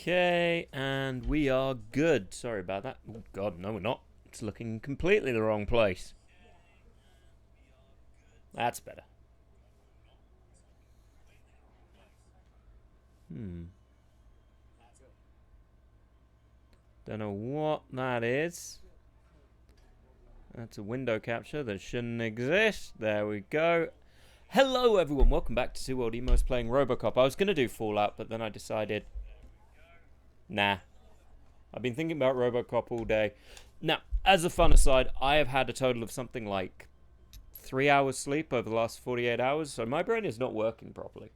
Okay, and we are good. Sorry about that. Oh god, no we're not. It's looking completely the wrong place. That's better. Don't know what that is. That's a window capture that shouldn't exist. There we go. Hello everyone, welcome back to 2 World Emos playing Robocop. I was going to do Fallout, but then I decided, nah. I've been thinking about Robocop all day. Now, as a fun aside, I have had a total of something like 3 hours sleep over the last 48 hours, so my brain is not working properly.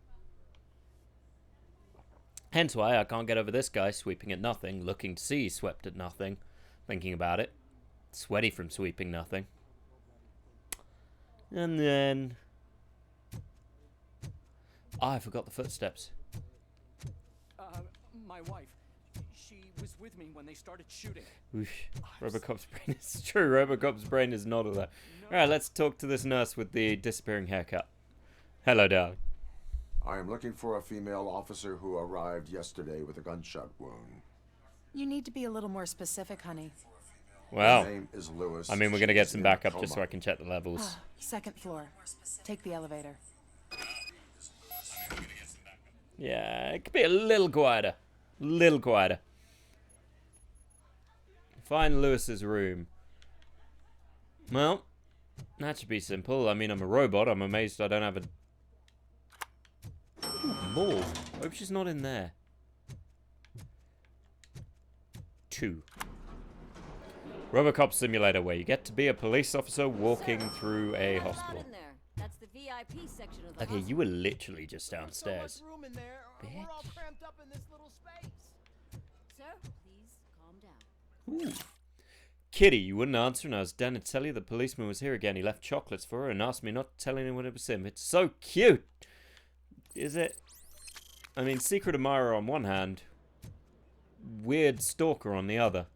Hence why I can't get over this guy sweeping at nothing, looking to see swept at nothing, thinking about it, sweaty from sweeping nothing. And then... I forgot the footsteps. My wife. She was with me when they started shooting. Oof. Robocop's brain is true. Robocop's brain is not all that. No. Alright, let's talk to this nurse with the disappearing haircut. Hello, darling. I am looking for a female officer who arrived yesterday with a gunshot wound. You need to be a little more specific, honey. Well, her name is Lewis. I mean, we're going to get some backup just so I can check the levels. Second floor. Take the elevator. Yeah, it could be a little quieter. Little quieter. Find Lewis's room. Well, that should be simple. I mean, I'm a robot. I'm amazed I don't have a... Ooh, more. I hope she's not in there. 2. Robocop simulator, where you get to be a police officer walking through a hospital. That's the VIP section of the Okay, you were literally just downstairs. So much room in there, Bitch. we're all cramped up in this little space. Sir, please calm down. Ooh. Kitty, you wouldn't answer, and I was down to tell you the policeman was here again. He left chocolates for her and asked me not to tell anyone it was him. It's so cute! Is it? I mean, secret admirer on one hand, weird stalker on the other.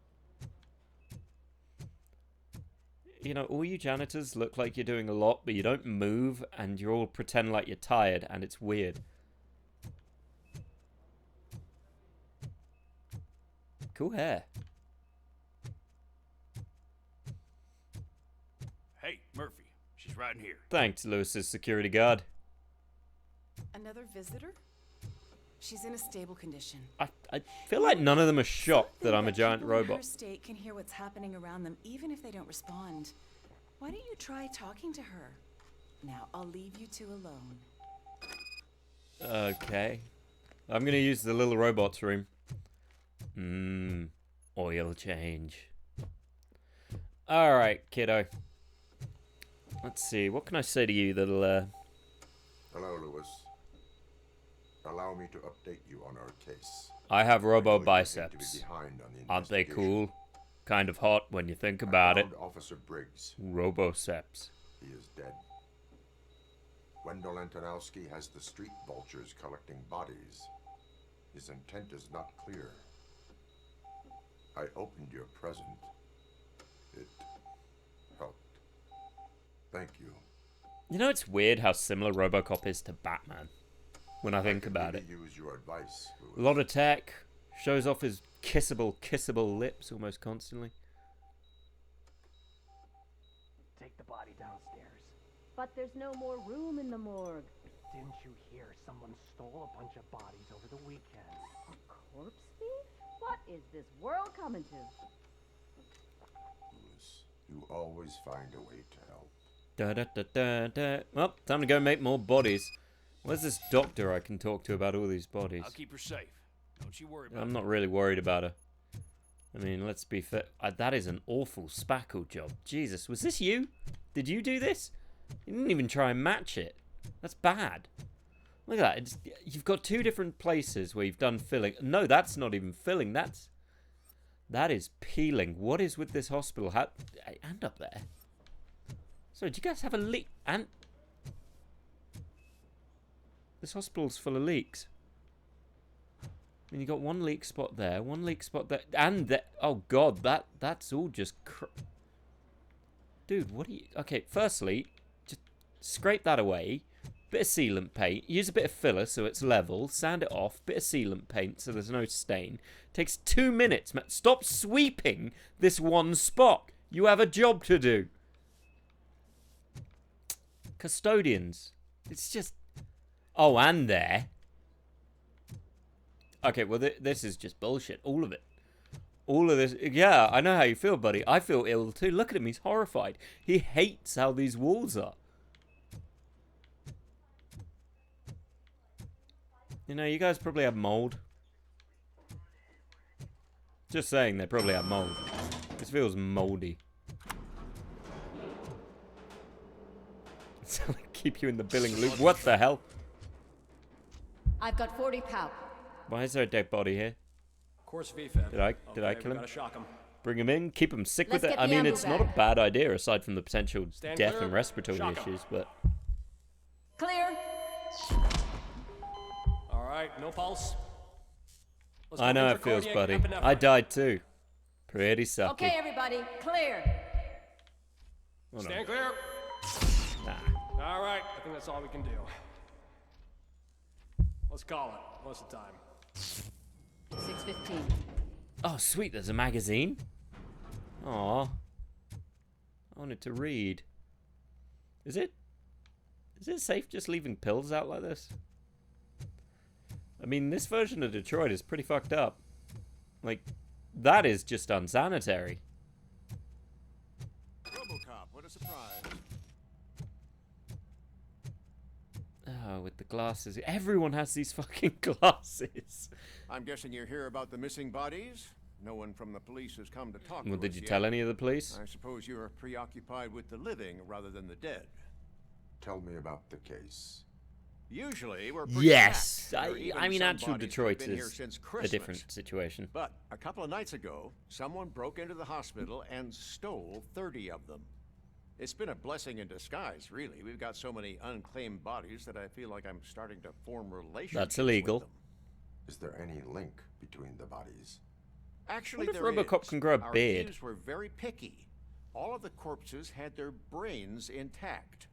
You know, all you janitors look like you're doing a lot, but you don't move, and you all pretend like you're tired, and it's weird. Cool hair. Hey, Murphy. She's right in here. Thanks, Lewis's security guard. Another visitor? She's in a stable condition. I feel like none of them are shocked that I'm a giant people in robot. her state can hear what's happening around them, even if they don't respond. Why don't you try talking to her? Now, I'll leave you two alone. Okay. I'm gonna use the little robot's room. Oil change. Alright, kiddo. Let's see, what can I say to you that'll, Hello, Lewis. Allow me to update you on our case. I have I know robo you seem to be biceps. behind on the Aren't they investigation. cool? Kind of hot when you think I about it. found Officer Briggs. Roboceps. He is dead. Wendell Antonowski has the street vultures collecting bodies. His intent is not clear. I opened your present. It helped. Thank you. You know, it's weird how similar Robocop is to Batman. When I think could about really it. Use your advice, A lot of tech. Shows off his kissable lips almost constantly. Take the body downstairs. But there's no more room in the morgue. Didn't you hear someone stole a bunch of bodies over the weekend? A corpse thief? What is this world coming to? Lewis, you always find a way to help. Da da da da da. Well, time to go make more bodies. Where's this doctor I can talk to about all these bodies? I'll keep her safe. Don't you worry about I'm not really worried about her. I mean, let's be fair. That is an awful spackle job. Jesus, was this you? Did you do this? You didn't even try and match it. That's bad. Look at that. You've got 2 different places where you've done filling. No, that's not even filling. That is peeling. What is with this hospital? And up there. So, do you guys have a leak? And this hospital's full of leaks. I mean, you got 1 leak spot there, 1 leak spot there, and there. Oh god, that's all just dude, what are you... Okay, firstly, just scrape that away. bit of sealant paint, use a bit of filler so it's level, sand it off, bit of sealant paint so there's no stain. Takes 2 minutes, man. Stop sweeping this one spot. You have a job to do. Custodians. It's just... Oh, and there. Okay, well, this is just bullshit. All of it. All of this. Yeah, I know how you feel, buddy. I feel ill too. Look at him. He's horrified. He hates how these walls are. You know, you guys probably have mold. Just saying, they probably have mold. This feels moldy. It's like keep you in the billing loop. What the hell? I've got 40 pow. Why is there a dead body here? Course VFAB. Did I kill him? Gotta shock him. Bring him in, keep him sick Let's with it. get I the mean, ammo it's not a bag. bad idea aside from the potential Stand death clear. and respiratory Shock 'em. issues, but Clear. All right, no pulse. Let's I go know how it feels, intracardiac buddy. epinephrine. I died too. Pretty sucky. Okay, everybody, clear. Hold on. Stand clear. Nah. All right, I think that's all we can do. Let's call it. What's the time? 6:15. Oh, sweet, there's a magazine. Aw. I wanted to read. Is it safe just leaving pills out like this? I mean, this version of Detroit is pretty fucked up. Like, that is just unsanitary. Robocop, what a surprise. Oh, with the glasses. Everyone has these fucking glasses. I'm guessing you're here about the missing bodies? No one from the police has come to talk Well, to did us you yet. tell any of the police? I suppose you're preoccupied with the living rather than the dead. Tell me about the case. Usually, we're pretty Yes! packed. There are even I mean, some actual bodies that have Detroit been here is since a Christmas. different situation. But a couple of nights ago, someone broke into the hospital and stole 30 of them. It's been a blessing in disguise, really. We've got so many unclaimed bodies that I feel like I'm starting to form relationships That's illegal. with them. Is there any link between the bodies? Actually, What if there Robocop is. can grow a Our beard? thieves were very picky. All of the corpses had their brains intact.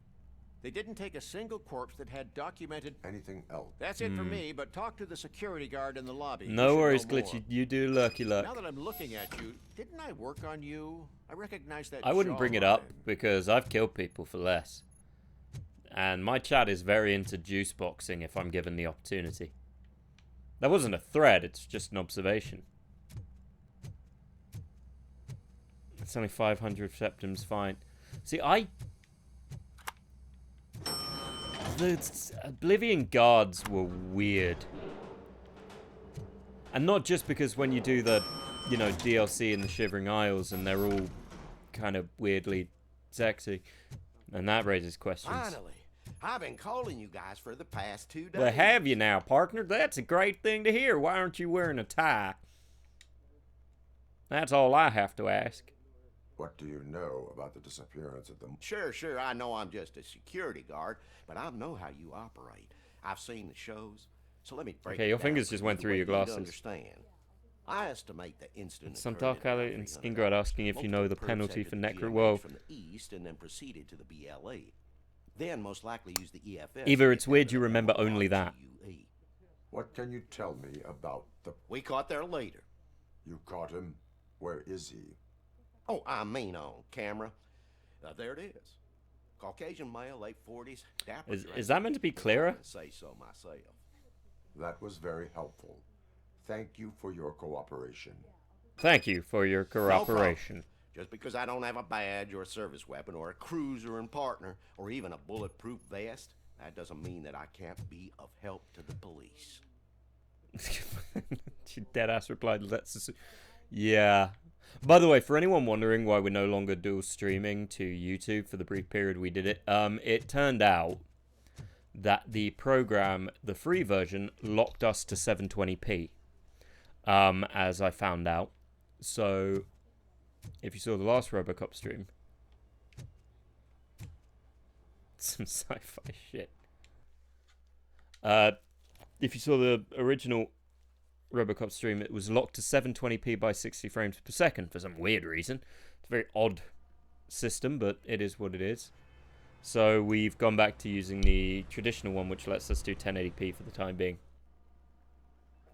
They didn't take a single corpse that had documented. Anything else? That's it for me, but talk to the security guard in the lobby. He No should worries, know more. Glitchy. You do lucky luck. Now that I'm looking at you, didn't I work on you? I recognize that. I wouldn't bring it up jawline. because I've killed people for less. And my chat is very into juice boxing if I'm given the opportunity. That wasn't a threat, it's just an observation. It's only 500 septums, fine. See, the Oblivion guards were weird. And not just because when you do the, you know, DLC in the Shivering Isles and they're all kind of weirdly sexy. And that raises questions. Finally, I've been calling you guys for the past 2 days. Well, have you now, partner? That's a great thing to hear. Why aren't you wearing a tie? That's all I have to ask. What do you know about the disappearance of them? Sure, I know I'm just a security guard, but I know how you operate. I've seen the shows, so let me break Okay, it your down fingers for just you went the through way your you'd glasses. Understand. I estimate the incident Some occurred dark at alley about and 300 Ingrid asking if you know the Multiple penalty perps for entered the necro. GMH Well, from the east and then proceeded to the BLA. Then most likely used the EFS. either to it's get weird down you to the remember Omaha only that. GUE. What can you tell me about the... We caught there later. You caught him? Where is he? Oh, I mean on camera. There it is. Caucasian male, late 40s. Dapper Is dressed. that meant to be clearer? I wouldn't say so myself. That was very helpful. Thank you for your cooperation. Thank you for your cooperation. Just because I don't have a badge or a service weapon or a cruiser and partner or even a bulletproof vest, that doesn't mean that I can't be of help to the police. She deadass replied, "Let's assume." Yeah. By the way, for anyone wondering why we're no longer dual streaming to YouTube for the brief period we did it, it turned out that the program, the free version, locked us to 720p, as I found out. So, if you saw the last Robocop stream, some sci-fi shit. If you saw the original Robocop stream, it was locked to 720p by 60 frames per second for some weird reason. It's a very odd system, but it is what it is. So we've gone back to using the traditional one, which lets us do 1080p for the time being.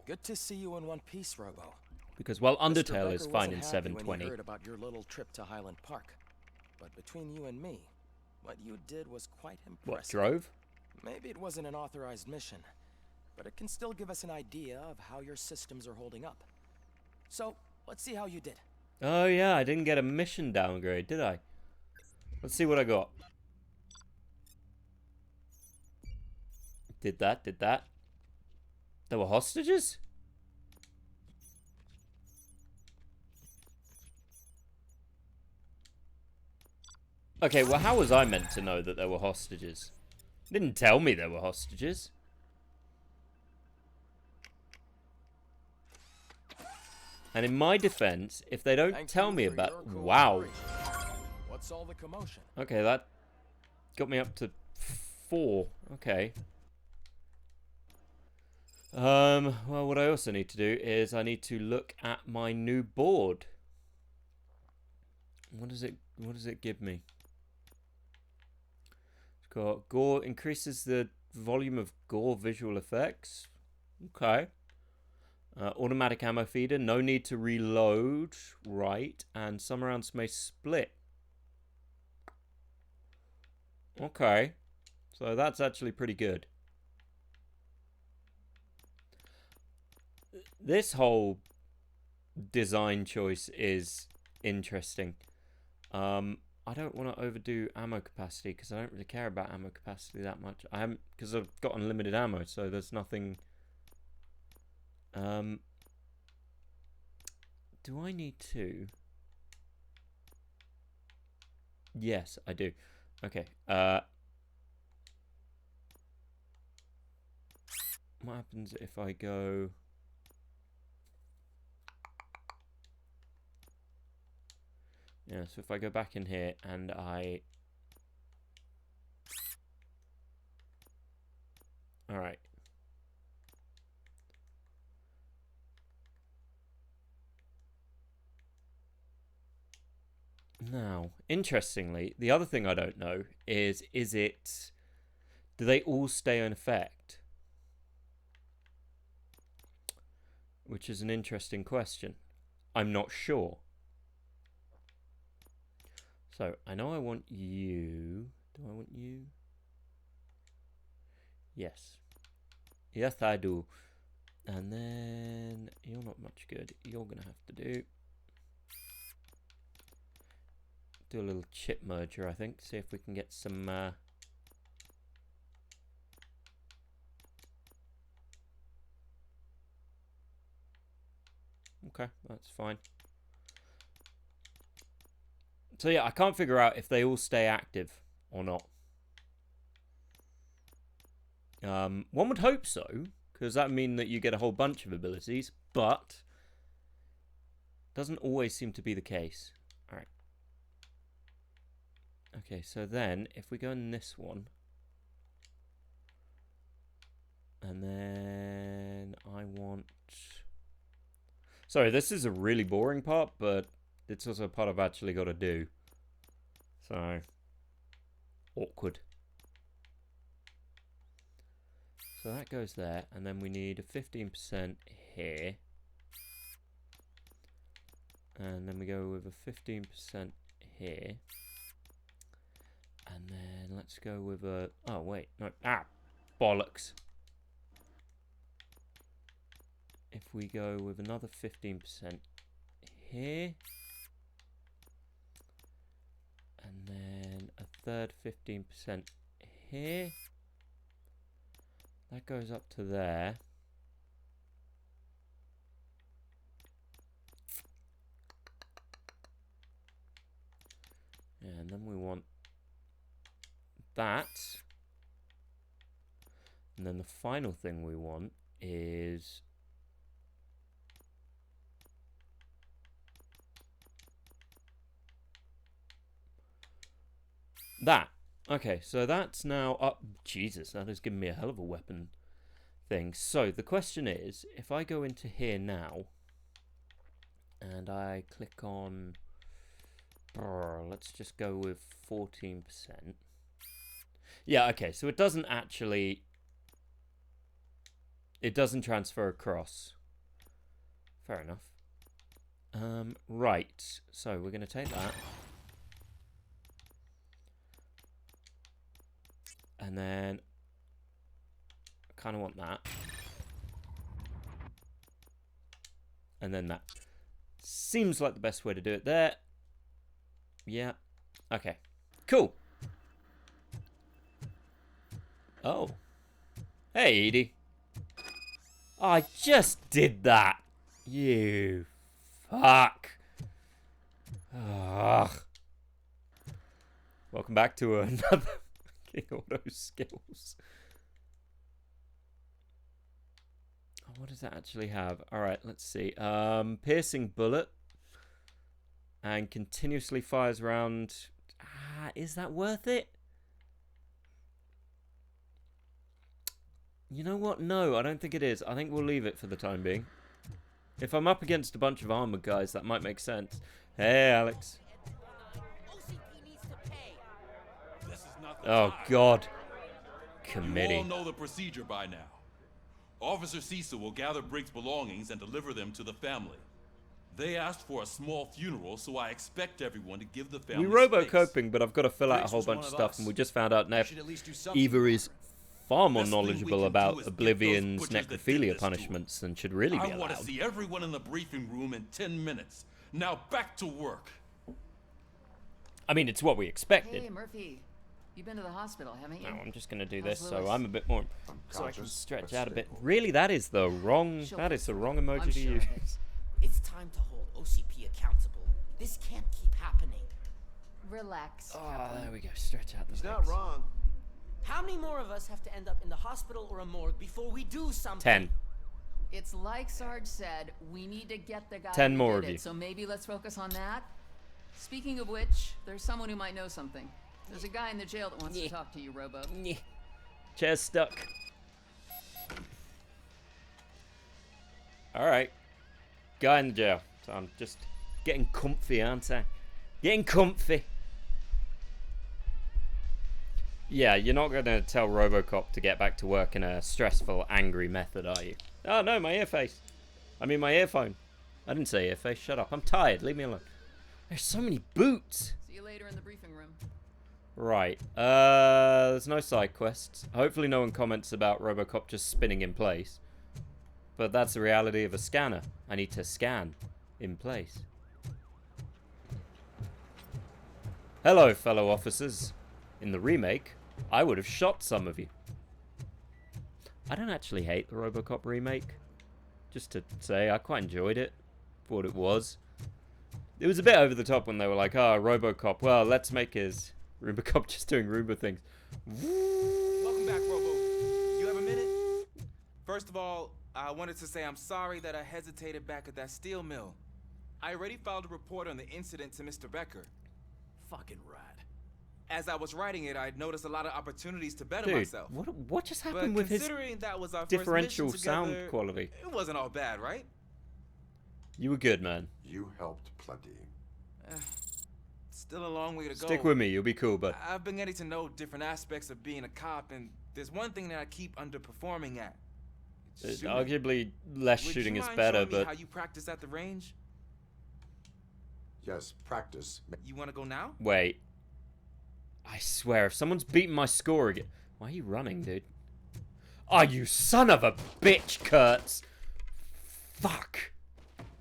Good to see you in one piece, Robo. Because while Mr. Undertale is Becker fine wasn't in happy 720. when he heard about your little trip to Highland Park. But between you and me, what you did was quite impressive. What, drove? Maybe it wasn't an authorized mission, but it can still give us an idea of how your systems are holding up. So, let's see how you did. Oh yeah, I didn't get a mission downgrade, did I? Let's see what I got. Did that, did that. There were hostages? Okay, well, how was I meant to know that there were hostages? Didn't tell me there were hostages. And in my defense, if they don't tell me about... Wow. What's all the commotion? Okay, that got me up to 4. Okay. Well, what I also need to do is I need to look at my new board. What does it give me? It's got gore, increases the volume of gore visual effects. Okay. Automatic ammo feeder, no need to reload, right, and some rounds may split. Okay, so that's actually pretty good. This whole design choice is interesting. I don't want to overdo ammo capacity because I don't really care about ammo capacity that much. I haven't, because I've got unlimited ammo, so there's nothing. Do I need to? Yes, I do. Okay. What happens if I go? Yeah, so if I go back in here and I... Alright. Now, interestingly, the other thing I don't know is it... Do they all stay in effect? Which is an interesting question. I'm not sure. So, I know I want you. Do I want you? Yes. Yes, I do. And then, you're not much good. You're going to have to do a little chip merger, I think. See if we can get some... Okay, that's fine. So yeah, I can't figure out if they all stay active or not. One would hope so, because that would mean that you get a whole bunch of abilities, but doesn't always seem to be the case. Alright. Okay, so then, if we go in this one, and then I want... Sorry, this is a really boring part, but it's also a part I've actually got to do. So, awkward. So that goes there, and then we need a 15% here. And then we go with a 15% here. And then let's go with a... Oh, wait. No. Ah! Bollocks. If we go with another 15% here. And then a third 15% here. That goes up to there. And then we want that. And then the final thing we want is that. Okay, so that's now up. Jesus, that has given me a hell of a weapon thing. So the question is, if I go into here now and I click on, let's just go with 14%. Yeah, okay, so it doesn't actually... It doesn't transfer across. Fair enough. Right, so we're going to take that. And then... I kind of want that. And then that. Seems like the best way to do it there. Yeah. Okay. Cool. Oh. Hey, Edie. I just did that. You fuck. Ugh. Welcome back to another auto skills. Oh, what does that actually have? Alright, let's see. Piercing bullet. And continuously fires around. Is that worth it? You know what? No, I don't think it is. I think we'll leave it for the time being. If I'm up against a bunch of armored guys, that might make sense. Hey, Alex. Oh, God. Committee. You all know the procedure by now. Officer Cecil will gather Briggs' belongings and deliver them to the family. They asked for a small funeral, so I expect everyone to give the family We Robocoping, but I've got to fill out a whole bunch of stuff, and we just found out now Eva is far more knowledgeable about Oblivion's necrophilia punishments than should really be allowed. I want to see everyone in the briefing room in 10 minutes. Now back to work. I mean, it's what we expected. Hey, Murphy. You've been to the hospital, haven't you? No, I'm just going to do this so I'm a bit more... So I can stretch out a bit. Really, that is the wrong... That is the wrong emoji to use. It's time to hold OCP accountable. This can't keep happening. Relax. Oh, there we go. Stretch out the He's not wrong. How many more of us have to end up in the hospital or a morgue before we do something? 10. It's like Sarge said, we need to get the guy 10 who more did of you. it, so maybe let's focus on that. Speaking of which, there's someone who might know something. There's a guy in the jail that wants to talk to you, Robo. Chair's stuck. Alright. Guy in the jail. So I'm just getting comfy, aren't I? Getting comfy. Yeah, you're not going to tell Robocop to get back to work in a stressful, angry method, are you? Oh, no, my earface. I mean, my earphone. I didn't say earface. Shut up. I'm tired. Leave me alone. There's so many boots. See you later in the briefing room. Right. There's no side quests. Hopefully no one comments about Robocop just spinning in place. But that's the reality of a scanner. I need to scan in place. Hello, fellow officers. In the remake, I would have shot some of you. I don't actually hate the Robocop remake. Just to say, I quite enjoyed it for what it was. It was a bit over the top when they were like, oh, Robocop, well, let's make his Robocop just doing Roomba things. Welcome back, Robo. You have a minute? First of all, I wanted to say I'm sorry that I hesitated back at that steel mill. I already filed a report on the incident to Mr. Becker. Fucking rad. As I was writing it, I'd noticed a lot of opportunities to better Dude, myself. what just happened with his that was our differential first mission sound together, quality? It wasn't all bad, right? You were good, man. You helped plenty. Still a long way to go. Stick with me, you'll be cool, bud. I've been getting to know different aspects of being a cop, and there's one thing that I keep underperforming at. Arguably, less Would shooting you is mind better, showing me but... how you practice at the range? Yes, practice. You want to go now? Wait. I swear, if someone's beating my score again... Why are you running, dude? Oh, you son of a bitch, Kurtz! Fuck.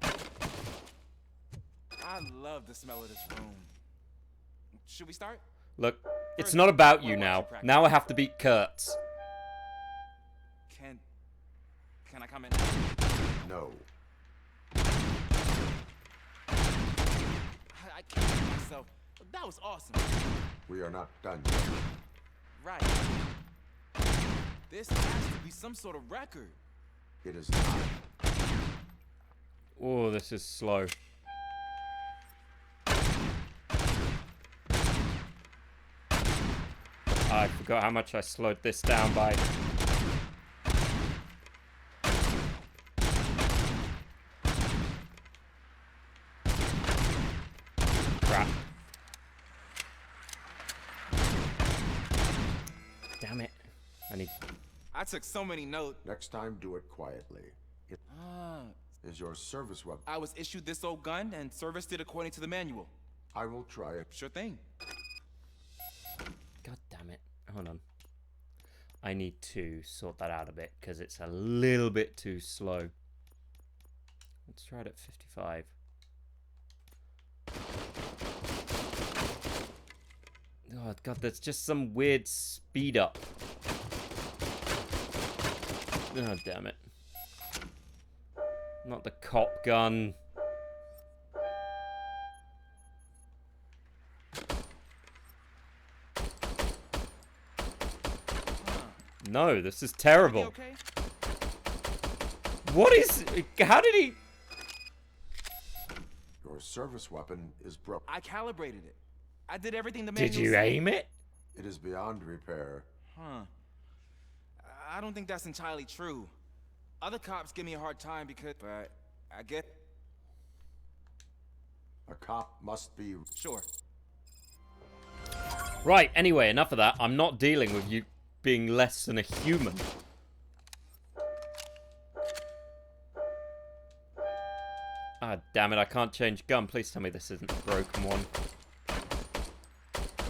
I love the smell of this room. Should we start? Look, it's not about you now. Now I have to beat Kurtz. Can I come in? No. I can't help myself. That was awesome. We are not done yet. Right. This has to be some sort of record. It is not. Oh, this is slow. I forgot how much I slowed this down by. Crap. I took so many notes. Next time, do it quietly. It is your service weapon. I was issued this old gun and serviced it according to the manual. I will try it. Sure thing. God damn it. Hold on. I need to sort that out a bit because it's a little bit too slow. Let's try it at 55. Oh god, there's just some weird speed up. Oh damn it. Not the cop gun. No, this is terrible. Okay? What is... How did he... Your service weapon is broken. I calibrated it. I did everything the manual Did you said. aim it? It is beyond repair. Huh. I don't think that's entirely true. Other cops give me a hard time because... But I get... A cop must be... Sure. Right, anyway, enough of that. I'm not dealing with you being less than a human. Ah, damn it, I can't change gun. Please tell me this isn't a broken one.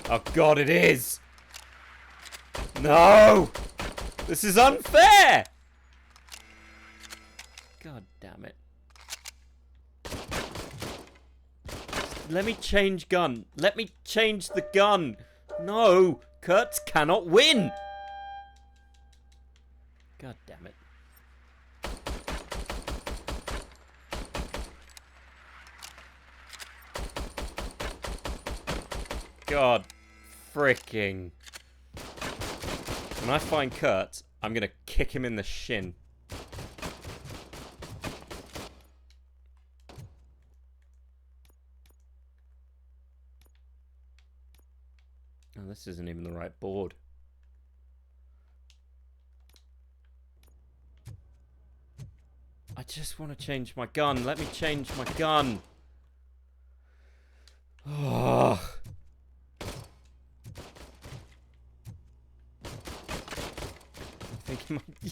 Oh god, it is! No! This is unfair! God damn it. Let me change gun. Let me change the gun. No! Kurtz cannot win! God damn it. God freaking. When I find Kurtz, I'm gonna kick him in the shin. Oh, this isn't even the right board. I just want to change my gun. Let me change my gun. Oh.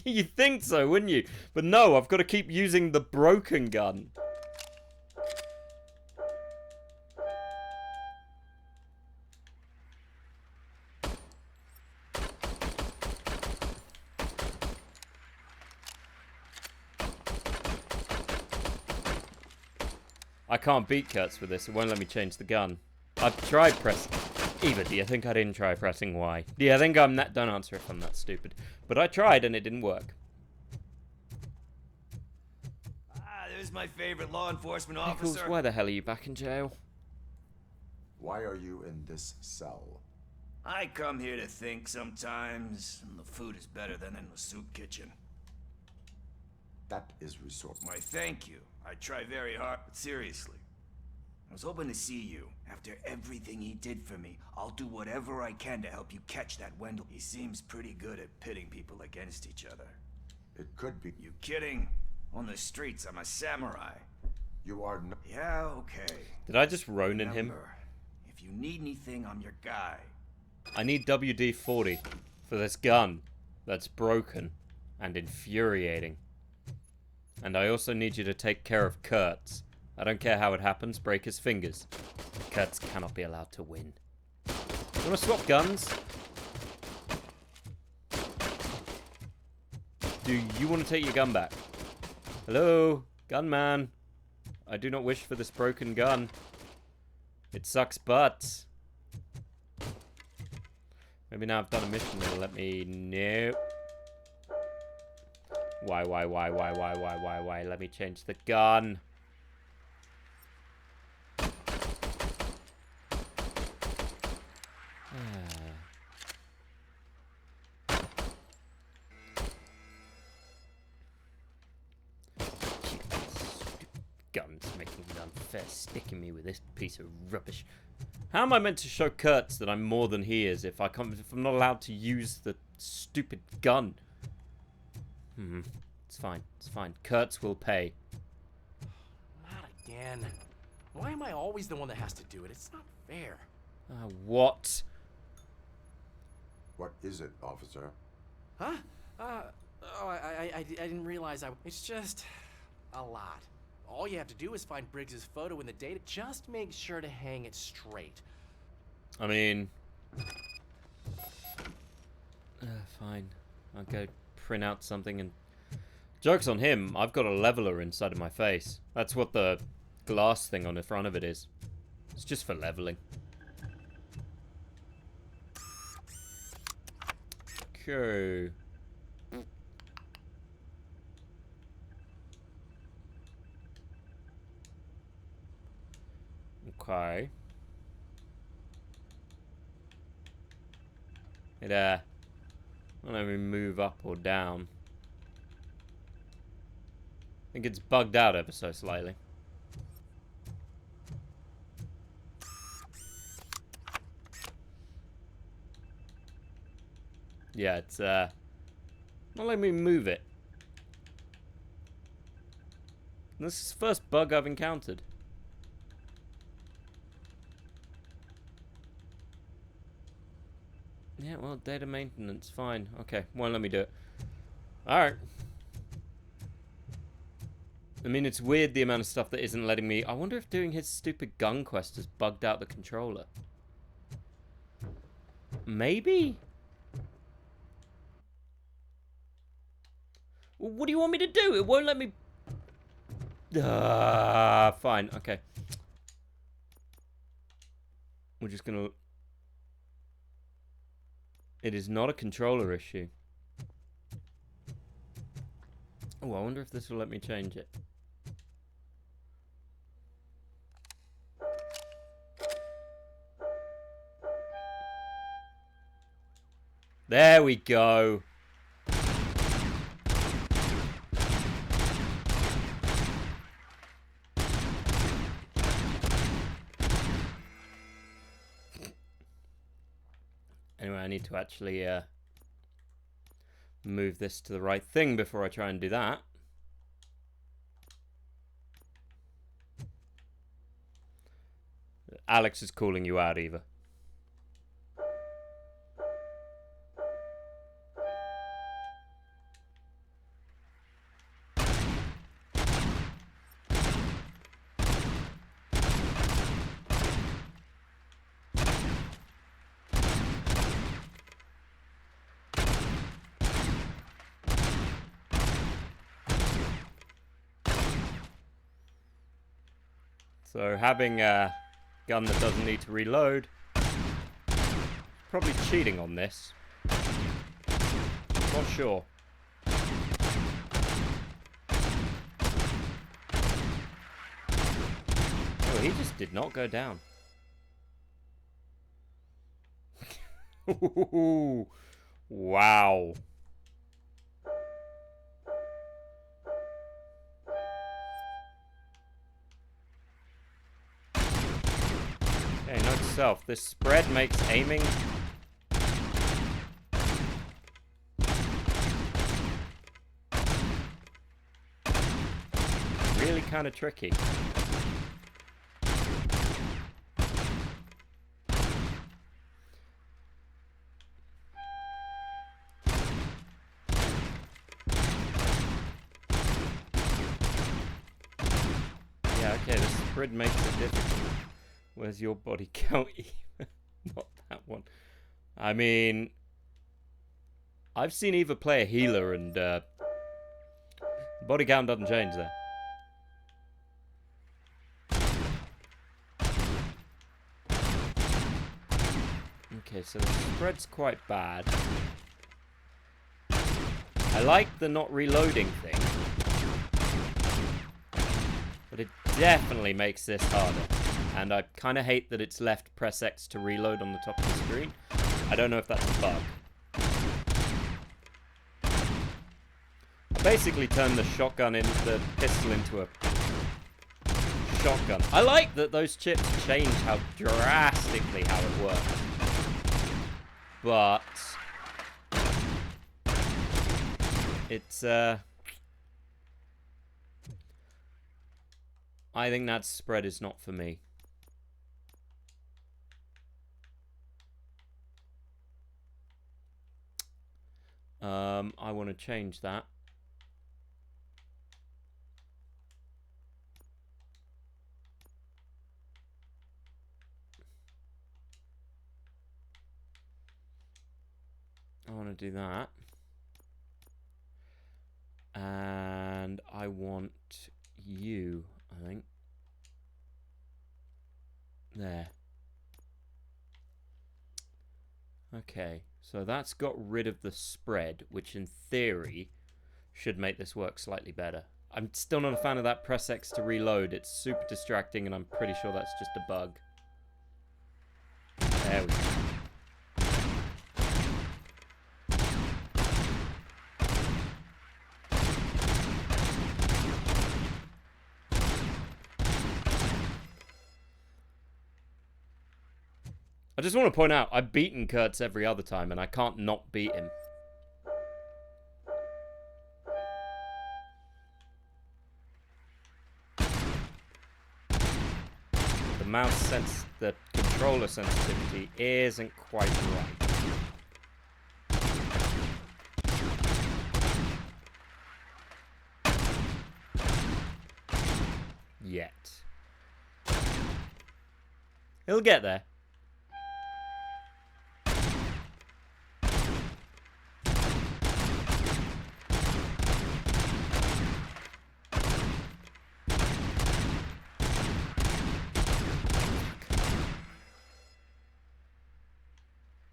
You'd think so, wouldn't you? But no, I've got to keep using the broken gun. I can't beat Kurtz with this. It won't let me change the gun. I've tried pressing... Eva, do you think I didn't try pressing Y? Yeah, I think I'm that... Don't answer if I'm that stupid. But I tried and it didn't work. Ah, there's my favorite law enforcement Pickles, officer. why the hell are you back in jail? Why are you in this cell? I come here to think sometimes, and the food is better than in the soup kitchen. That is resourceful. Why, thank you. I try very hard, but seriously. I was hoping to see you. After everything he did for me, I'll do whatever I can to help you catch that Wendell. He seems pretty good at pitting people against each other. It could be. You kidding? On the streets, I'm a samurai. You are not. Yeah, okay. Did I just Ronin him? Remember, if you need anything, I'm your guy. I need WD-40 for this gun that's broken and infuriating. And I also need you to take care of Kurtz. I don't care how it happens, break his fingers. Kurtz cannot be allowed to win. You wanna swap guns? Do you want to take your gun back? Hello? Gunman. I do not wish for this broken gun. It sucks butts. Maybe now I've done a mission that'll let me... Nope. Why? Let me change the gun. Guns making it unfair, sticking me with this piece of rubbish. How am I meant to show Kurtz that I'm more than he is if I'm not allowed to use the stupid gun? It's fine. It's fine. Kurtz will pay. Not again. Why am I always the one that has to do it? It's not fair. What? What is it, officer? Huh? I didn't realize It's just a lot. All you have to do is find Briggs's photo in the data. Just make sure to hang it straight. I mean... fine. I'll go print out something and... Joke's on him, I've got a leveler inside of my face. That's what the glass thing on the front of it is. It's just for leveling. Okay. Okay. It, I don't know if we move up or down. I think it's bugged out ever so slightly. Yeah, it's, not letting me move it. This is the first bug I've encountered. Yeah, well, data maintenance, fine. Okay, won't let me do it. Alright. I mean, it's weird the amount of stuff that isn't letting me... I wonder if doing his stupid gun quest has bugged out the controller. Maybe? Well, what do you want me to do? It won't let me... Fine, okay. We're just gonna... It is not a controller issue. Oh, I wonder if this will let me change it. There we go. Anyway, I need to actually move this to the right thing before I try and do that. Alex is calling you out, Eva. So having a gun that doesn't need to reload, probably cheating on this. Not sure. Oh, he just did not go down. Wow. Okay, note to self. This spread makes aiming really kind of tricky. Yeah, okay, the spread makes it difficult. Where's your body count? Not that one. I mean, I've seen Eva play a healer and body count doesn't change there. Okay, so the spread's quite bad. I like the not reloading thing, but it definitely makes this harder. And I kind of hate that it's left press X to reload on the top of the screen. I don't know if that's a bug. I basically turned the shotgun into the pistol into a shotgun. I like that those chips change how drastically how it works. But it's I think that spread is not for me. I want to change that. I want to do that. And I want you, I think. There. Okay, so that's got rid of the spread, which in theory should make this work slightly better. I'm still not a fan of that press X to reload. It's super distracting, and I'm pretty sure that's just a bug. There we go. I just want to point out, I've beaten Kurtz every other time, and I can't not beat him. The controller sensitivity isn't quite right. Yet. He'll get there.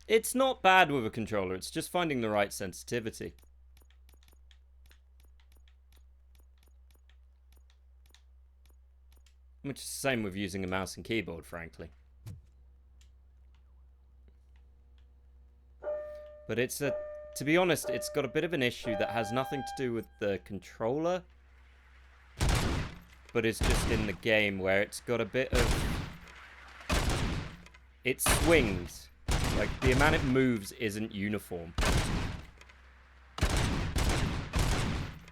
It's not bad with a controller, it's just finding the right sensitivity. Which is the same with using a mouse and keyboard, frankly. But it's to be honest, it's got a bit of an issue that has nothing to do with the controller, but it's just in the game where it's got a bit of... It swings. Like, the amount it moves isn't uniform.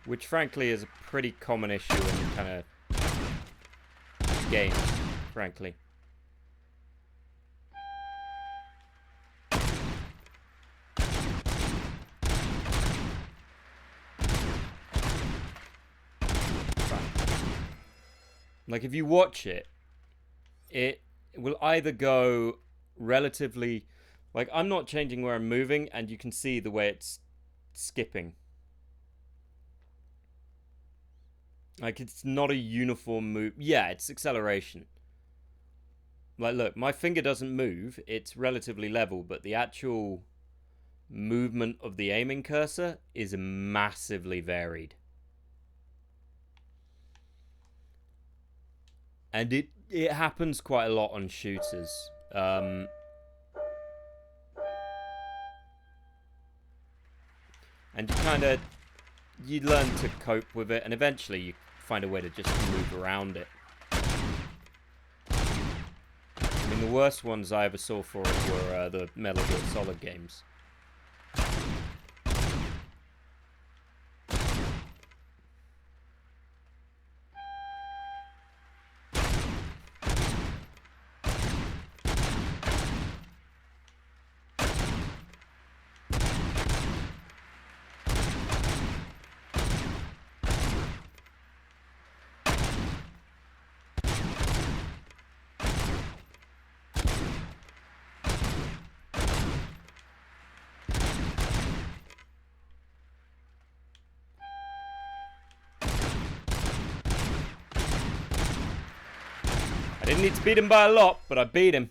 Which, frankly, is a pretty common issue in kind of games, frankly. Like, if you watch it, it will either go relatively... Like, I'm not changing where I'm moving, and you can see the way it's skipping. Like, it's not a uniform move. Yeah, it's acceleration. Like, look, my finger doesn't move. It's relatively level, but the actual movement of the aiming cursor is massively varied. And it happens quite a lot on shooters. And you learn to cope with it, and eventually you find a way to just move around it. I mean, the worst ones I ever saw for it were the Metal Gear Solid games. I didn't need to beat him by a lot, but I beat him.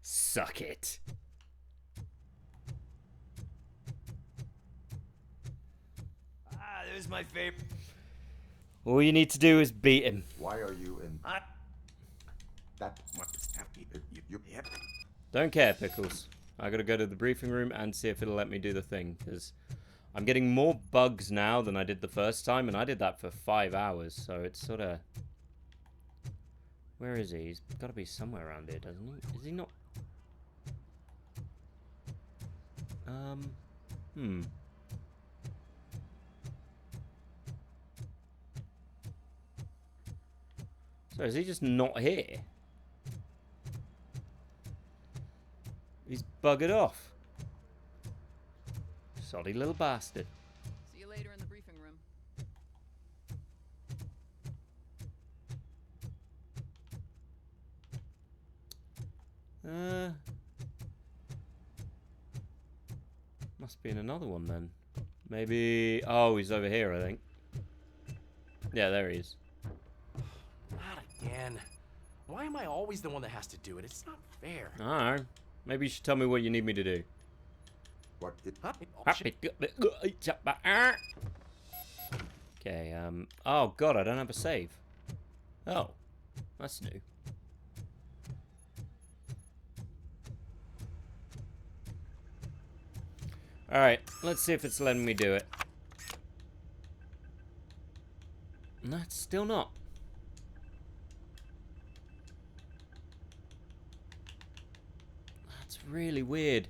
Suck it. Ah, there's my favorite. All you need to do is beat him. Why are you in that? Yep. Don't care, Pickles. I gotta go to the briefing room and see if it'll let me do the thing, because I'm getting more bugs now than I did the first time, and I did that for 5 hours, so it's sort of... Where is he? He's got to be somewhere around here, doesn't he? Is he not? So is he just not here? buggered off. Soddy little bastard. See you later in the briefing room. Must be in another one then. Maybe... Oh, he's over here, I think. Yeah, there he is. Not again. Why am I always the one that has to do it? It's not fair. Alright. Maybe you should tell me what you need me to do. What it... Okay, oh god, I don't have a save. Oh. That's new. Alright, let's see if it's letting me do it. No, it's still not. That's really weird.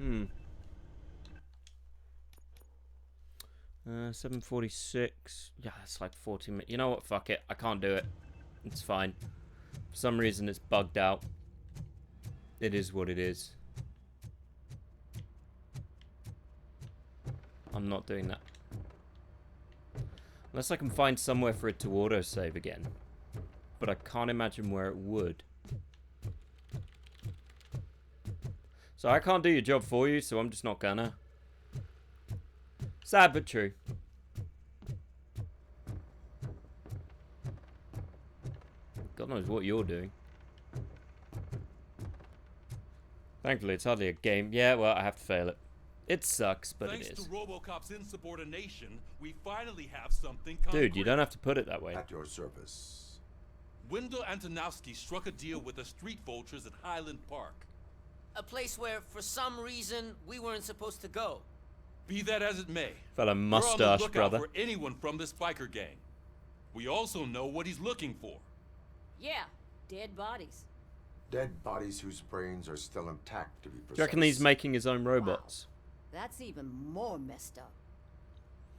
7:46. Yeah, it's like 40 minutes. You know what? Fuck it. I can't do it. It's fine. For some reason, it's bugged out. It is what it is. I'm not doing that. Unless I can find somewhere for it to autosave again. But I can't imagine where it would. So I can't do your job for you, so I'm just not gonna. Sad but true. God knows what you're doing. Thankfully, it's hardly a game. Yeah, well, I have to fail it. It sucks, but Thanks it is. to Robocop's insubordination, we finally have something concrete. Dude, you don't have to put it that way. At your service. Wendell Antonowski struck a deal with the street vultures at Highland Park. A place where, for some reason, we weren't supposed to go. Be that as it may, Fella we're on the mustache, lookout brother. for anyone from this biker gang. We also know what he's looking for. Yeah, dead bodies. Dead bodies whose brains are still intact, to be precise. Do you reckon he's making his own robots? That's even more messed up.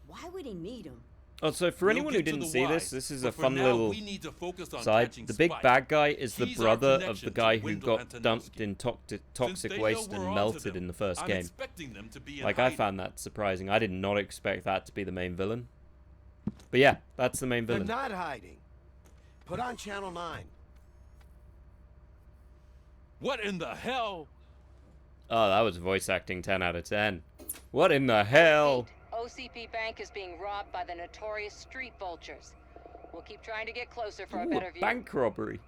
Why would he need them? Oh, so for anyone who didn't see this, this is a fun little side. The big bad guy is the brother of the guy who got dumped in toxic waste and melted in the first game. Like, I found that surprising. I did not expect that to be the main villain. But yeah, that's the main villain. They're not hiding. Put on Channel 9. What in the hell? Oh, that was voice acting 10 out of 10. What in the hell? OCP Bank is being robbed by the notorious street vultures. We'll keep trying to get closer for a better view. Bank robbery.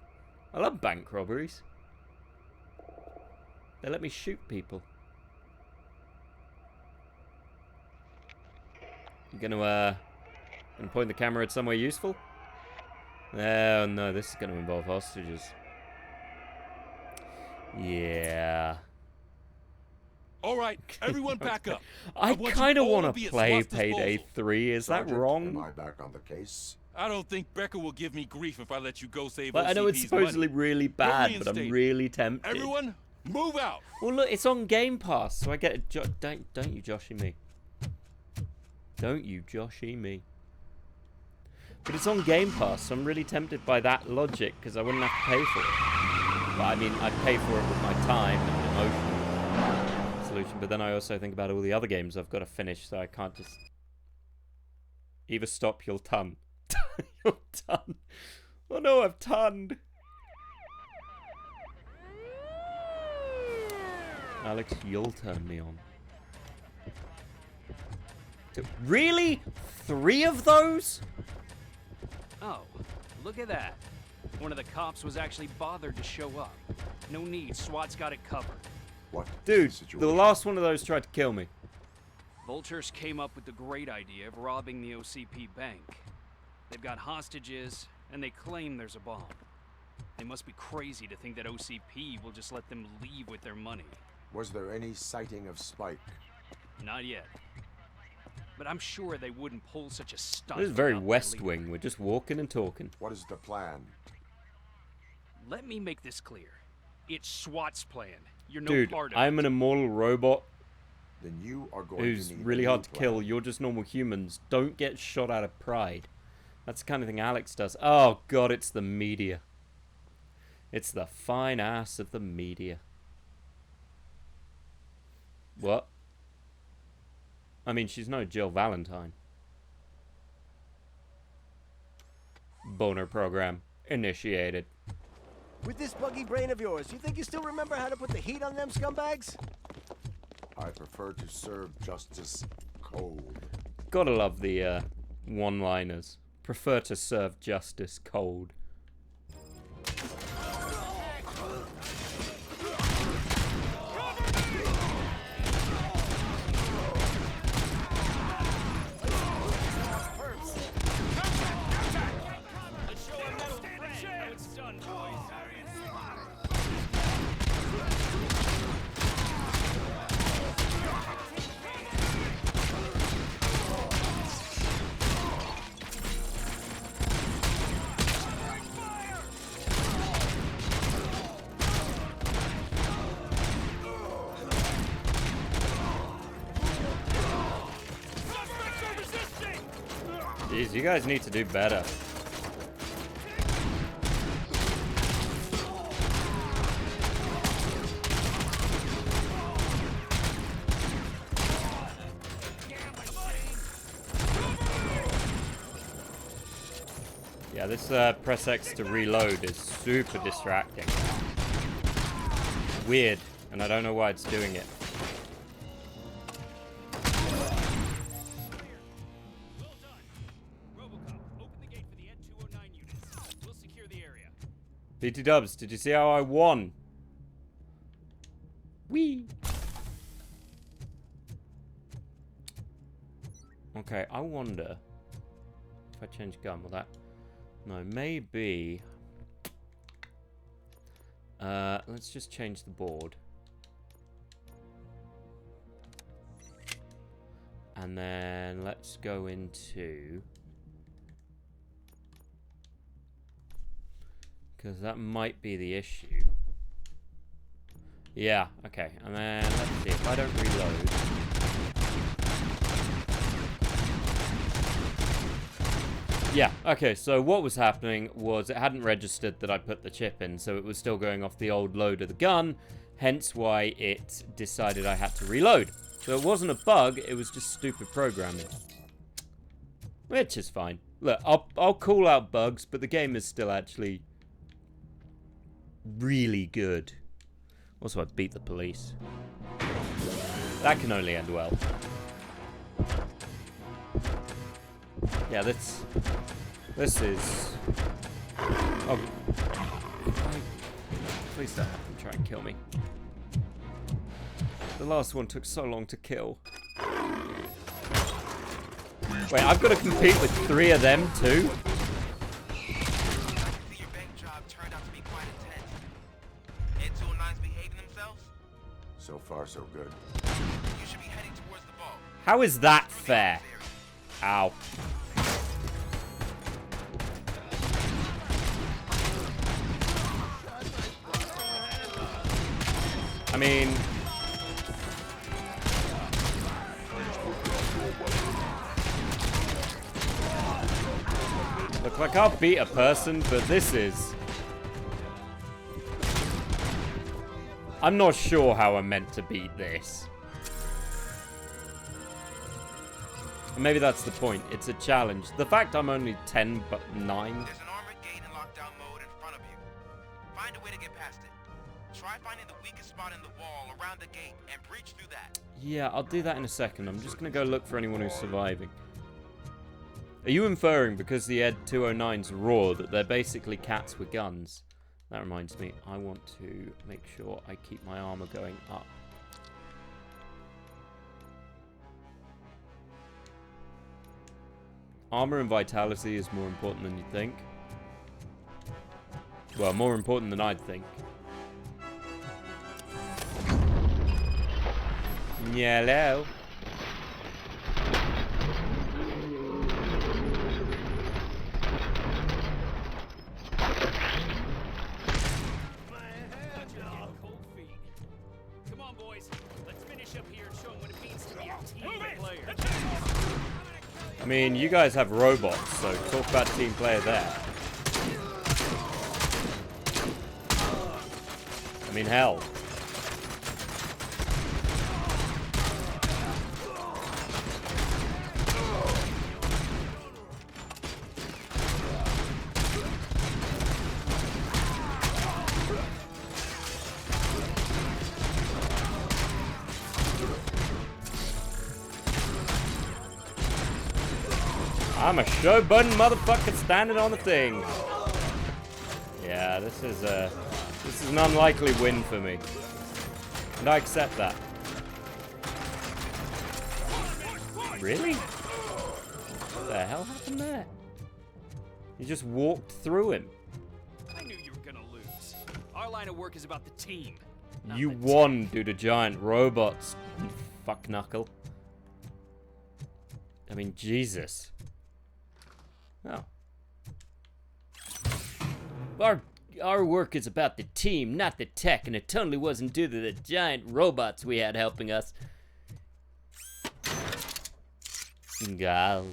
I love bank robberies. They let me shoot people. You gonna point the camera at somewhere useful? Oh no, this is gonna involve hostages. Yeah. All right, everyone back up. I kind of want to play Payday 3. Is that Sergeant, wrong? Am I back on the case? I don't think Becker will give me grief if I let you go save But I know it's OCP's supposedly money. really You're bad, but I'm reinstated. really tempted. Everyone, move out. Well, look, it's on Game Pass, so I get a don't you Joshy me. Don't you Joshy me. But it's on Game Pass, so I'm really tempted by that logic, because I wouldn't have to pay for it. But I mean, I'd pay for it with my time and emotion solution, but then I also think about all the other games I've got to finish, so I can't just... Either stop, you'll ton. You'll ton. Oh no, I've tonned. Alex, you'll turn me on. Really? 3 of those? Oh, look at that. One of the cops was actually bothered to show up. No need, SWAT's got it covered. What? Dude, the last one of those tried to kill me. Vultures came up with the great idea of robbing the OCP bank. They've got hostages, and they claim there's a bomb. They must be crazy to think that OCP will just let them leave with their money. Was there any sighting of Spike? Not yet. But I'm sure they wouldn't pull such a stunt. This is very without their West leader. Wing. We're just walking and talking. What is the plan? Let me make this clear. It's SWAT's plan. You're no Dude, part of I'm it. an immortal robot Then you are going who's to need really a hard new to plan. kill. You're just normal humans. Don't get shot out of pride. That's the kind of thing Alex does. Oh god, it's the media. It's the fine ass of the media. What? I mean, she's no Jill Valentine. Boner program initiated. With this buggy brain of yours, you think you still remember how to put the heat on them scumbags? I prefer to serve justice cold. Gotta love the one-liners. Prefer to serve justice cold. Jeez, you guys need to do better. Yeah, this press X to reload is super distracting. Weird, and I don't know why it's doing it. BT Dubs, did you see how I won? Whee! Okay, I wonder if I change gun, will that? No, maybe. Let's just change the board. And then let's go into... because that might be the issue. Yeah, okay. And then, let's see, if I don't reload... yeah, okay, so what was happening was it hadn't registered that I put the chip in, so it was still going off the old load of the gun, hence why it decided I had to reload. So it wasn't a bug, it was just stupid programming. Which is fine. Look, I'll call out bugs, but the game is still actually... really good. Also, I beat the police. That can only end well. Yeah, this is... oh. Please don't have them try and kill me. The last one took so long to kill. Wait, I've got to compete with 3 of them too? So far, so good. You should be heading towards the ball. How is that fair? Ow. I mean... look, like I'll beat a person, but this is... I'm not sure how I'm meant to beat this. Maybe that's the point. It's a challenge. The fact I'm only 10 but 9. There's an armored gate in lockdown mode in front of you. Find a way to get past it. Try finding the weakest spot in the wall around the gate and breach through that. Yeah, I'll do that in a second. I'm just going to go look for anyone who's surviving. Are you inferring because the Ed 209's raw that they're basically cats with guns? That reminds me, I want to make sure I keep my armor going up. Armor and vitality is more important than you think. Well, more important than I'd think. Hello. I mean, you guys have robots, so talk about team player there. mean, hell. I'm a show button motherfucker standing on the thing. Yeah, this is an unlikely win for me. And I accept that. Really? What the hell happened there? You just walked through him. I knew you were gonna lose. Our line of work is about the team. You won due to giant robots, you fuck knuckle. I mean, Jesus. Oh. Our work is about the team, not the tech, and it totally wasn't due to the giant robots we had helping us. God.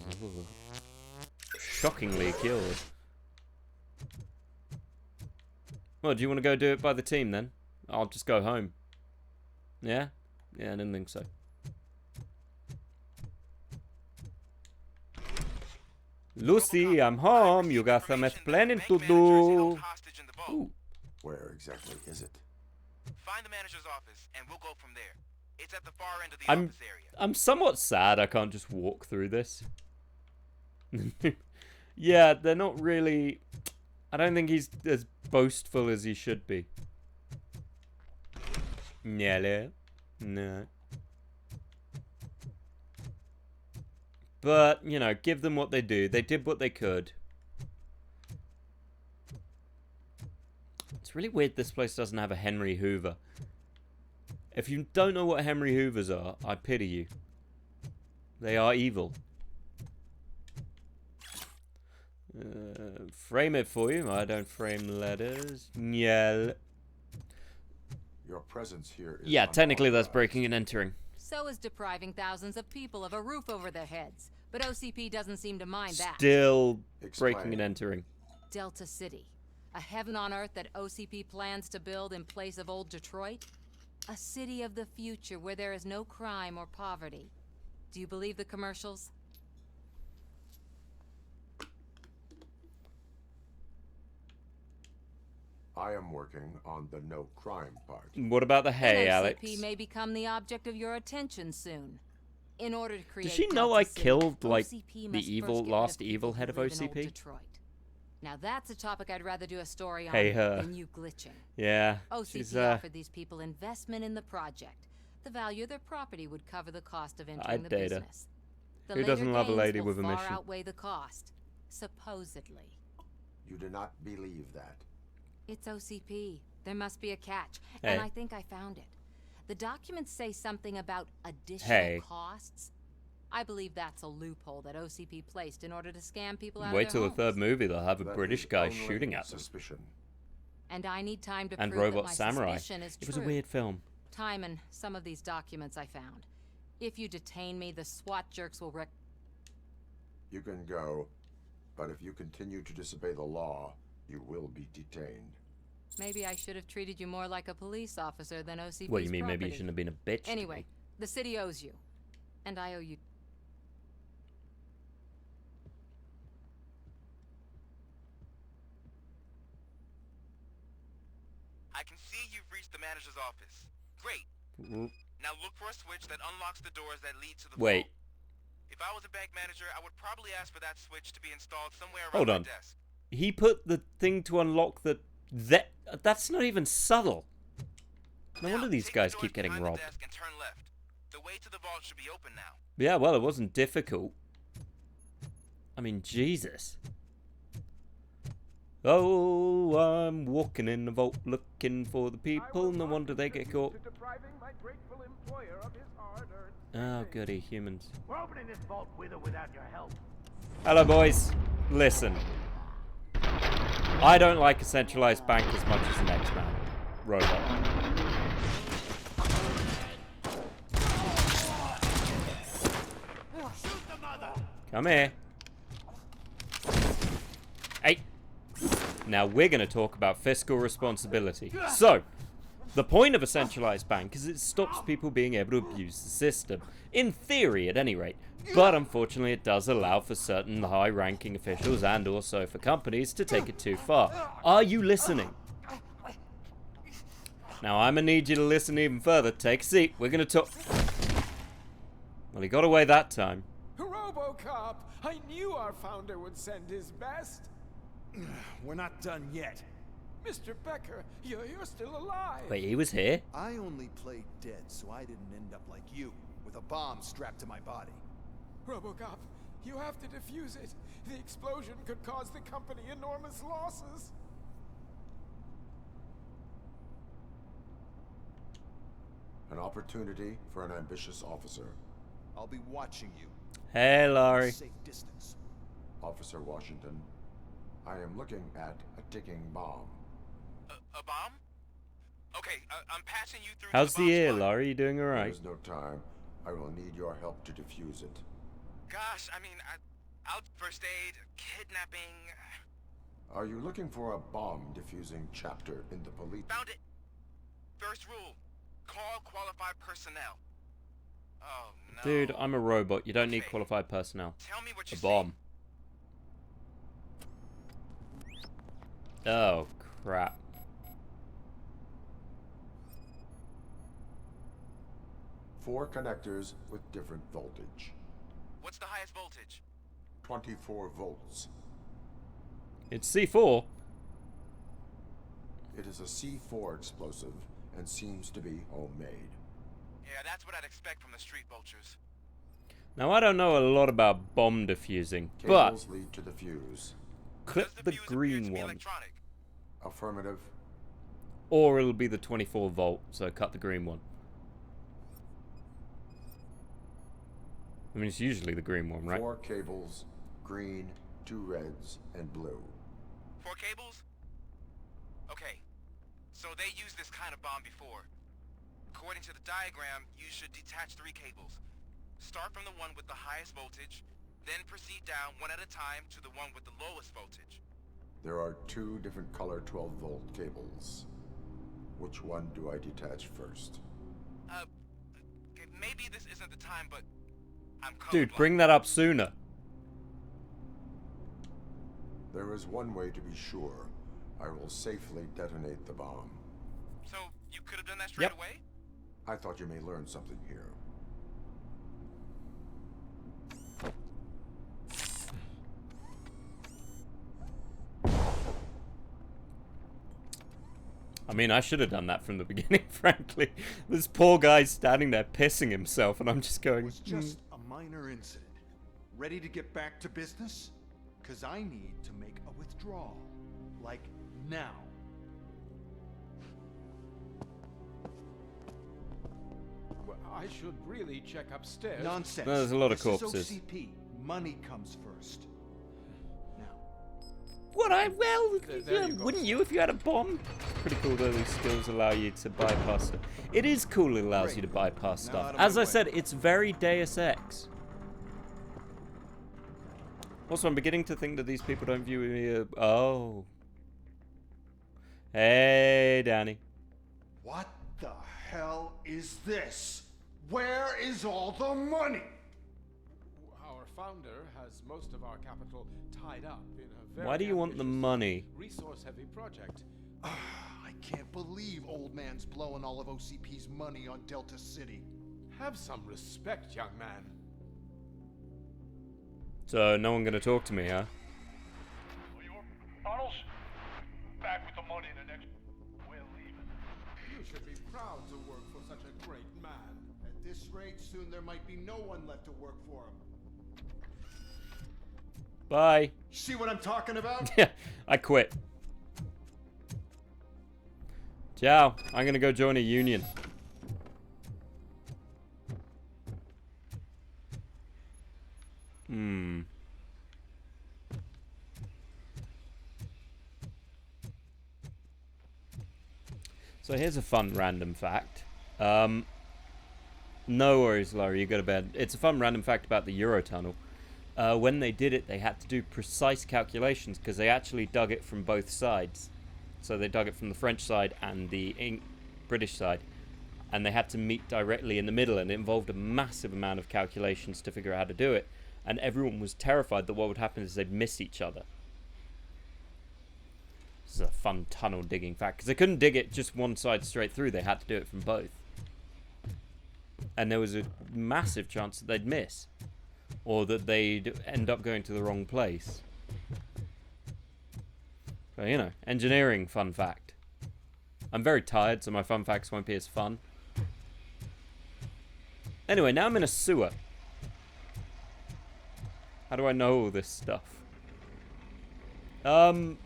Shockingly killed. Well, do you want to go do it by the team then? I'll just go home. Yeah? Yeah, I didn't think so. Lucy, I'm home. You got some explaining to do. Ooh. Where exactly is it? Find the manager's office, and we'll go from there. It's at the far end of the office area. I'm somewhat sad I can't just walk through this. Yeah, they're not really... I don't think he's as boastful as he should be. No. But, you know, give them what they do. They did what they could. It's really weird this place doesn't have a Henry Hoover. If you don't know what Henry Hoovers are, I pity you. They are evil. Frame it for you. I don't frame letters. Yeah. Your presence here is Yeah, technically that's breaking and entering. So is depriving thousands of people of a roof over their heads. But OCP doesn't seem to mind that. Still breaking and entering. Delta City. A heaven on earth that OCP plans to build in place of old Detroit? A city of the future where there is no crime or poverty. Do you believe the commercials? I am working on the no crime part. What about the hay, Alex? OCP may become the object of your attention soon. In order to create Does she know Delta I City, killed, like, OCP the must evil, first get rid last of evil people head of who live in old OCP? Detroit. Now that's a topic I'd rather do a story on Hey, her. than you glitching. Yeah, OCP she's, offered these people investment in the project. The value of their property would cover the cost of entering the date her. business. The Who later doesn't love a gains lady will with a far mission? outweigh the cost, supposedly. You do not believe that. It's OCP. There must be a catch, Hey. and I think I found it. The documents say something about additional costs. I believe that's a loophole that OCP placed in order to scam people out Wait of till their the homes. third movie, they'll have a That British is guy only shooting at them. suspicion. And I need time to And prove Robot that my Samurai. suspicion is It was a true. weird film. Time and some of these documents I found. If you detain me, the SWAT jerks will You can go, but if you continue to disobey the law, you will be detained. Maybe I should have treated you more like a police officer than OCP's What, you mean maybe you property. shouldn't have been a bitch to Anyway, me? the city owes you. And I owe you. I can see you've reached the manager's office. Great. Mm. Now look for a switch that unlocks the doors that lead to the Wait. vault. If I was a bank manager, I would probably ask for that switch to be installed somewhere around Hold my on. desk. He put the thing to unlock the... That's not even subtle. No wonder these guys keep getting robbed. And turn left. The way to the vault should be open now. Yeah, well, it wasn't difficult. I mean, Jesus. Oh, I'm walking in the vault looking for the people. No wonder they get caught. Oh, goody, humans. We're opening this vault with or without your help. Hello, boys. Listen. I don't like a centralized bank as much as an X-Man robot. Come here. Hey. Now we're going to talk about fiscal responsibility. So, The point of a centralized bank is it stops people being able to abuse the system. In theory, at any rate. But unfortunately, it does allow for certain high-ranking officials and also for companies to take it too far. Are you listening? Now, I'm going to need you to listen even further. Take a seat. We're going to talk... Well, he got away that time. Robocop! I knew our founder would send his best. We're not done yet. Mr. Becker, you're still alive. Wait, he was here? I only played dead, so I didn't end up like you, with a bomb strapped to my body. Robocop, you have to defuse it. The explosion could cause the company enormous losses. An opportunity for an ambitious officer. I'll be watching you. Hey, Laurie. Safe distance. Officer Washington, I am looking at a ticking bomb. A bomb? Okay, I'm passing you through. How's the ear, Laurie? You doing alright? There's no time. I will need your help to defuse it. Gosh, I mean, out first aid, kidnapping. Are you looking for a bomb defusing chapter in the police? Found it. First rule, call qualified personnel. Oh no. Dude, I'm a robot. You don't need qualified personnel. Tell me what you a bomb. Oh, crap. Four connectors with different voltage. What's the highest voltage? 24 volts. It's C4. It is a C4 explosive and seems to be homemade. Yeah, that's what I'd expect from the street vultures. Now, I don't know a lot about bomb defusing, Cables but lead to the fuse. clip the green one. Electronic? Affirmative. Or it'll be the 24 volt, so cut the green one. I mean, it's usually the green one, right? 4 cables, green, 2 reds, and blue. 4 cables? Okay, so they used this kind of bomb before. According to the diagram, you should detach 3 cables. Start from the one with the highest voltage, then proceed down one at a time to the one with the lowest voltage. There are 2 different color 12-volt cables. Which one do I detach first? Okay, maybe this isn't the time, but I'm Dude, bring that up sooner. There is one way to be sure. I will safely detonate the bomb. So, you could have done that straight away? I thought you may learn something here. I mean, I should have done that from the beginning, frankly. This poor guy's standing there pissing himself, and I'm just going... It was just a minor incident. Ready to get back to business? Because I need to make a withdrawal. Like, now. Well, I should really check upstairs. Nonsense. No, there's a lot of This corpses. is OCP. Money comes first. What well, yeah, wouldn't you if you had a bomb? Pretty cool though, these skills allow you to bypass stuff. It is cool it allows you to bypass stuff. As I said, it's very Deus Ex. Also, I'm beginning to think that these people don't view me oh. Hey, Danny. What the hell is this? Where is all the money? Our founder has most of our capital tied up in a very Why do you want the money? resource-heavy project. I can't believe old man's blowing all of OCP's money on Delta City. Have some respect, young man. So, no one gonna talk to me, huh? Bottles? Back with the money in the next... We're leaving. You should be proud to work for such a great man. At this rate, soon there might be no one left to work for him. Bye. See what I'm talking about? Yeah, I quit. Ciao. I'm gonna go join a union. So here's a fun random fact. No worries, Laurie, you go to bed. It's a fun random fact about the Eurotunnel. When they did it, they had to do precise calculations because they actually dug it from both sides. So they dug it from the French side and the British side. And they had to meet directly in the middle, and it involved a massive amount of calculations to figure out how to do it. And everyone was terrified that what would happen is they'd miss each other. This is a fun tunnel digging fact, because they couldn't dig it just one side straight through. They had to do it from both. And there was a massive chance that they'd miss, or that they'd end up going to the wrong place. So, you know, engineering fun fact. I'm very tired, so my fun facts won't be as fun. Anyway, now I'm in a sewer. How do I know all this stuff? There's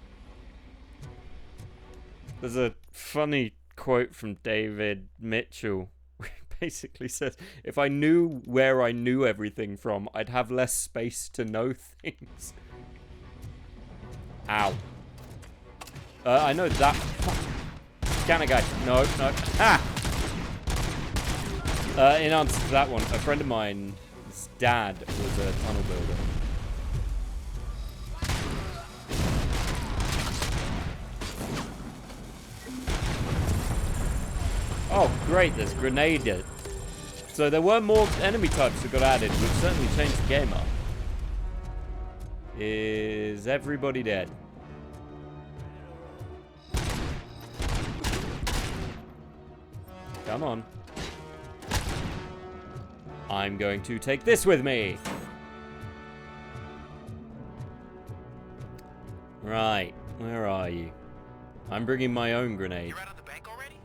a funny quote from David Mitchell. Where he basically says, if I knew where I knew everything from, I'd have less space to know things. Ow. I know that. Scanner guy. No, no. Ah! In answer to that one, a friend of mine, his dad was a tunnel builder. Oh, great, there's grenade. So there were more enemy types that got added, which certainly changed the game up. Is everybody dead? Come on. I'm going to take this with me. Right, where are you? I'm bringing my own grenade. You're out of the bank already?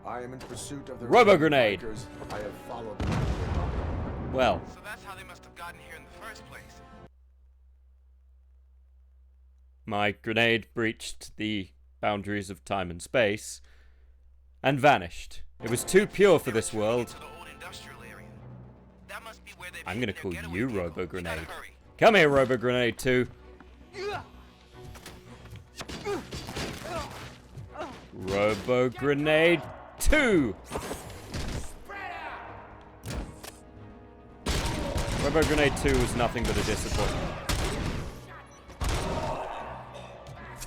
I am in pursuit of the Robo-grenade. bikers. I have followed them. Well. So that's how they must have gotten here in the first place. My grenade breached the boundaries of time and space and vanished. It was too pure for this world. I'm gonna call you Robo-Grenade. Come here, Robo-Grenade 2. Robo-Grenade 2. Robo-Grenade 2 was nothing but a disappointment.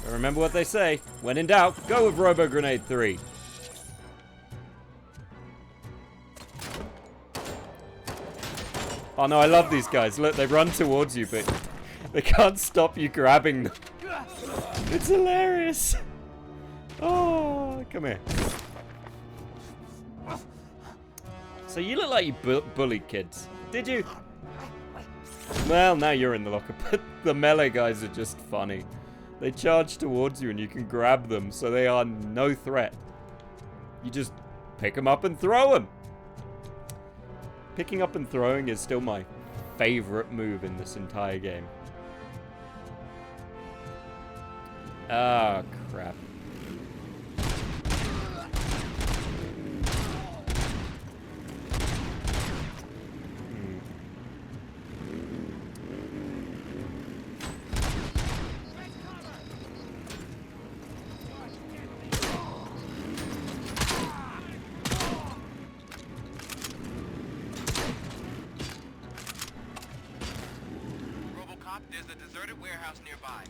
But remember what they say. When in doubt, go with Robo-Grenade 3. Oh no, I love these guys. Look, they run towards you, but they can't stop you grabbing them. It's hilarious. Oh, come here. So you look like you bullied kids. Did you? Well, now you're in the locker, but the melee guys are just funny. They charge towards you and you can grab them, so they are no threat. You just pick them up and throw them. Picking up and throwing is still my favorite move in this entire game. Ah, crap. Robocop, there's a deserted warehouse nearby.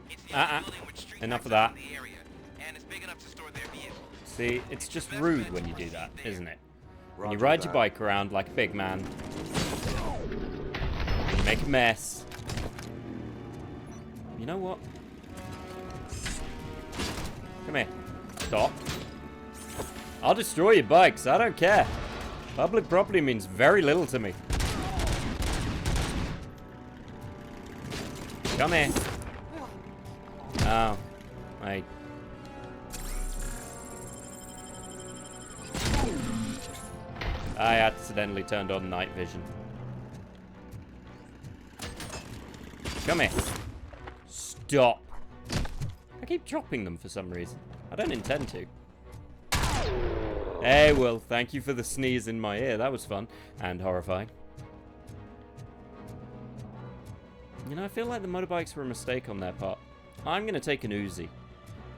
It's the only building with street Enough of access that. in the area, and it's big enough to store their vehicles. See, it's just rude when you do that, isn't it? When you Roger ride your that. bike around like a big man, you make a mess. You know what? Come here. Stop. I'll destroy your bikes. I don't care. Public property means very little to me. Come here. Oh. I... I accidentally turned on night vision. Come here. Stop. I keep dropping them for some reason. I don't intend to. Hey, well, thank you for the sneeze in my ear. That was fun and horrifying. You know, I feel like the motorbikes were a mistake on their part. I'm going to take an Uzi.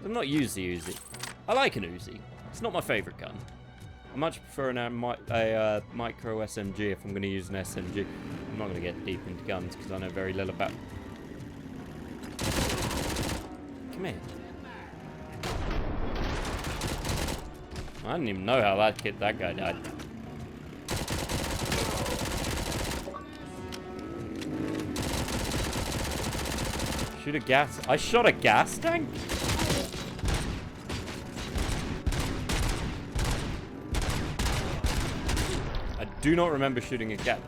I'm not use the Uzi. I like an Uzi. It's not my favorite gun. I much prefer a micro SMG if I'm going to use an SMG. I'm not going to get deep into guns because I know very little about... Come here. I don't even know how that guy died. Shoot a gas. I shot a gas tank? I do not remember shooting a gas.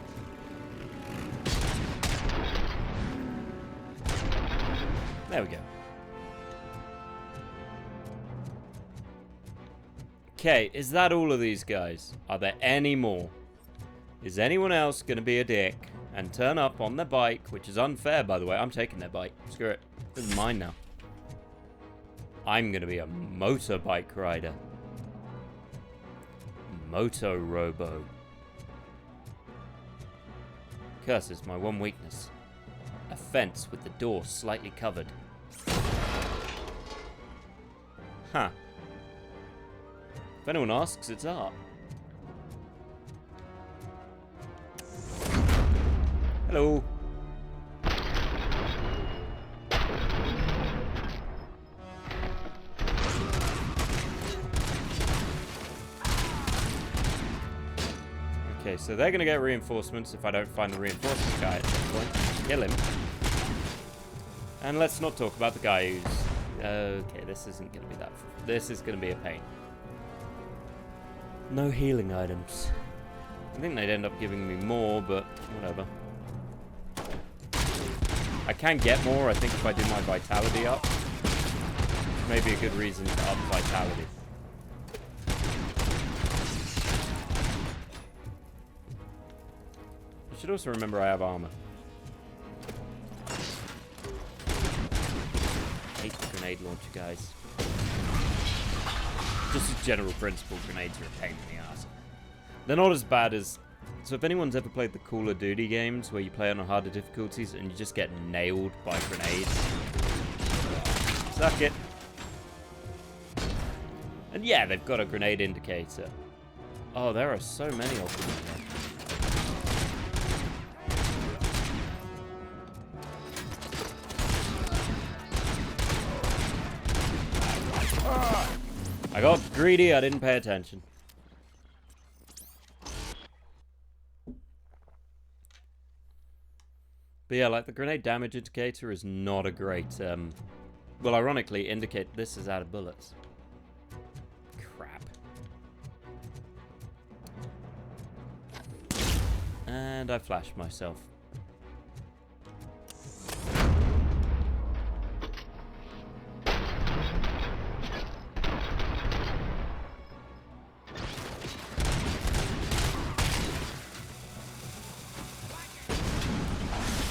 There we go. Okay, is that all of these guys? Are there any more? Is anyone else going to be a dick and turn up on their bike, which is unfair, by the way. I'm taking their bike. Screw it. This is mine now. I'm going to be a motorbike rider. Moto Robo. Curse is my one weakness. A fence with the door slightly covered. Huh. If anyone asks, it's art. Hello. Okay, so they're gonna get reinforcements if I don't find the reinforcement guy at this point. Kill him. And let's not talk about the guy who's... okay, this isn't gonna be that... This is gonna be a pain. No healing items. I think they'd end up giving me more, but whatever. I can get more, I think, if I do my vitality up. Maybe a good reason to up vitality. I should also remember I have armor. Hate the grenade launcher, guys. Just a general principle, grenades are a pain in the ass. They're not as bad as... So if anyone's ever played the Call of Duty games where you play on harder difficulties and you just get nailed by grenades, suck it. And yeah, they've got a grenade indicator. Oh, there are so many of them in there. I got greedy, I didn't pay attention. But yeah, like the grenade damage indicator is not a great, well, ironically, indicate this is out of bullets. Crap. And I flashed myself.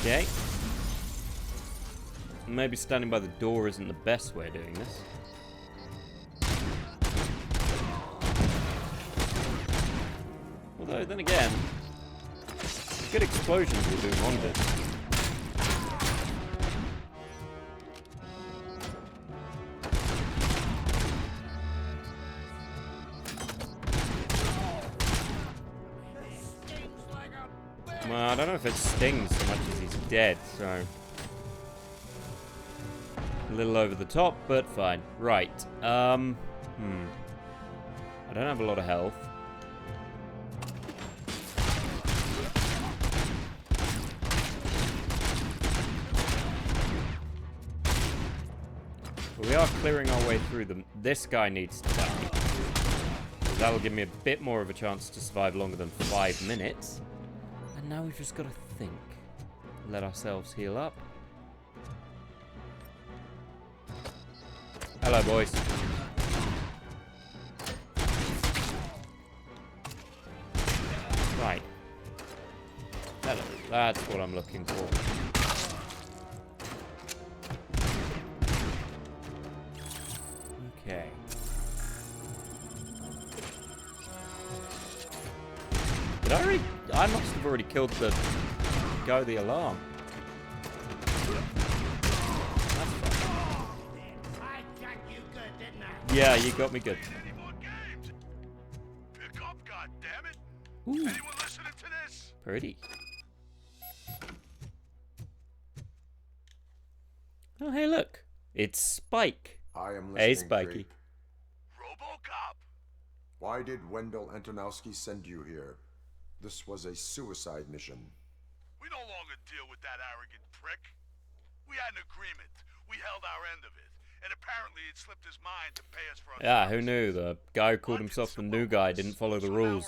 Okay. Maybe standing by the door isn't the best way of doing this. Although, then again, good explosions will do wonders. Well, I don't know if it stings so much as he's dead, so... A little over the top, but fine. Right. I don't have a lot of health. But we are clearing our way through them. This guy needs to die. That'll give me a bit more of a chance to survive longer than 5 minutes. And now we've just got to think. Let ourselves heal up. Hello, boys. Right. Hello. That's what I'm looking for. Okay. Did I already... I must have already killed the guy with the alarm. Yeah, you got me good. Ooh. Pretty. Oh, hey, look. It's Spike. I am Hey, listening, Spikey. Drake. Robocop! Why did Wendell Antonowski send you here? This was a suicide mission. We no longer deal with that arrogant prick. We had an agreement. We held our end of it. And apparently it slipped his mind to pay us for our Yeah, who services. knew? The guy who called himself the new guy didn't follow the rules.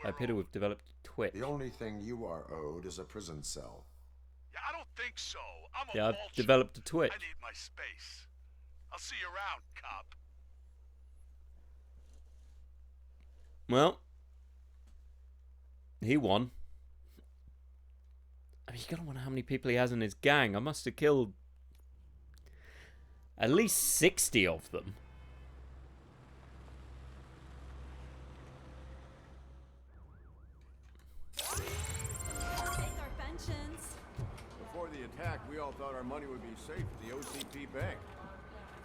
I appear to have developed a twitch. The only thing you are owed is a prison cell. Yeah, I don't think so. I'm a Yeah, I've vulture. developed a twitch. I need my space. I'll see you around, cop. Well, he won. I mean, you gotta wonder how many people he has in his gang. I must have killed at least 60 of them. Take our pensions. Before the attack, we all thought our money would be safe at the OCP bank.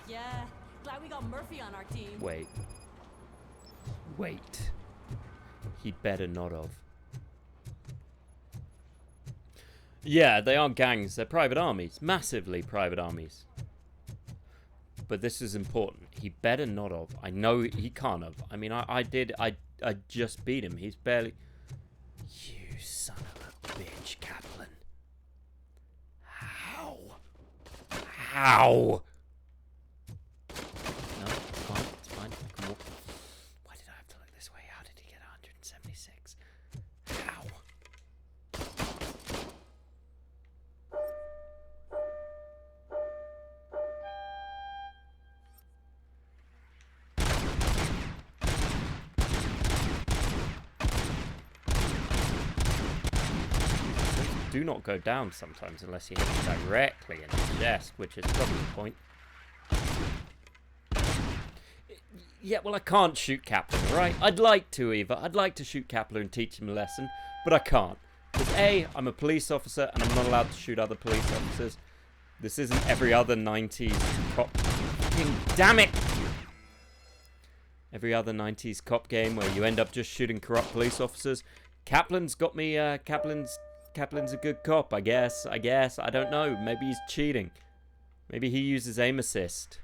Yeah, glad we got Murphy on our team. Wait. He'd better not have. Yeah, they aren't gangs. They're private armies. Massively private armies. But this is important. He better not have. I know he can't have. I mean, I just beat him. He's barely... You son of a bitch, Kaplan. How? How? No, it's fine. It's fine. I can walk. Why did I have to look this way? How did he get 176? How? Do not go down sometimes unless you hit it directly in the chest, which is probably the point. Yeah, well, I can't shoot Kaplan, right? I'd like to, Eva. I'd like to shoot Kaplan and teach him a lesson, but I can't. Because A, I'm a police officer, and I'm not allowed to shoot other police officers. This isn't every other 90s cop... Fucking damn it! Every other 90s cop game where you end up just shooting corrupt police officers. Kaplan's got me, Kaplan's a good cop, I guess. I don't know. Maybe he's cheating. Maybe he uses aim assist.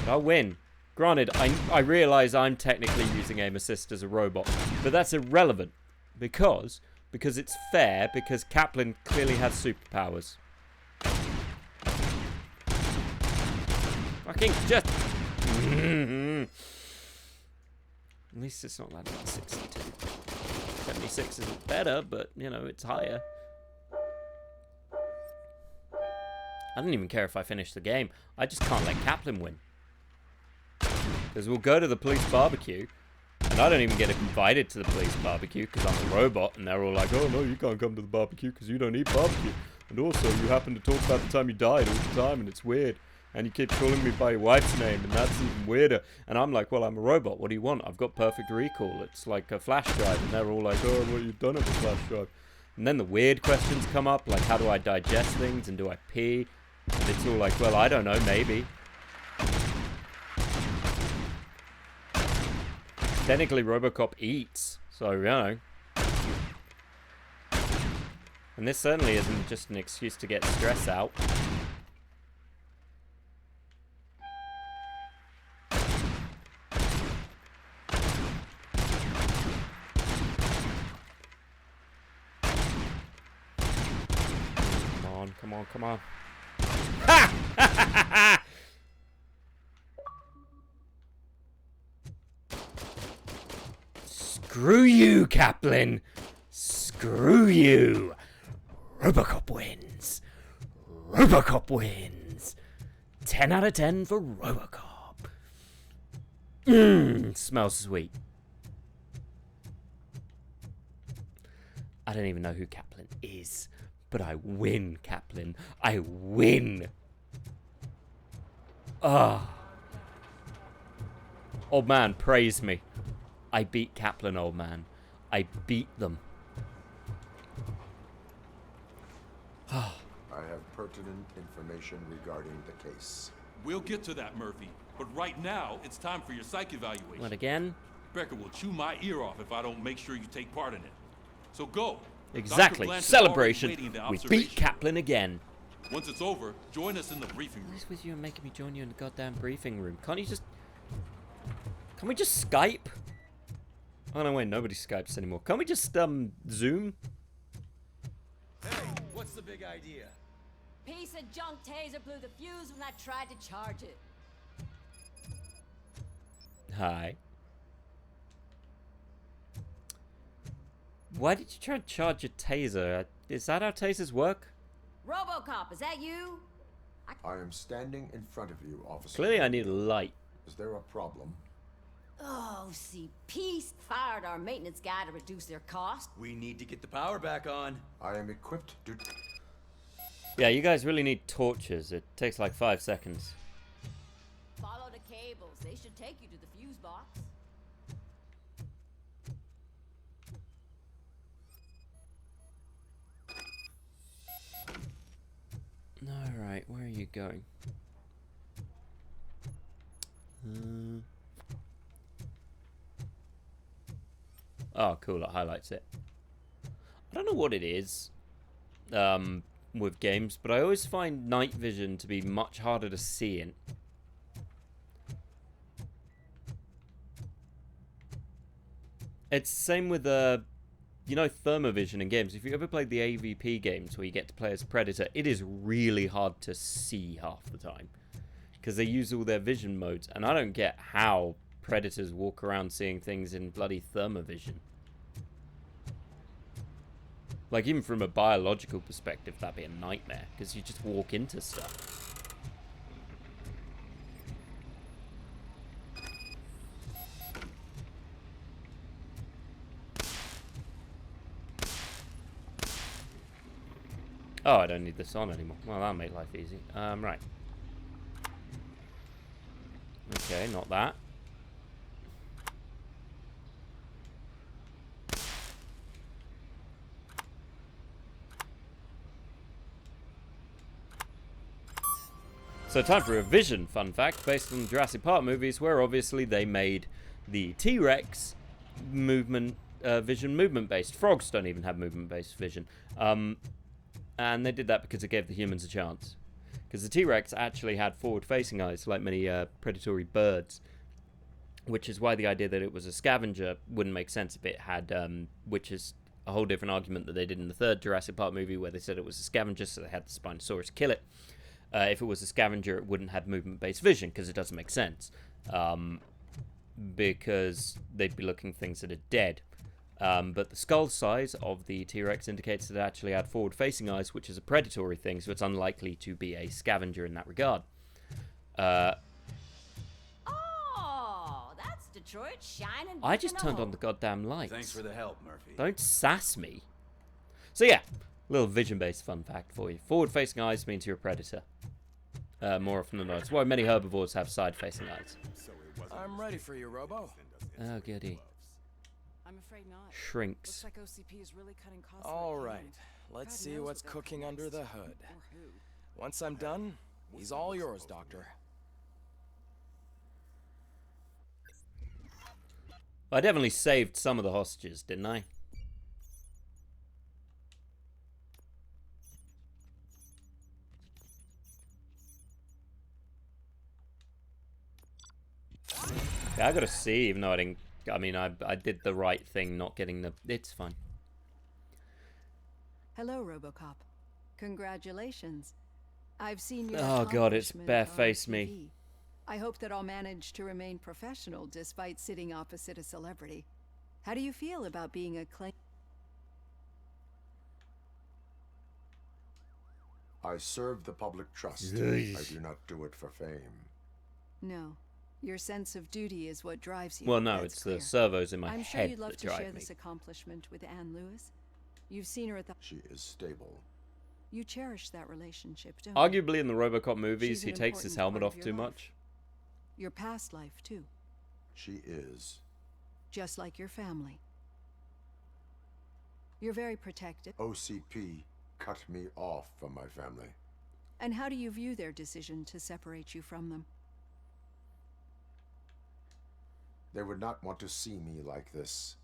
But I'll win. Granted, I realise I'm technically using aim assist as a robot, but that's irrelevant because it's fair, because Kaplan clearly has superpowers. Fucking just... At least it's not like 62. 76 isn't better, but, you know, it's higher. I don't even care if I finish the game. I just can't let Kaplan win. Because we'll go to the police barbecue, and I don't even get invited to the police barbecue because I'm a robot, and they're all like, oh no, you can't come to the barbecue because you don't eat barbecue. And also, you happen to talk about the time you died all the time, and it's weird. And you keep calling me by your wife's name, and that's even weirder. And I'm like, well, I'm a robot. What do you want? I've got perfect recall. It's like a flash drive. And they're all like, oh, well, you've done it with flash drive. And then the weird questions come up, like, how do I digest things? And do I pee? And it's all like, well, I don't know, maybe. Technically, Robocop eats. So, you know. And this certainly isn't just an excuse to get stress out. Come on. Ha! Screw you, Kaplan. Screw you. Robocop wins. Robocop wins. 10 out of 10 for Robocop. Smells sweet. I don't even know who Kaplan is. But I win, Kaplan. I win. Ah. Old man, praise me. I beat Kaplan, old man. I beat them. I have pertinent information regarding the case. We'll get to that, Murphy. But right now, it's time for your psych evaluation. What again? Becker will chew my ear off if I don't make sure you take part in it. So go. Exactly. Blanche is Celebration. already waiting in the We observation beat Kaplan again. Once it's over, join us in the briefing room. What is with you and making me join you in the goddamn briefing room? Can't you just... Can we just Skype? Oh no, wait, nobody Skypes anymore. Can't we just, Zoom? Hey, what's the big idea? Piece of junk taser blew the fuse when I tried to charge it. Hi. Why did you try and charge your taser? Is that how tasers work? Robocop, is that you? I am standing in front of you, officer. Clearly I need a light. Is there a problem? Oh, see, Peace fired our maintenance guy to reduce their cost. We need to get the power back on. I am equipped to... Yeah, you guys really need torches. It takes like 5 seconds. Follow the cables. They should take you to the fuse box. Alright, where are you going? Oh, cool, it highlights it. I don't know what it is with games, but I always find night vision to be much harder to see in. It's the same with, you know, thermovision in games. If you ever played the AVP games where you get to play as Predator, it is really hard to see half the time. Because they use all their vision modes, and I don't get how Predators walk around seeing things in bloody thermovision. Like, even from a biological perspective, that'd be a nightmare, because you just walk into stuff. Oh, I don't need this on anymore. Well, that'll make life easy. Right. Okay, not that. So time for a vision fun fact based on the Jurassic Park movies, where obviously they made the T-Rex movement vision movement based. Frogs don't even have movement based vision. And they did that because it gave the humans a chance. Because the T-Rex actually had forward-facing eyes, like many predatory birds. Which is why the idea that it was a scavenger wouldn't make sense if it had, which is a whole different argument that they did in the third Jurassic Park movie, where they said it was a scavenger, so they had the Spinosaurus kill it. If it was a scavenger, it wouldn't have movement-based vision, because it doesn't make sense. Because they'd be looking at things that are dead. But the skull size of the T-Rex indicates that it actually had forward-facing eyes, which is a predatory thing, so it's unlikely to be a scavenger in that regard. Oh, that's Detroit shining. I just turned on the goddamn lights. Thanks for the help, Murphy. Don't sass me. So yeah, little vision-based fun fact for you. Forward-facing eyes means you're a predator. More often than not. It's why many herbivores have side-facing eyes. I'm ready for you, Robo. Oh, goody. I'm afraid not. Shrinks. Looks like OCP is really cutting costs. All right, let's see what's cooking under the hood. Once I'm done, he's all yours, Doctor. I definitely saved some of the hostages, didn't I? Yeah, I gotta see, even though I didn't. I mean, I did the right thing, not getting the. It's fine. Hello, Robocop. Congratulations. I've seen your Oh god, it's accomplishment barefaced on me. TV. I hope that I'll manage to remain professional despite sitting opposite a celebrity. How do you feel about being a claim? I serve the public trust. Yes. I do not do it for fame. No. Your sense of duty is what drives you. Well, no, That's it's clear. the servos in my I'm sure head you'd love that to drive share me. this accomplishment with Anne Lewis. You've seen her at the... She is stable. You cherish that relationship, don't you? Arguably, in the Robocop movies, She's he an takes his important helmet part off of too your life. much. Your past life, too. She is. Just like your family. You're very protective. OCP cut me off from my family. And how do you view their decision to separate you from them? They would not want to see me like this.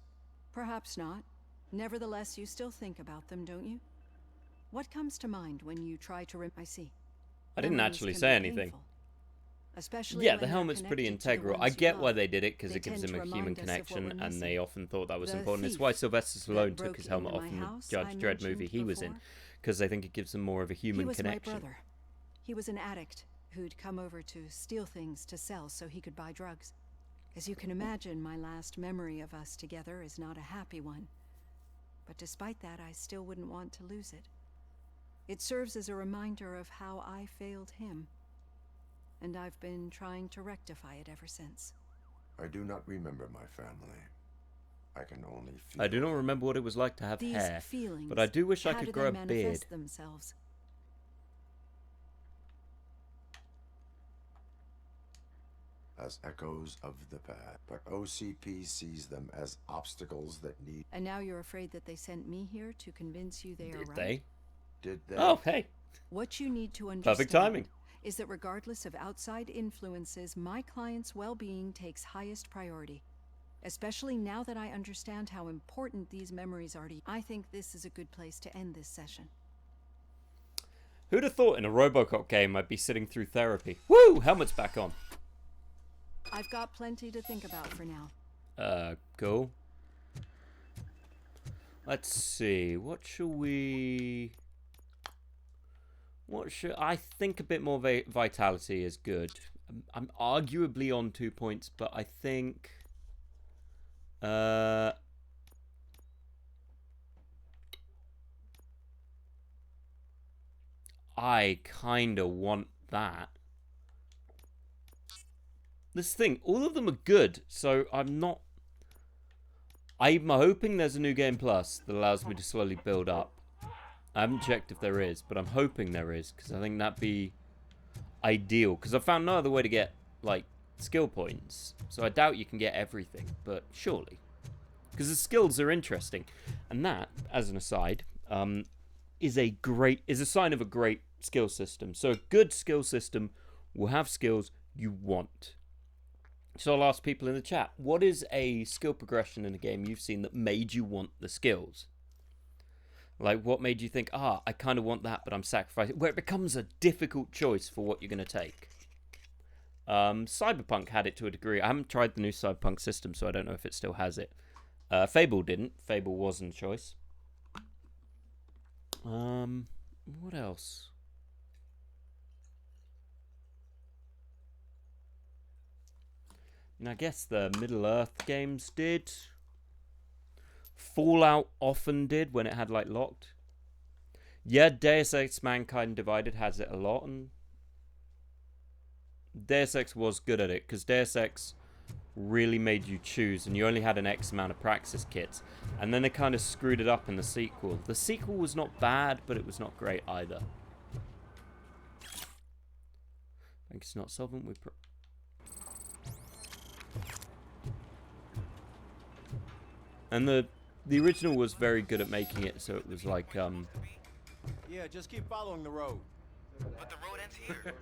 Perhaps not. Nevertheless, you still think about them, don't you? What comes to mind when you try to I see. I didn't Memories actually can say be anything. painful, especially Yeah, when the they're helmet's pretty connected to the integral. I ones you get why love. they did it, because They it gives tend them to a human remind us of what connection, we're and they missing. often thought that was The important. It's thief why Sylvester that Stallone took broke his helmet into off my in the house Judge I Dredd movie mentioned he was in, before? because they think it gives them more of a human He was connection. my brother. He was an addict who'd come over to steal things to sell so he could buy drugs. As you can imagine, my last memory of us together is not a happy one. But despite that, I still wouldn't want to lose it. It serves as a reminder of how I failed him. And I've been trying to rectify it ever since. I do not remember my family. I can only feel. I do not remember what it was like to have These hair, feelings, but I do wish I how could do grow they a beard. manifest themselves? As echoes of the past, but OCP sees them as obstacles that need. And now you're afraid that they sent me here to convince you they are Did right? they? Did they? Oh, hey. What you need to understand Perfect timing. is that regardless of outside influences, my client's well-being takes highest priority. Especially now that I understand how important these memories are to you. I think this is a good place to end this session. Who'd have thought in a Robocop game I'd be sitting through therapy? Woo! Helmet's back on. I've got plenty to think about for now. Cool. Let's see. What shall we... I think a bit more vitality is good. I'm arguably on 2 points, but I think... I kind of want that. This thing, all of them are good, so I'm hoping there's a new game plus that allows me to slowly build up. I haven't checked if there is, but I'm hoping there is, because I think that'd be ideal. Because I've found no other way to get, like, skill points. So I doubt you can get everything, but surely. Because the skills are interesting. And that, as an aside, is a sign of a great skill system. So a good skill system will have skills you want. So I'll ask people in the chat, what is a skill progression in a game you've seen that made you want the skills? Like, what made you think, I kind of want that, but I'm sacrificing, where it becomes a difficult choice for what you're going to take. Cyberpunk had it to a degree. I haven't tried the new Cyberpunk system, so I don't know if it still has it. Fable didn't. Fable wasn't a choice. What else? And I guess the Middle-earth games did. Fallout often did when it had, like, locked. Yeah, Deus Ex Mankind Divided has it a lot, and Deus Ex was good at it, because Deus Ex really made you choose, and you only had an X amount of praxis kits. And then they kind of screwed it up in the sequel. The sequel was not bad, but it was not great either. I think it's not solvent with... And the original was very good at making it, so it was like, Yeah, just keep following the road. But the road ends here.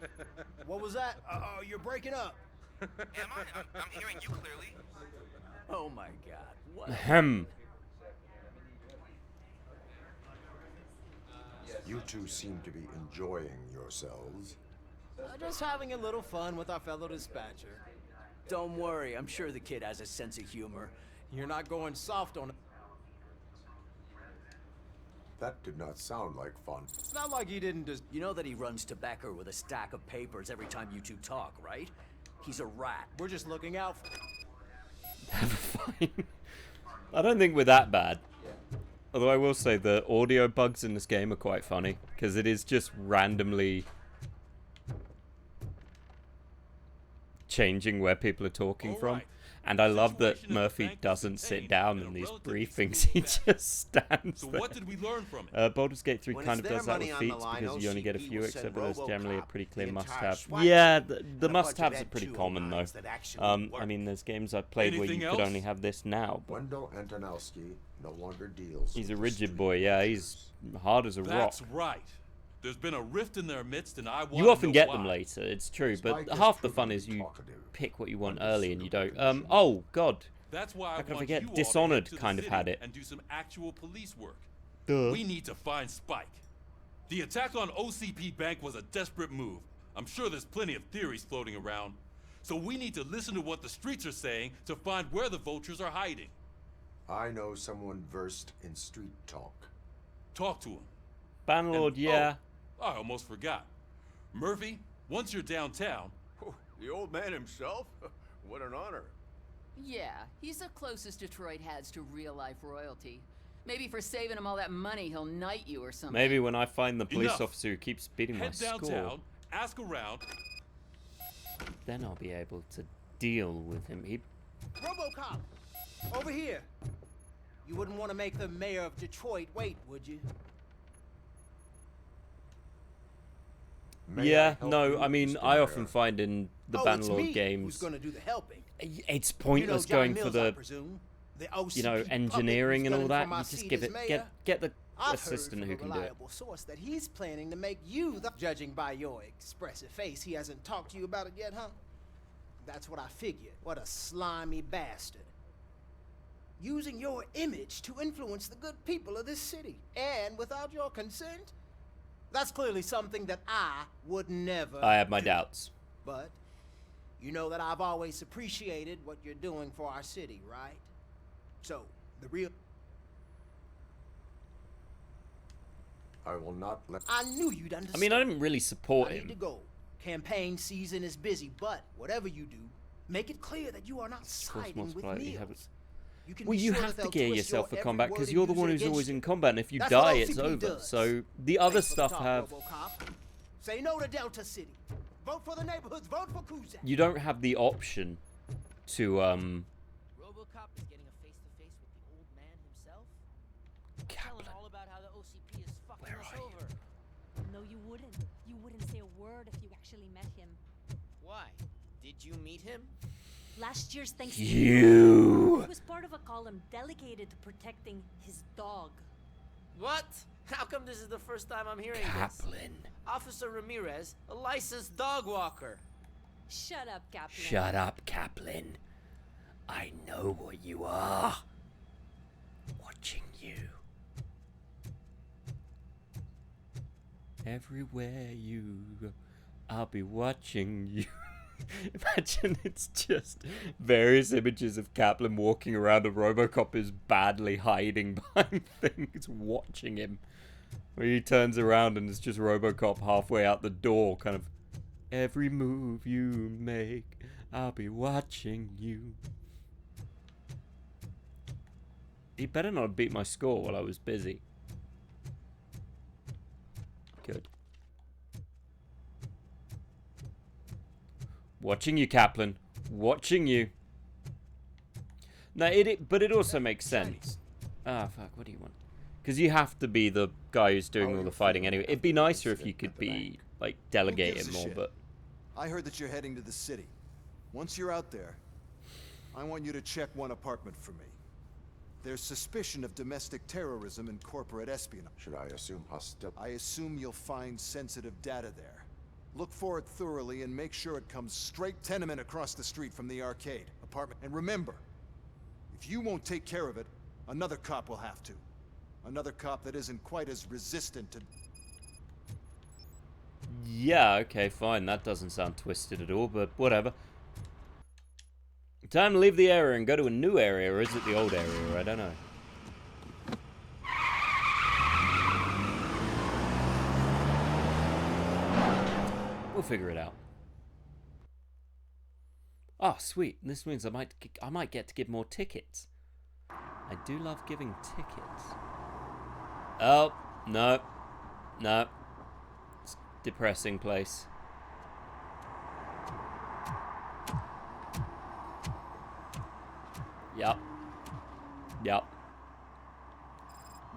What was that? Oh, you're breaking up. Am I? I'm hearing you clearly. Oh my god. What? Ahem. You two seem to be enjoying yourselves. Just having a little fun with our fellow dispatcher. Don't worry, I'm sure the kid has a sense of humor. You're not going soft on him. That did not sound like fun. It's not like he didn't just... You know that he runs to Becker with a stack of papers every time you two talk, right? He's a rat. We're just looking out for... Fine. I don't think we're that bad. Although I will say the audio bugs in this game are quite funny, because it is just randomly changing where people are talking from. And I love that Murphy doesn't sit down in these briefings, he just stands there. What did we learn from it? Baldur's Gate 3 When kind it's of does their that with money on the feats line, because you only get a OCP few, will except send that there's generally a Robocop, pretty the clear entire must-have. SWAT Yeah, team, the and a bunch of must-haves are pretty 209s common though. that actually work. I mean, there's games I've played where you Anything could else? only have this now. But Wendell Antonowski no longer deals. he's a with rigid street boy, yeah, vultures. he's hard as a rock. That's right. There's been a rift in their midst, and I want You often know get why. them later, it's true, but Spike is half the fun truly is you talkative. pick what you want Wonders early and you don't. supervision. Oh, God. That's why I How could I want forget? you all Dishonored to head to kind the of city had it. and do some actual police work. Duh. We need to find Spike. The attack on OCP Bank was a desperate move. I'm sure there's plenty of theories floating around. So we need to listen to what the streets are saying to find where the vultures are hiding. I know someone versed in street talk. Talk to him. Banlord, yeah. Oh, I almost forgot. Murphy, once you're downtown... Oh, the old man himself? What an honor. Yeah, he's the closest Detroit has to real-life royalty. Maybe for saving him all that money, he'll knight you or something. Maybe when I find the police Enough. officer who keeps beating my Head downtown, score, ask around. then I'll be able to deal with him. Robocop! Over here! You wouldn't want to make the mayor of Detroit wait, would you? Yeah, no, I mean, I often find in the it's Banlord me games, who's gonna do the helping. it's pointless you know John going for Mills, I the, presume. The OCP you know, puppet engineering who's and all gunning that. for my You just seat give as it, mayor. get the I've assistant heard who from can a do it. reliable source that he's planning to make you the... Judging by your expressive face, he hasn't talked to you about it yet, huh? That's what I figured. What a slimy bastard. Using your image to influence the good people of this city. And without your consent? That's clearly something that I would never I have my do. doubts. But you know that I've always appreciated what you're doing for our city, right? So, the real... I will not let... I knew you'd understand. I mean, I didn't really support I need to him. go. Campaign season is busy, but whatever you do, make it clear that you are not Of course, siding with multiply Niels. habits. You can Well, be you sure have that to they'll gear twist yourself for your combat every because word you're the and one use who's it always against in combat, and if you That's what die, it's OCP over. does. So the other Thanks for the stuff talk, have... Robocop. Say no to Delta City. Vote for the neighborhoods. Vote for Kuzak. You don't have the option to, Robocop is getting a face-to-face with the old man himself. Telling all about how the OCP is fucking us over. No, you wouldn't. You wouldn't say a word if you actually met him. Why? Did you meet him? Last year's You. Thanksgiving, he was part of a column delegated to protecting his dog. What? How come this is the first time I'm hearing this? Kaplan. Officer Ramirez, a licensed dog walker. Shut up, Kaplan. Shut up, Kaplan. I know what you are. Watching you. Everywhere you go, I'll be watching you. Imagine it's just various images of Kaplan walking around and Robocop is badly hiding behind things, watching him. Where he turns around and it's just Robocop halfway out the door, kind of, every move you make, I'll be watching you. He better not have beat my score while I was busy. Good. Watching you, Kaplan. Watching you. No, but it also makes sense. Ah, fuck, what do you want? Because you have to be the guy who's doing all the fighting anyway. It'd be nicer if you could be, like, delegate it more, but... I heard that you're heading to the city. Once you're out there, I want you to check one apartment for me. There's suspicion of domestic terrorism and corporate espionage. Should I assume hostility? I assume you'll find sensitive data there. Look for it thoroughly and make sure it comes straight tenement across the street from the arcade apartment. And remember, if you won't take care of it, another cop will have to. Another cop that isn't quite as resistant to... Yeah, okay, fine. That doesn't sound twisted at all, but whatever. Time to leave the area and go to a new area, or is it the old area? I don't know. We'll figure it out. Oh, sweet. This means I might get to give more tickets. I do love giving tickets. Oh, no. No. It's a depressing place. Yep. Yep.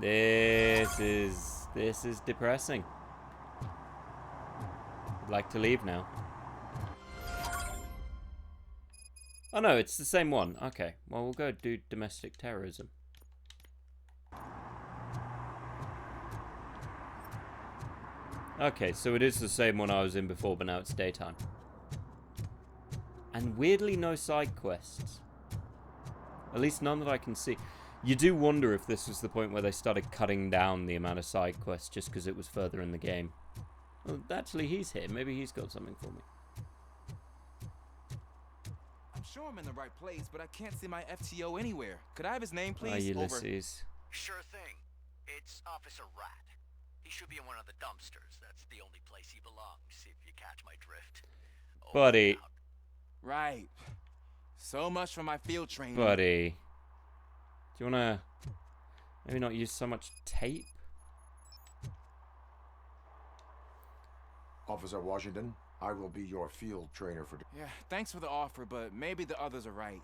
This is depressing. I'd like to leave now. Oh no, it's the same one. Okay, well we'll go do domestic terrorism. Okay, so it is the same one I was in before, but now it's daytime. And weirdly no side quests. At least none that I can see. You do wonder if this was the point where they started cutting down the amount of side quests just because it was further in the game. Well, actually, he's here. Maybe he's got something for me. I'm sure I'm in the right place, but I can't see my FTO anywhere. Could I have his name, please? Ulysses. Sure thing. It's Officer Rat. He should be in one of the dumpsters. That's the only place he belongs, if you catch my drift. Buddy. Right. So much for my field training. Buddy. Do you want to maybe not use so much tape? Officer Washington, I will be your field trainer for... Yeah, thanks for the offer, but maybe the others are right.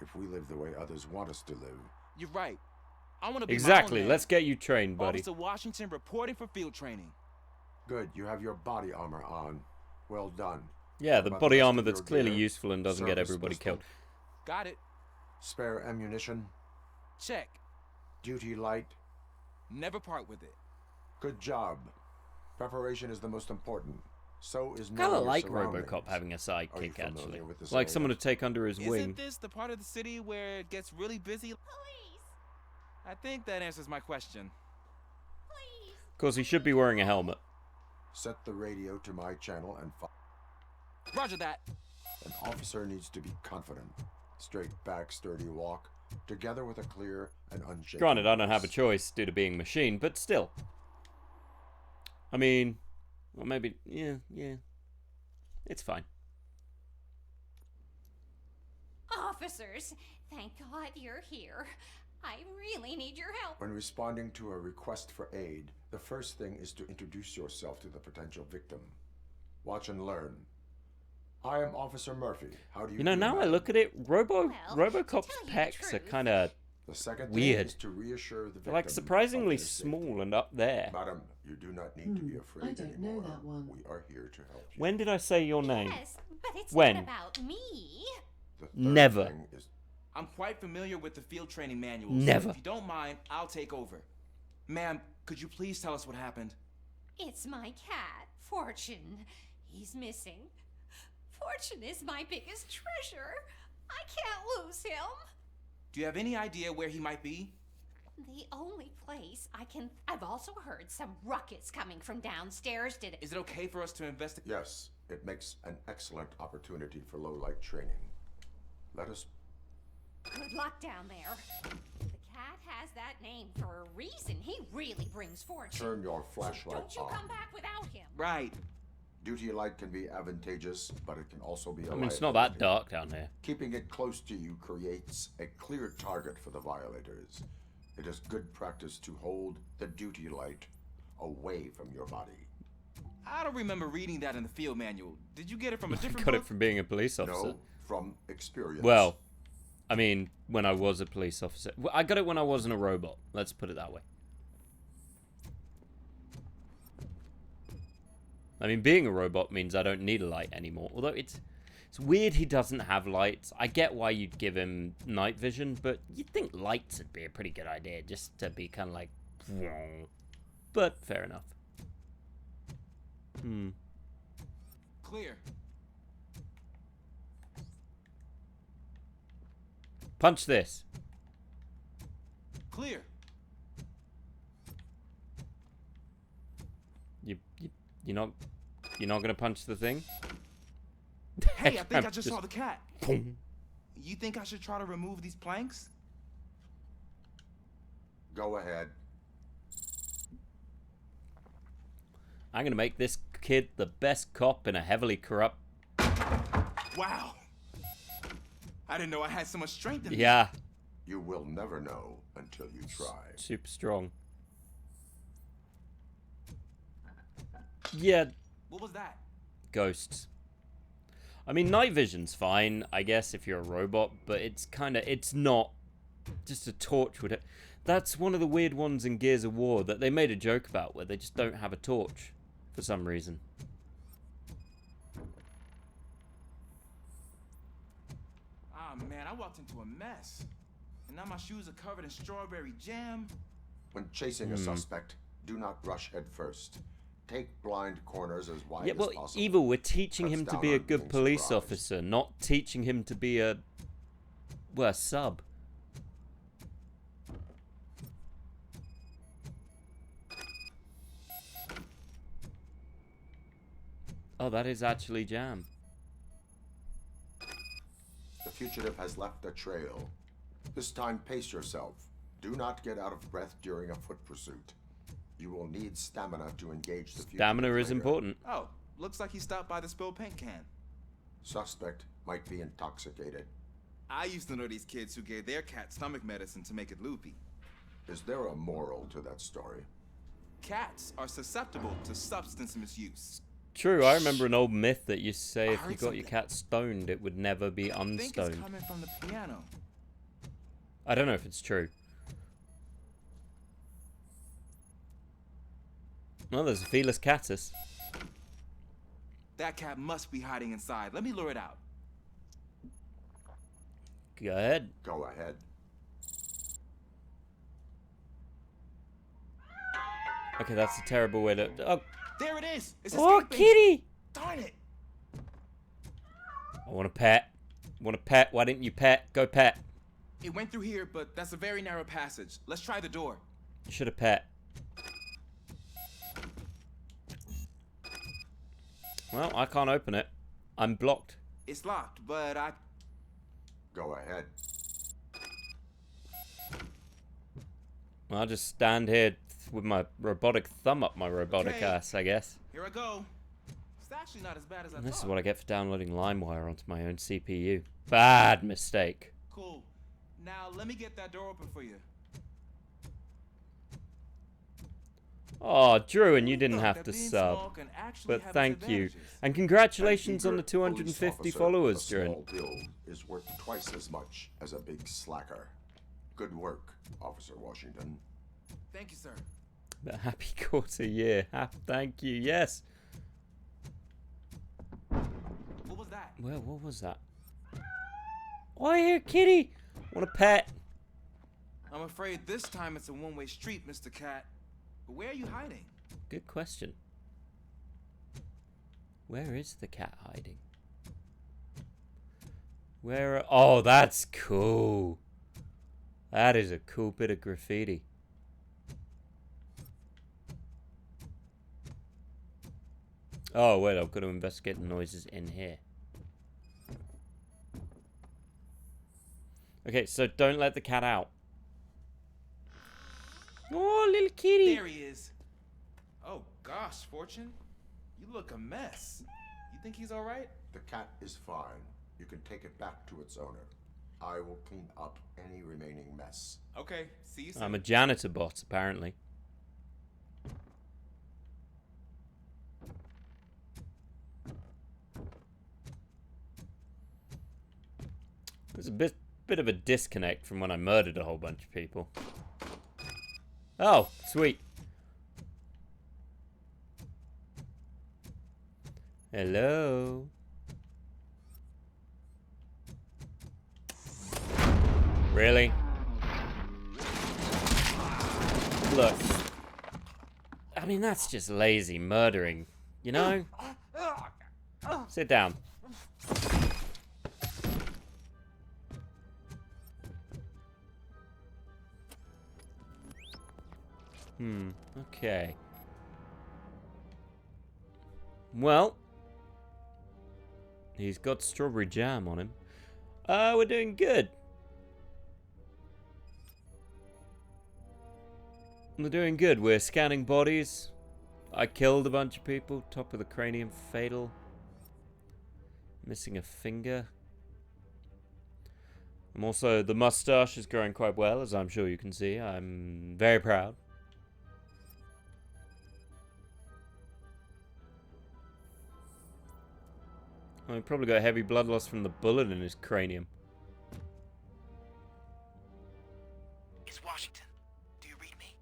If we live the way others want us to live... You're right. I want to be exactly. my own man. Let's get you trained, buddy. Officer Washington reporting for field training. Good. You have your body armor on. Well done. Yeah, the What about body rest armor of that's your clearly gear? useful and doesn't get Service everybody pistol? killed. Got it. Spare ammunition? Check. Duty light? Never part with it. Good job. Preparation is the most important. So is Kind knowing of your like surroundings. Robocop having a Are you sidekick, familiar actually. with this Like area? someone to take under his wing. Isn't this the part of the city where it gets really busy? Police! I think that answers my question. Of course, he should be wearing a helmet. Set the radio to my channel and... Roger that. An officer needs to be confident. Straight back, sturdy walk, together with a clear and unshaken Granted, I don't have a voice. choice due to being machine, but still. I mean, well, maybe, yeah. It's fine. Officers, thank God you're here. I really need your help. When responding to a request for aid, the first thing is to introduce yourself to the potential victim. Watch and learn. I am Officer Murphy. How do you You know, do, now I madam? look at it, Robocop's you the pecs are truth, kind of The second weird. thing is to reassure the victim They're like surprisingly of their safety. small and up there. Madam, you do not need to be afraid I don't know anymore. that one. We are here to help you. When did I say your name? Yes, but it's When? not about me. The third Never. thing is I'm quite familiar with the field training manuals. Never. If you don't mind, I'll take over. Ma'am, could you please tell us what happened? It's my cat, Fortune. He's missing. Fortune is my biggest treasure. I can't lose him. Do you have any idea where he might be? The only place I can... I've also heard some ruckus coming from downstairs. Is it okay for us to investigate? yes, it makes an excellent opportunity for low-light training. Let us... Good luck down there. The cat has that name for a reason. He really brings fortune. Turn your flashlight Don't you on. come back without him. Right. Duty light can be advantageous, but it can also be a I mean, it's not that liability. dark down here. Keeping it close to you creates a clear target for the violators. It is good practice to hold the duty light away from your body. I don't remember reading that in the field manual. Did you get it from a different Got book? it from being a police officer. No, from experience. Well, I mean, when I was a police officer. Well, I got it when I wasn't a robot. Let's put it that way. I mean, being a robot means I don't need a light anymore. Although it's weird he doesn't have lights. I get why you'd give him night vision, but you'd think lights would be a pretty good idea, just to be kind of like... But fair enough. Clear. Punch this. Clear. You're not gonna punch the thing? Hey, I think I just saw Just- the cat. Boom. You think I should try to remove these planks? Go ahead. I'm gonna make this kid the best cop in a heavily corrupt... Wow. I didn't know I had so much strength in me. Yeah. You will never know until you try. Super strong. Yeah, What was that? ghosts. I mean, night vision's fine, I guess, if you're a robot, but it's not just a torch would... That's one of the weird ones in Gears of War that they made a joke about, where they just don't have a torch for some reason. Ah, man, I walked into a mess. And now my shoes are covered in strawberry jam. When chasing a suspect, do not rush head first. Take blind corners as wide Yeah, well, as possible. Evil, we're teaching Cuts him to down be a on good being police surprised. officer, not teaching him to be a... well, a sub. Oh, that is actually jam. The fugitive has left a trail. This time, pace yourself. Do not get out of breath during a foot pursuit. You will need stamina to engage the fugitive Stamina is later. important. Oh, looks like he stopped by the spilled paint can. Suspect might be intoxicated. I used to know these kids who gave their cat stomach medicine to make it loopy. Is there a moral to that story? Cats are susceptible to substance misuse. True, I remember an old myth that used to say I if you heard got your something. cat stoned, it would never be I think it's unstoned. coming from the piano. I don't know if it's true. Well, there's a Felis catus. That cat must be hiding inside. Let me lure it out. Go ahead. Go ahead. Okay, that's a terrible way to... Oh, There it is! It's oh escaping! kitty! Darn it! I want a pet. Want a pet? Why didn't you pet? Go pet. It went through here, but that's a very narrow passage. Let's try the door. You should have pet. Well, I can't open it. I'm blocked. It's locked, but I... Go ahead. I'll just stand here with my robotic thumb up my robotic Okay. ass, I guess. Here I go. It's actually not as bad as I And this is thought. what I get for downloading LimeWire onto my own CPU. Bad mistake. Cool. Now, let me get that door open for you. Oh, Drew, and you didn't Look, have that to being sub. small can actually But have its thank you. advantages. And congratulations An on the eager 250 police officer followers, with a Drew. small build is worth twice as much as a big slacker. Good work, Officer Washington. Thank you, sir. But happy quarter year. Thank you. Yes. What was that? Well, what was that? Oh, here, kitty. Want a pet? I'm afraid this time it's a one-way street, Mr. Cat. But where are you hiding? Good question. Where is the cat hiding? Where? Oh, that's cool. That is a cool bit of graffiti. Oh, wait, I've got to investigate the noises in here. Okay, so don't let the cat out. Oh, little kitty. There he is. Oh, gosh, Fortune. You look a mess. You think he's all right? The cat is fine. You can take it back to its owner. I will clean up any remaining mess. Okay, see you soon. I'm a janitor bot, apparently. There's a bit of a disconnect from when I murdered a whole bunch of people. Oh, sweet. Hello. Really? Look. I mean, that's just lazy murdering, you know? Sit down. Okay. Well, he's got strawberry jam on him. We're doing good. We're doing good. We're scanning bodies. I killed a bunch of people. Top of the cranium, fatal. Missing a finger. I'm also, the mustache is growing quite well, as I'm sure you can see. I'm very proud. Oh, he probably got heavy blood loss from the bullet in his cranium. It's Washington. Do you read me?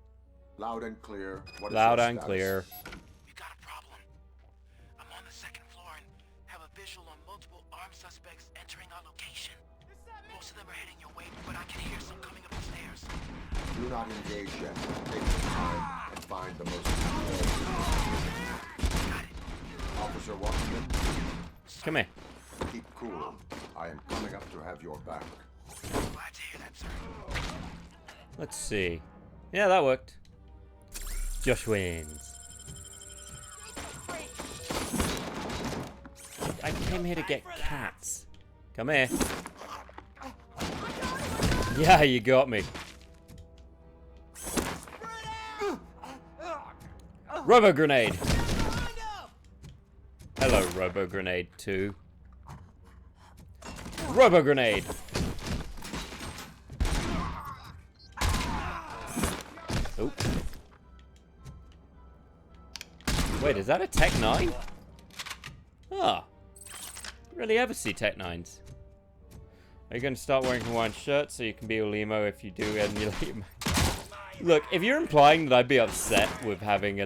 Loud and clear. What is Loud your and status? clear. We got a problem. I'm on the second floor and have a visual on multiple armed suspects entering our location. Most of them are heading your way, but I can hear some coming up the stairs. Do not engage yet. Take your time and find the most. Officer Washington. Come here. Keep cool. I am coming up to have your back. Glad to hear that, sir. Let's see. Yeah, that worked. Josh wins. I came here to get cats. Come here. Yeah, you got me. Robo Grenade. Hello, Robo Grenade 2. Robo Grenade. Oop. Wait, is that a Tech 9? Ah. Rarely ever see Tech 9s. Are you going to start wearing Hawaiian shirts so you can be all emo if you do emulate? Look, if you're implying that I'd be upset with having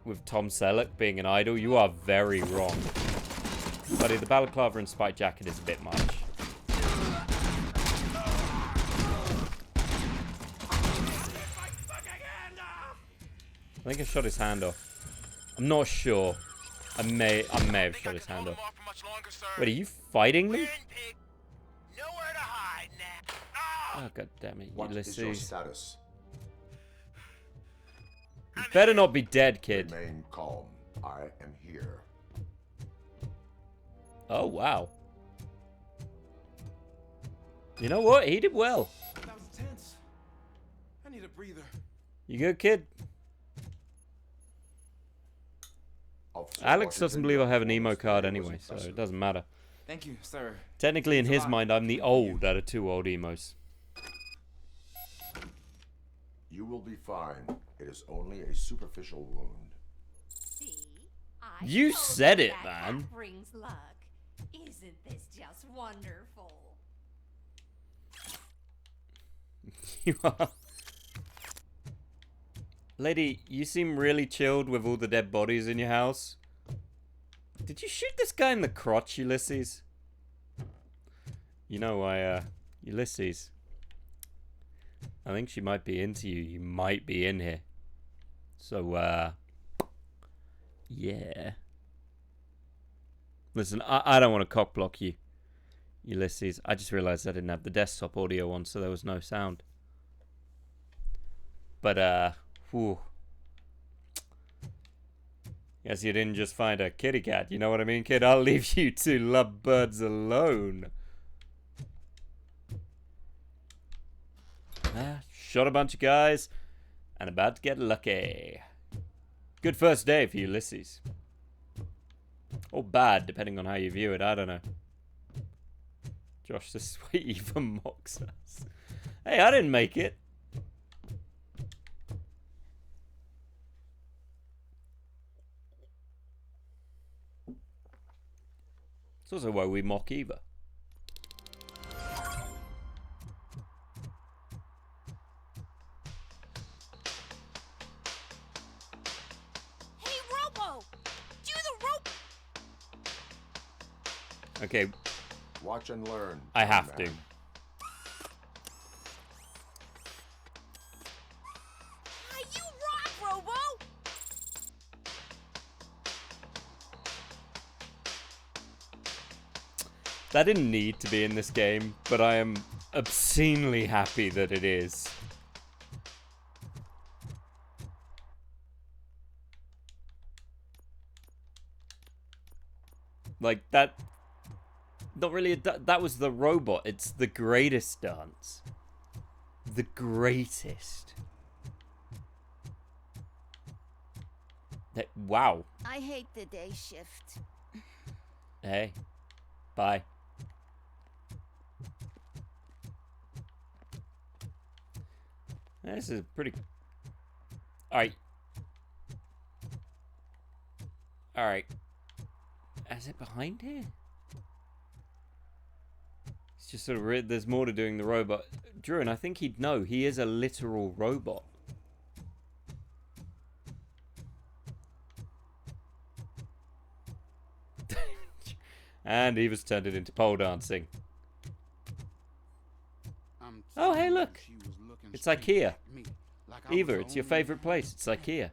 with Tom Selleck being an idol, you are very wrong. Buddy, the balaclava and spiked jacket is a bit much. I think I shot his hand off. I'm not sure. I may have shot his hand off. Wait, are you fighting them? Oh, god damn it, Ulysses. What is your status? You better not be dead, kid. Remain calm. I am here. Oh, wow. You know what? He did well. That was tense. I need a breather. You good, kid? Officer Alex doesn't Washington, believe I have an your emo performance card today anyway, was so it impressive. doesn't matter. Thank you, sir. Technically, in Means a his lot. mind, I'm the old out of two old emos. You will be fine. It is only a superficial wound. See? You told said you it, that man. hat brings luck. Isn't this just wonderful? You are. Lady, you seem really chilled with all the dead bodies in your house. Did you shoot this guy in the crotch, Ulysses? You know, Ulysses. I think she might be into you. You might be in here. So, yeah. Listen, I don't want to cockblock you, Ulysses. I just realized I didn't have the desktop audio on, so there was no sound. But, whew. Guess you didn't just find a kitty cat. You know what I mean, kid? I'll leave you two lovebirds alone. Shot a bunch of guys and about to get lucky. Good first day for Ulysses. Or bad, depending on how you view it. I don't know. Josh, this is why he even mocks us. Hey, I didn't make it. It's also why we mock Eva. Hey, Robo! Do the rope! Okay, Watch and learn. I have man. to. You rock, Robo! That didn't need to be in this game, but I am obscenely happy that it is. Like, that... Not really that was the robot. It's the greatest dance. The greatest. Wow. I hate the day shift. Hey. Bye. This is pretty... Alright. Alright. Is it behind here? It's just sort of... There's more to doing the robot. Drew, and I think he'd know. He is a literal robot. And Eva's turned it into pole dancing. Oh, hey, look. It's IKEA. Eva, it's your favorite place. It's IKEA.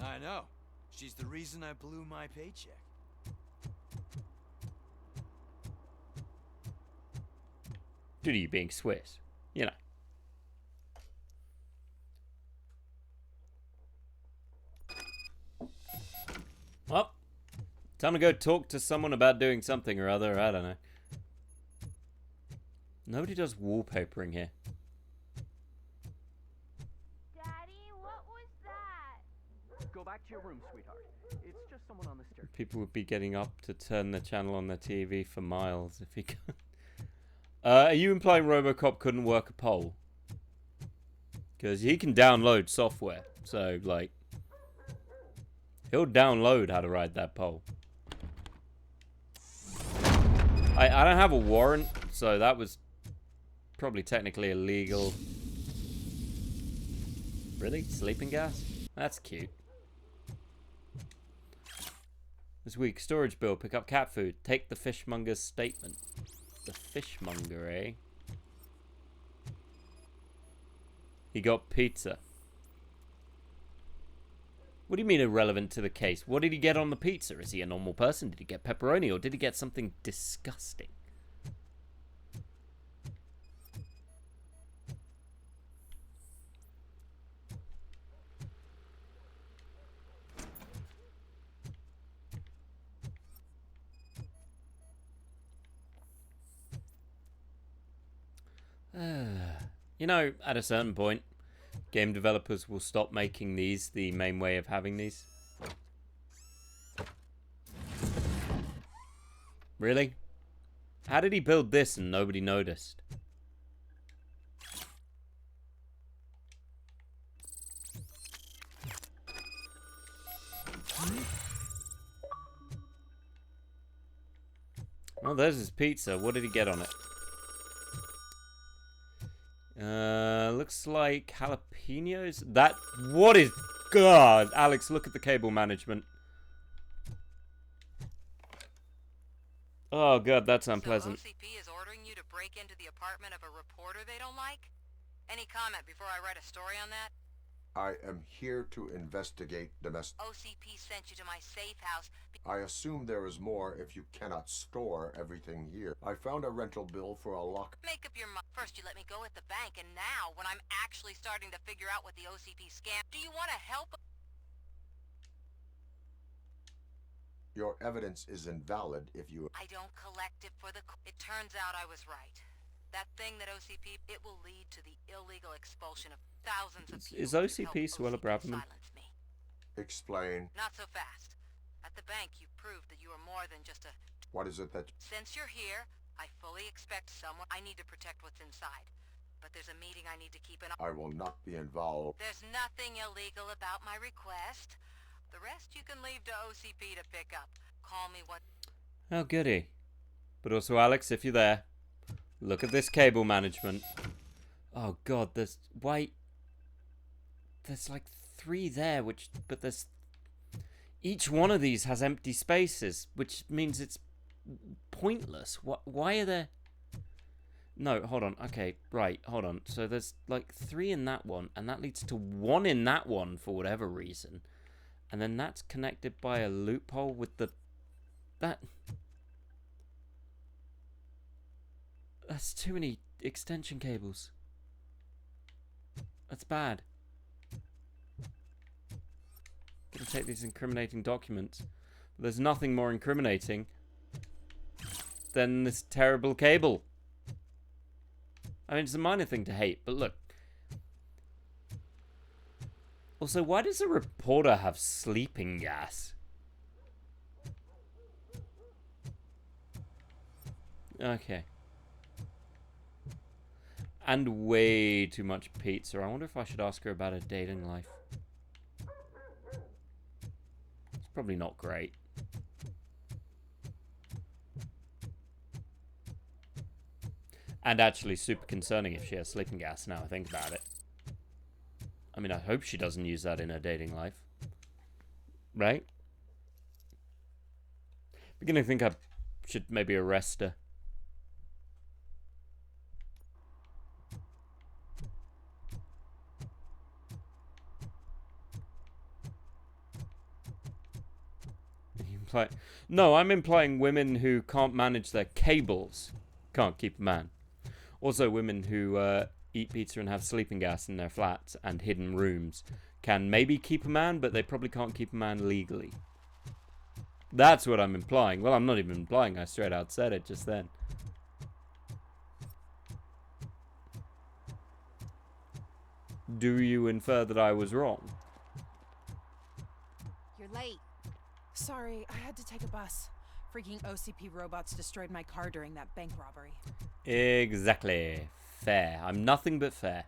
I know. She's the reason I blew my paycheck. Due to you being Swiss. You know. Well, time to go talk to someone about doing something or other. I don't know. Nobody does wallpapering here. Daddy, what was that? Go back to your room, sweetheart. It's just someone on the stairs. People would be getting up to turn the channel on their TV for miles if he could. Are you implying Robocop couldn't work a pole? Because he can download software. So, like, he'll download how to ride that pole. I don't have a warrant, so that was probably technically illegal. Really? Sleeping gas? That's cute. This week, storage bill, pick up cat food, take the fishmonger's statement. The fishmonger, eh? He got pizza. What do you mean irrelevant to the case? What did he get on the pizza? Is he a normal person? Did he get pepperoni or did he get something disgusting? You know, at a certain point, game developers will stop making these the main way of having these. Really? How did he build this and nobody noticed? Well, there's his pizza. What did he get on it? Looks like jalapenos. What is... God, Alex, look at the cable management. Oh, God, that's unpleasant. So OCP is ordering you to break into the apartment of a reporter they don't like? Any comment before I write a story on that? I am here to investigate domestic... OCP sent you to my safe house. I assume there is more if you cannot store everything here. I found a rental bill for a lock... Make up your mind. First you let me go at the bank, and now, when I'm actually starting to figure out what the OCP scam... Do you want to help? Your evidence is invalid if you... I don't collect it for the... It turns out I was right. That thing that OCP... It will lead to the illegal expulsion of thousands of people. Is OCP Suella Braverman? Explain. Not so fast. At the bank, you proved that you are more than just a... What is it that... Since you're here, I fully expect someone... I need to protect what's inside. But there's a meeting I need to keep an... I will not be involved. There's nothing illegal about my request. The rest you can leave to OCP to pick up. Call me what... Oh, goody. But also, Alex, if you're there, look at this cable management. Oh, God, there's... Why... There's like 3 there, which... But there's... Each one of these has empty spaces, which means it's pointless. Why are there... No, hold on. Okay, right, hold on. So there's like 3 in that one, and that leads to 1 in that one for whatever reason. And then that's connected by a loophole with the... That's too many extension cables. That's bad. Gonna take these incriminating documents. But there's nothing more incriminating than this terrible cable. I mean, it's a minor thing to hate, but look. Also, why does a reporter have sleeping gas? Okay. And way too much pizza. I wonder if I should ask her about her dating life. It's probably not great. And actually super concerning if she has sleeping gas now I think about it. I mean, I hope she doesn't use that in her dating life. Right? Beginning to think I should maybe arrest her. No, I'm implying women who can't manage their cables can't keep a man. Also, women who eat pizza and have sleeping gas in their flats and hidden rooms can maybe keep a man, but they probably can't keep a man legally. That's what I'm implying. Well, I'm not even implying. I straight out said it just then. Do you infer that I was wrong? You're late. Sorry, I had to take a bus. Freaking OCP robots destroyed my car during that bank robbery. Exactly. Fair. I'm nothing but fair.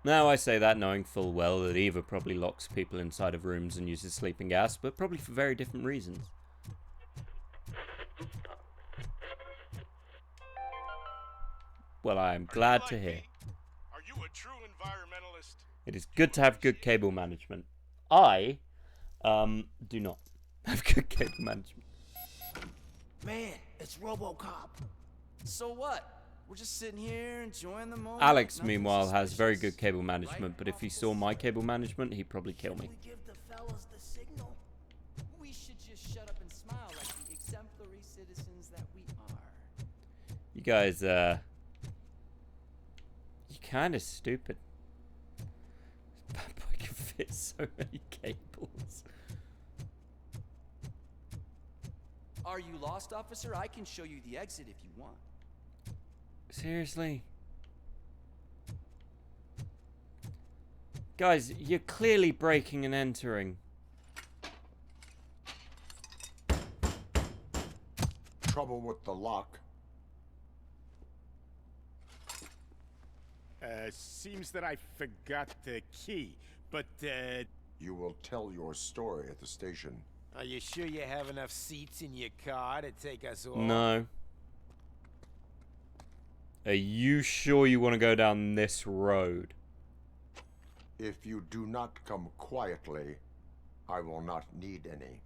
Now I say that knowing full well that Eva probably locks people inside of rooms and uses sleeping gas, but probably for very different reasons. Well, I am glad to hear. Are you a true environmentalist? It is good to have good cable management. I do not have good cable management. Man, it's Robocop. So what? We're just sitting here enjoying the moment. Alex, meanwhile, has very good cable management, but if he saw my cable management, he'd probably kill me. Give the fellas the signal. We should just shut up and smile like the exemplary citizens that we are. You guys, you're kind of stupid. This bad boy can fit so many cables. Are you lost, officer? I can show you the exit if you want. Seriously? Guys, you're clearly breaking and entering. Trouble with the lock. Seems that I forgot the key, but, You will tell your story at the station. Are you sure you have enough seats in your car to take us all? No. Are you sure you want to go down this road? If you do not come quietly, I will not need any.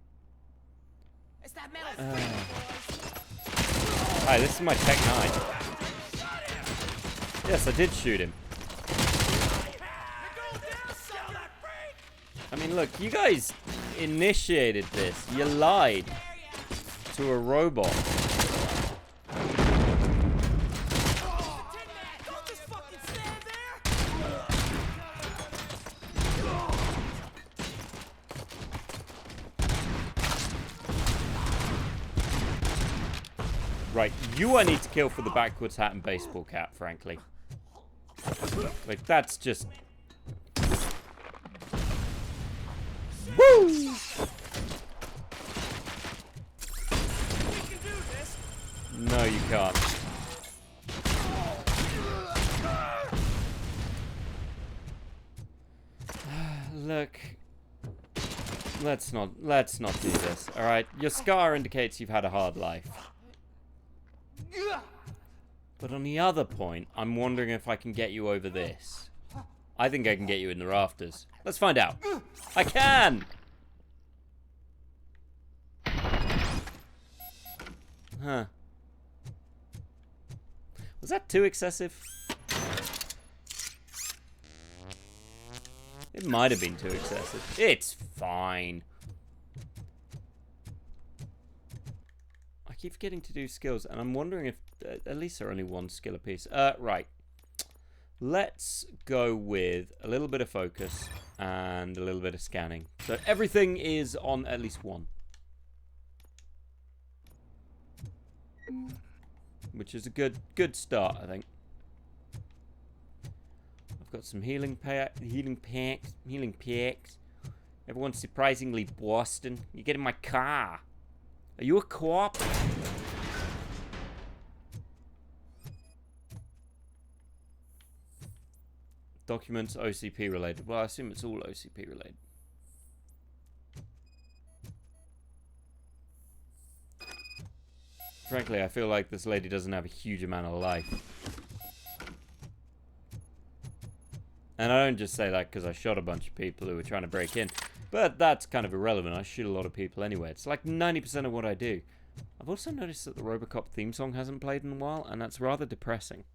It's that metal Hi, this is my Tech 9. Yes, I did shoot him. I mean, look, you guys initiated this. You lied to a robot. Right, you I need to kill for the backwards hat and baseball cap, frankly. Like, that's just... Woo! No, you can't. Look. Let's not do this, alright? Your scar indicates you've had a hard life. But on the other point, I'm wondering if I can get you over this. I think I can get you in the rafters. Let's find out. I can! Huh. Was that too excessive? It might have been too excessive. It's fine. I keep forgetting to do skills, and I'm wondering if at least there are only one skill apiece. Right. Let's go with a little bit of focus and a little bit of scanning. So everything is on at least one. Which is a good start, I think. I've got some healing packs. Everyone's surprisingly Boston. You get in my car. Are you a co-op? Documents OCP related. Well, I assume it's all OCP related. Frankly, I feel like this lady doesn't have a huge amount of life. And I don't just say that because I shot a bunch of people who were trying to break in. But that's kind of irrelevant. I shoot a lot of people anyway. It's like 90% of what I do. I've also noticed that the Robocop theme song hasn't played in a while, and that's rather depressing.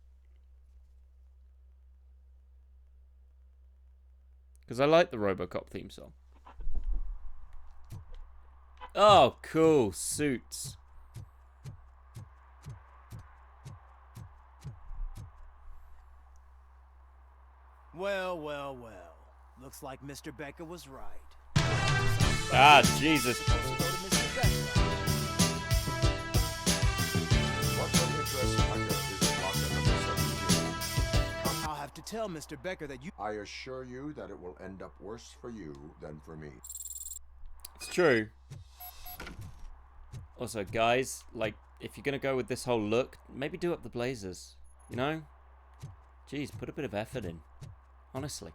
Because I like the Robocop theme song. Oh, cool. Suits. Well, well, well. Looks like Mr. Becker was right. Ah, Jesus. What will interest Becker is locker number 17. I'll have to tell Mr. Becker that you... I assure you that it will end up worse for you than for me. It's true. Also, guys, like, if you're gonna go with this whole look, maybe do up the blazers. You know? Jeez, put a bit of effort in. Honestly.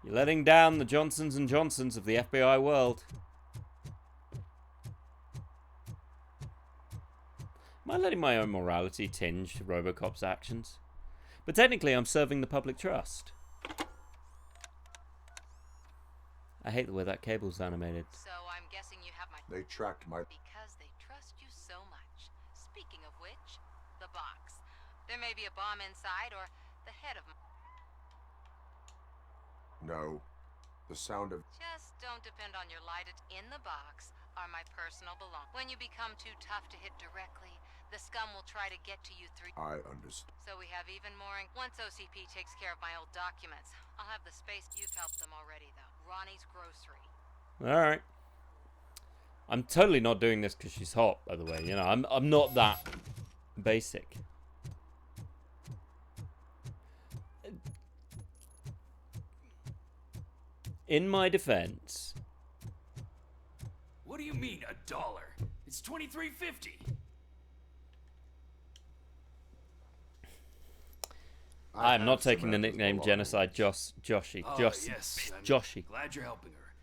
You're letting down the Johnsons and Johnsons of the FBI world. Am I letting my own morality tinge Robocop's actions? But technically, I'm serving the public trust. I hate the way that cable's animated. So I'm guessing you have my... They tracked my... Because they trust you so much. Speaking of which, the box. There may be a bomb inside or the head of... No. The sound of... Just don't depend on your light. In the box are my personal belongings. When you become too tough to hit directly, the scum will try to get to you through... I understand. So we have even more... Once OCP takes care of my old documents, I'll have the space. You've helped them already, though. Ronnie's Grocery. Alright. I'm totally not doing this because she's hot, by the way. You know, I'm not that basic. In my defense... What do you mean, $1? It's $23.50. I'm not taking the nickname Genocide Joshy. Yes. I'm Joshy. glad you're helping her.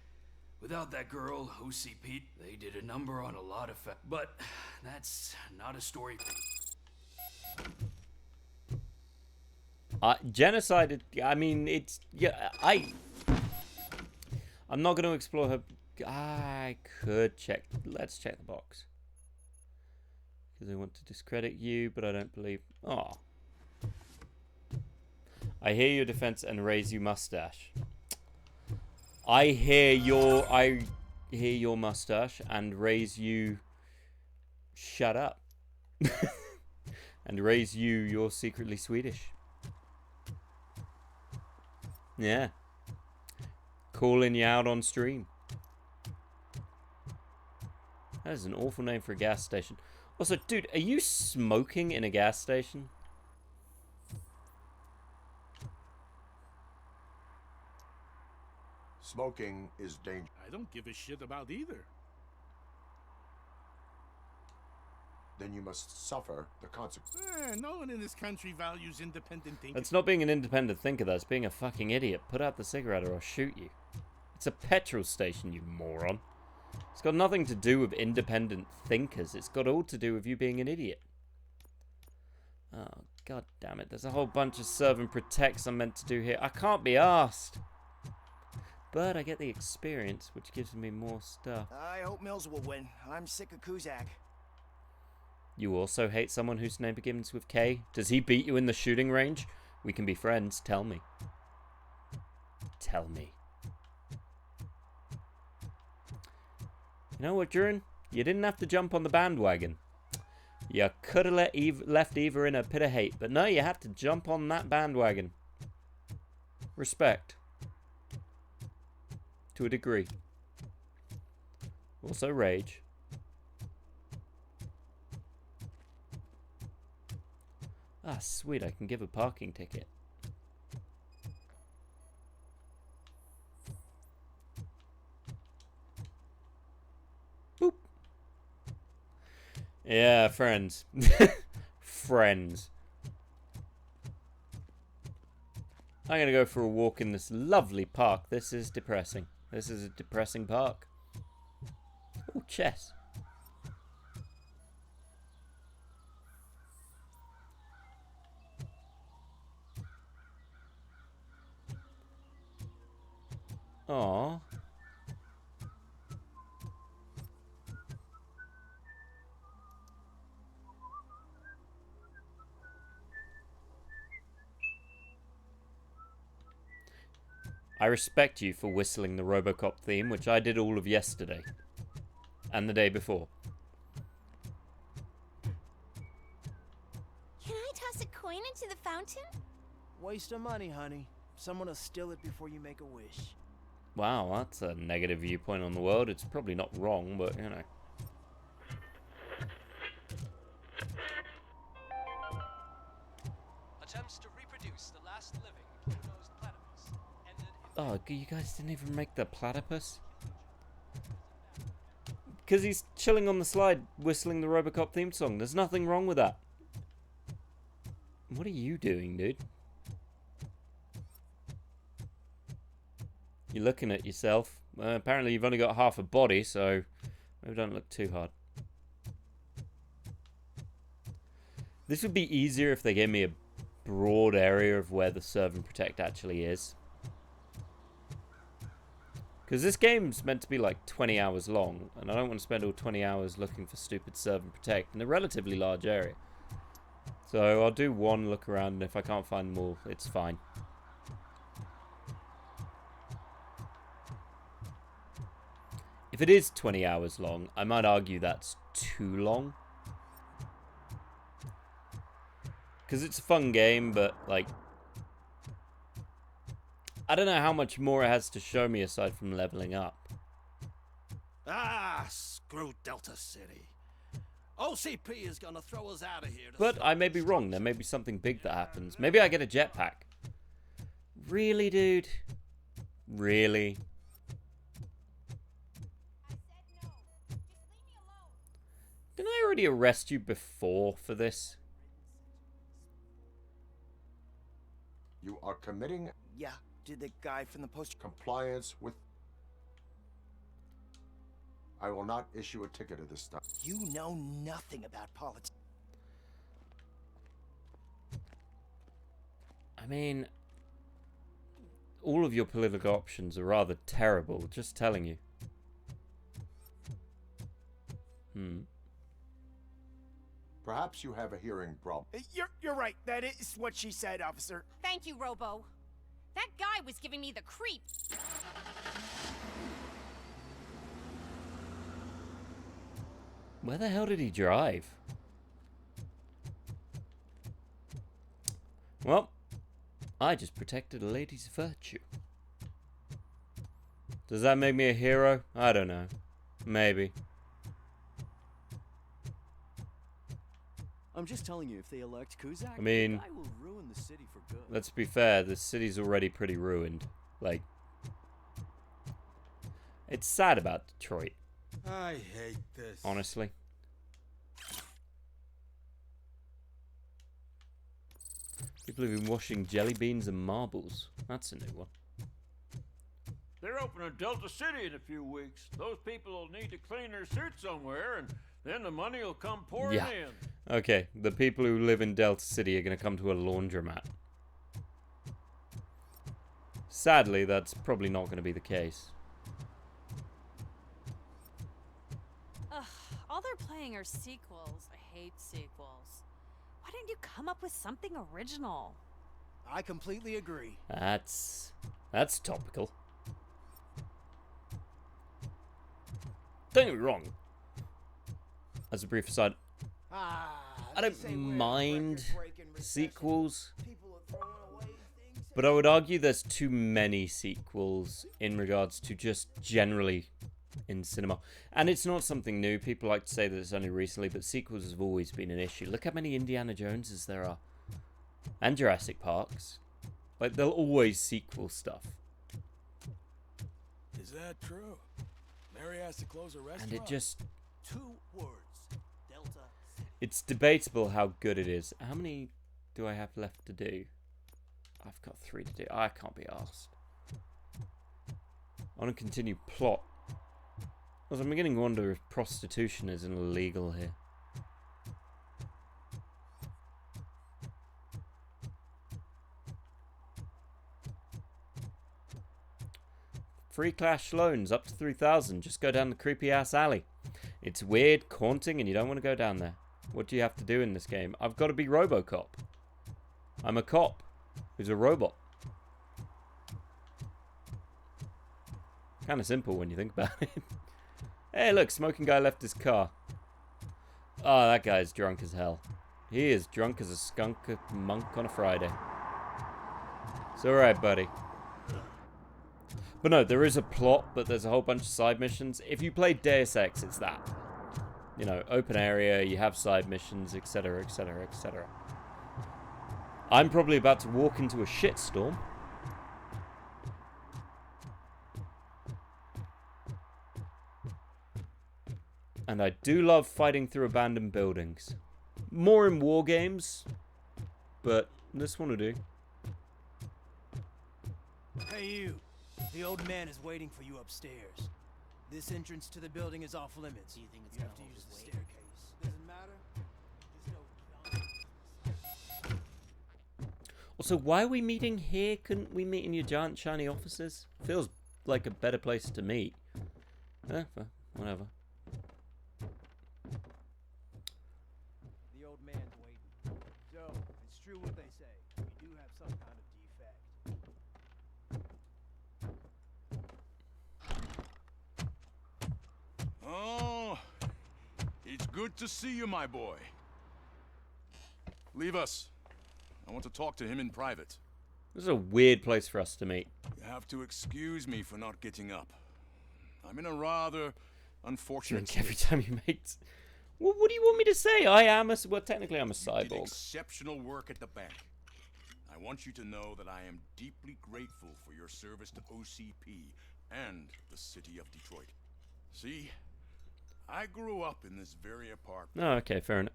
Without that girl, OCP, they did a number on a lot of but that's not a story. Genocide, I mean, it's... Yeah, I'm not going to explore her... I could check... Let's check the box. Because I want to discredit you, but I don't believe... Oh. I hear your defense and raise you mustache. I hear your mustache and raise you... Shut up. And raise you're secretly Swedish. Yeah. Calling you out on stream. That is an awful name for a gas station. Also, dude, are you smoking in a gas station? Smoking is dangerous. I don't give a shit about either. Then you must suffer the consequences. No one in this country values independent thinking. That's not being an independent thinker, that's being a fucking idiot. Put out the cigarette or I'll shoot you. It's a petrol station, you moron. It's got nothing to do with independent thinkers. It's got all to do with you being an idiot. Oh, god damn it. There's a whole bunch of serve and protects I'm meant to do here. I can't be asked. But I get the experience, which gives me more stuff. I hope Mills will win. I'm sick of Kuzak. You also hate someone whose name begins with K? Does he beat you in the shooting range? We can be friends. Tell me. Tell me. You know what, Durin? You didn't have to jump on the bandwagon. You could have left Eva in a pit of hate, but no, you had to jump on that bandwagon. Respect. To a degree. Also rage. Ah, sweet, I can give a parking ticket. Boop. Yeah, friends. Friends. I'm gonna go for a walk in this lovely park. This is depressing. This is a depressing park. Oh, chess. Aww. I respect you for whistling the Robocop theme, which I did all of yesterday. And the day before. Can I toss a coin into the fountain? Waste of money, honey. Someone will steal it before you make a wish. Wow, that's a negative viewpoint on the world. It's probably not wrong, but you know. Attempts to reproduce the last living blue-nosed platypus ended in... Oh, you guys didn't even make the platypus? Because he's chilling on the slide, whistling the Robocop theme song. There's nothing wrong with that. What are you doing, dude? You're looking at yourself. Apparently you've only got half a body, so maybe don't look too hard. This would be easier if they gave me a broad area of where the serve and protect actually is. Because this game's meant to be like 20 hours long, and I don't want to spend all 20 hours looking for stupid serve and protect in a relatively large area. So I'll do one look around, and if I can't find more, it's fine. If it is 20 hours long, I might argue that's too long. Because it's a fun game, but, like, I don't know how much more it has to show me aside from leveling up. Ah, screw Delta City. OCP is gonna throw us out of here. But I may be wrong. There may be something big that happens. Maybe I get a jetpack. Really, dude? Really? Didn't I already arrest you before for this? You are committing... Yeah, did the guy from the post... Compliance with... I will not issue a ticket of this stuff. You know nothing about politics. I mean, all of your political options are rather terrible, just telling you. Perhaps you have a hearing problem. You're right. That is what she said, officer. Thank you, Robo. That guy was giving me the creeps. Where the hell did he drive? Well, I just protected a lady's virtue. Does that make me a hero? I don't know. Maybe. I'm just telling you, if they elect Kuzak, I mean, the guy will ruin the city for good. Let's be fair, the city's already pretty ruined. Like, it's sad about Detroit. I hate this. Honestly. People have been washing jelly beans and marbles. That's a new one. They're opening Delta City in a few weeks. Those people will need to clean their suits somewhere, and then the money will come pouring in. Okay, the people who live in Delta City are going to come to a laundromat. Sadly, that's probably not going to be the case. Ugh, all they're playing are sequels. I hate sequels. Why didn't you come up with something original? I completely agree. That's topical. Don't get me wrong. As a brief aside, I don't mind sequels, but I would argue there's too many sequels in regards to just generally in cinema. And it's not something new. People like to say that it's only recently, but sequels have always been an issue. Look how many Indiana Joneses there are. And Jurassic Parks. Like, they'll always sequel stuff. Is that true? Mary has to close a restaurant. And it just... 2 words. Delta. It's debatable how good it is. How many do I have left to do? I've got 3 to do. I can't be arsed. I want to continue plot. Also, I'm beginning to wonder if prostitution isn't illegal here. Free cash loans up to 3,000. Just go down the creepy ass alley. It's weird, haunting, and you don't want to go down there. What do you have to do in this game? I've got to be Robocop. I'm a cop who's a robot. Kind of simple when you think about it. Hey, look, smoking guy left his car. Oh, that guy's drunk as hell. He is drunk as a skunk monk on a Friday. It's alright, buddy. But no, there is a plot, but there's a whole bunch of side missions. If you play Deus Ex, it's that. You know, open area, you have side missions, etc, etc, etc. I'm probably about to walk into a shitstorm. And I do love fighting through abandoned buildings. More in war games, but this one will do. Hey you, the old man is waiting for you upstairs. This entrance to the building is off limits. Do you think you have to use the staircase? Doesn't matter. Also, why are we meeting here? Couldn't we meet in your giant shiny offices? Feels like a better place to meet. Eh, whatever. The old man's waiting. So, it's true what they say. You do have some kind of defect. Oh, it's good to see you, my boy. Leave us. I want to talk to him in private. This is a weird place for us to meet. You have to excuse me for not getting up. I'm in a rather unfortunate Drink every time you make... Well, what do you want me to say? I am a... Well, technically I'm a You did cyborg. exceptional work at the bank. I want you to know that I am deeply grateful for your service to OCP and the city of Detroit. See, I grew up in this very apartment. Oh, okay, fair enough.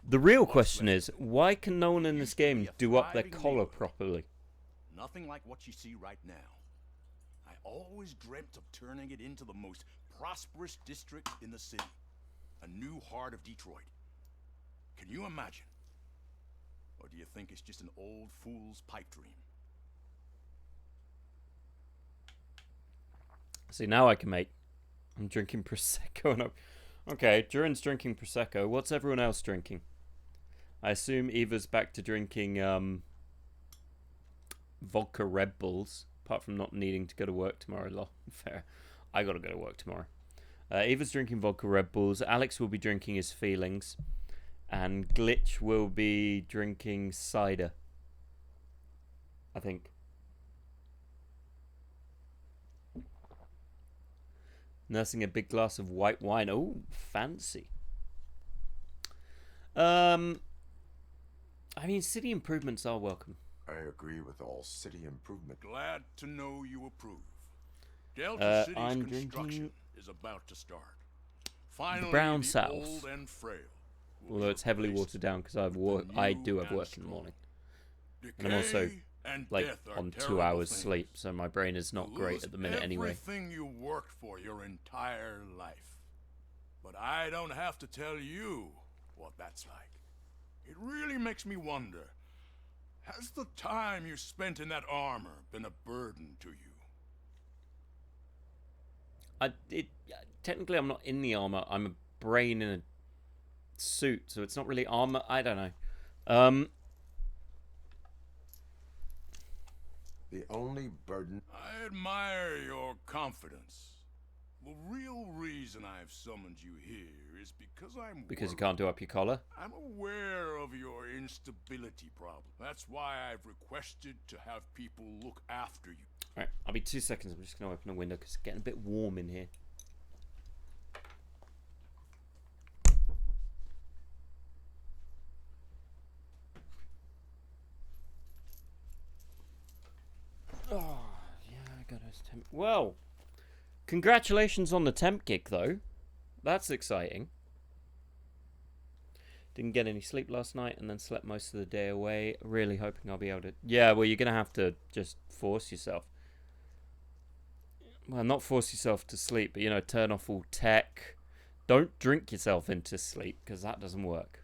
The real question is, why can no one in this game do up their collar properly? Nothing like what you see right now. I always dreamt of turning it into the most prosperous district in the city. A new heart of Detroit. Can you imagine? Or do you think it's just an old fool's pipe dream? See, now I can make... I'm drinking Prosecco. And okay, Duran's drinking Prosecco. What's everyone else drinking? I assume Eva's back to drinking vodka Red Bulls. Apart from not needing to go to work tomorrow. Lol. Fair. I gotta go to work tomorrow. Eva's drinking vodka Red Bulls. Alex will be drinking his feelings. And Glitch will be drinking cider. I think. Nursing a big glass of white wine. Oh, fancy. I mean, city improvements are welcome. I agree with all city improvement. Glad to know you approve. Delta City's I'm construction drinking is about to start. Finally, the brown the South. old and frail will Although be it's heavily replaced watered down because I do have and work in the morning. Decay And I'm also and like death are on 2 terrible hours things. sleep, so my brain is not great at the minute anyway. Everything you worked for your entire life. But I don't have to tell you what that's like. It really makes me wonder, has the time you spent in that armor been a burden to you? Technically I'm not in the armor. I'm a brain in a suit, so it's not really armor. I don't know. The only burden... I admire your confidence. The real reason I've summoned you here is because Because you can't do up your collar? I'm aware of your instability problem. That's why I've requested to have people look after you. Alright, I'll be 2 seconds. I'm just going to open a window because it's getting a bit warm in here. Oh, yeah, I got a temp. Well, congratulations on the temp gig, though. That's exciting. Didn't get any sleep last night and then slept most of the day away. Really hoping I'll be able to... Yeah, well, you're going to have to just force yourself. Well, not force yourself to sleep, but, you know, turn off all tech. Don't drink yourself into sleep, because that doesn't work.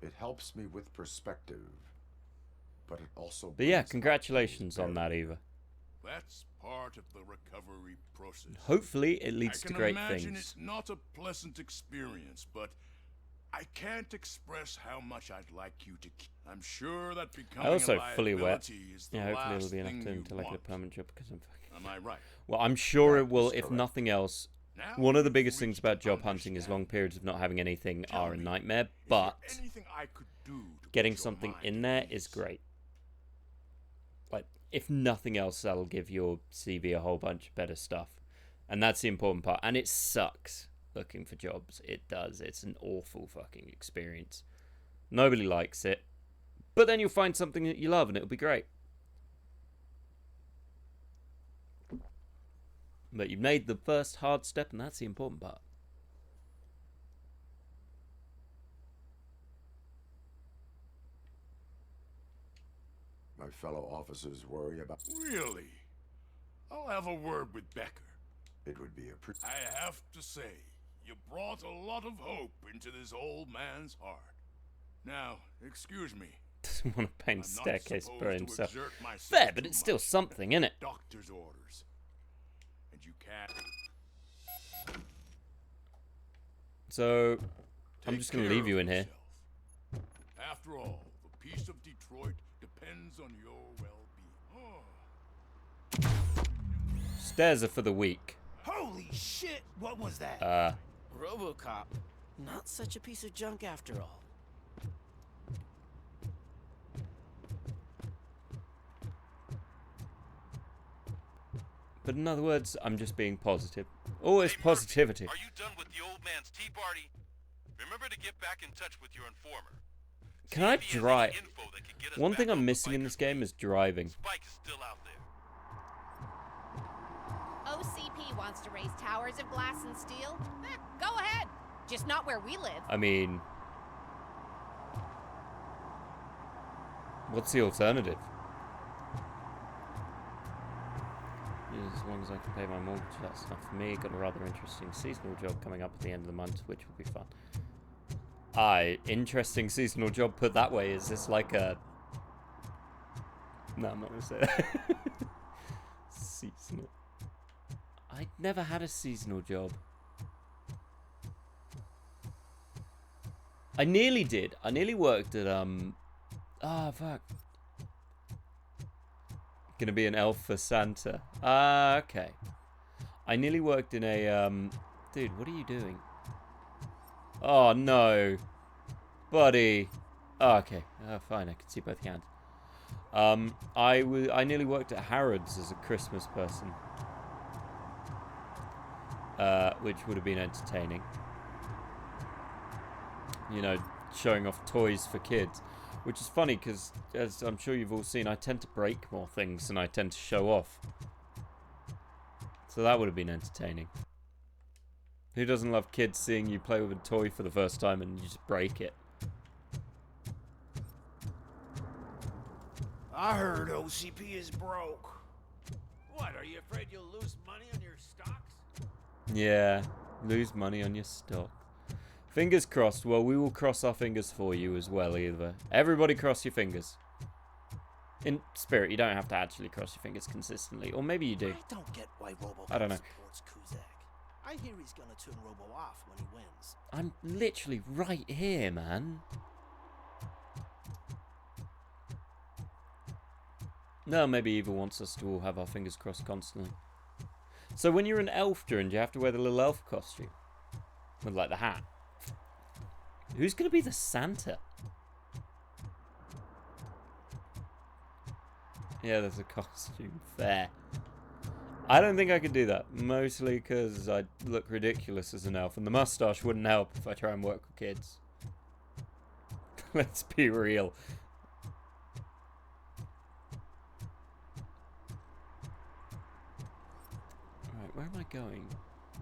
It helps me with perspective, but it also... But yeah, congratulations on that, Eva. That's part of the recovery process. Hopefully it leads to great I can imagine things. It's not a pleasant experience, but I can't express how much I'd like you to keep. I'm sure that becoming I also a fully aware. liability is the Yeah, hopefully last it'll be enough thing to, you to like a want. permanent job because I'm fucking... Am I right? Well, I'm sure That it will, is if correct. nothing else, Now One of the you've biggest things reached about job hunting is long periods of not having anything are a nightmare, but anything I could do to getting put your something mind in at there ease. is great. Like, if nothing else, that'll give your CV a whole bunch of better stuff. And that's the important part. And it sucks looking for jobs. It does. It's an awful fucking experience. Nobody likes it. But then you'll find something that you love and it'll be great. But you've made the first hard step, and that's the important part. My fellow officers worry about... Really? I'll have a word with Becker. It would be a... I have to say, you brought a lot of hope into this old man's heart. Now, excuse me. Doesn't want to paint a I'm not staircase supposed by to himself. exert myself Fair, but too it's still much. something, innit? Doctor's orders. And you can't... So, I'm Take just going to care leave you of in here. yourself. After all, the peace of Detroit depends on your well-being. Stairs are for the weak. Holy shit! What was that? Robocop. Not such a piece of junk after all. But in other words, I'm just being positive. Always positivity. Are you done with the old man's tea party? Remember to get back in touch with your informer. Can I drive? One thing I'm missing in this game is driving. Spike is still out there. OCP wants to raise towers of glass and steel. Go ahead. Just not where we live. I mean, what's the alternative? As long as I can pay my mortgage, that's enough for me. Got a rather interesting seasonal job coming up at the end of the month, which will be fun. Interesting seasonal job put that way. Is this like a... No, I'm not going to say that. Seasonal. I never had a seasonal job. I nearly did. I nearly worked at, fuck. Gonna be an elf for Santa. Okay. I nearly worked in a, Dude, what are you doing? Oh, no. Buddy. Oh, okay. Fine, I can see both hands. I nearly worked at Harrods as a Christmas person. Which would have been entertaining. You know, showing off toys for kids. Which is funny because, as I'm sure you've all seen, I tend to break more things than I tend to show off. So that would have been entertaining. Who doesn't love kids seeing you play with a toy for the first time and you just break it? I heard OCP is broke. What, are you afraid you'll lose money on your stocks? Yeah, lose money on your stock. Fingers crossed. Well, we will cross our fingers for you as well, either. Everybody cross your fingers. In spirit, you don't have to actually cross your fingers consistently. Or maybe you do. I don't get why Robocop I don't know. supports Kuzak. I hear he's gonna turn Robo off when he wins. I'm literally right here, man. No, maybe Eva wants us to all have our fingers crossed constantly. So when you're an elf, Duran, do you have to wear the little elf costume? With, like, the hat? Who's going to be the Santa? Yeah, there's a costume. Fair. I don't think I could do that. Mostly because I look ridiculous as an elf. And the mustache wouldn't help if I try and work with kids. Let's be real. Alright, where am I going?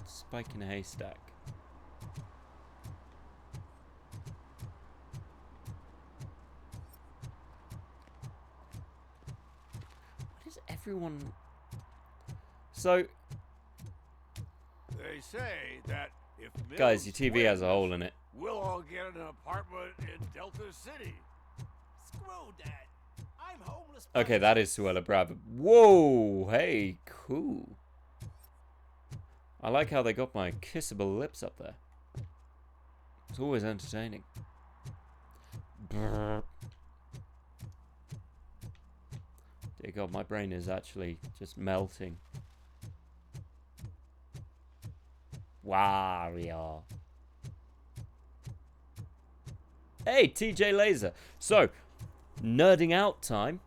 Spike in a haystack. What is everyone... So... They say that if Guys, your Mills TV has a wins, hole in it. we'll all get an apartment in Delta City. Screw that. I'm homeless. Okay, that is Suella Bravo. Whoa! Hey, cool. I like how they got my kissable lips up there. It's always entertaining. Brrr. Dear God, my brain is actually just melting. Wario. Hey, TJ Laser. So, nerding out time.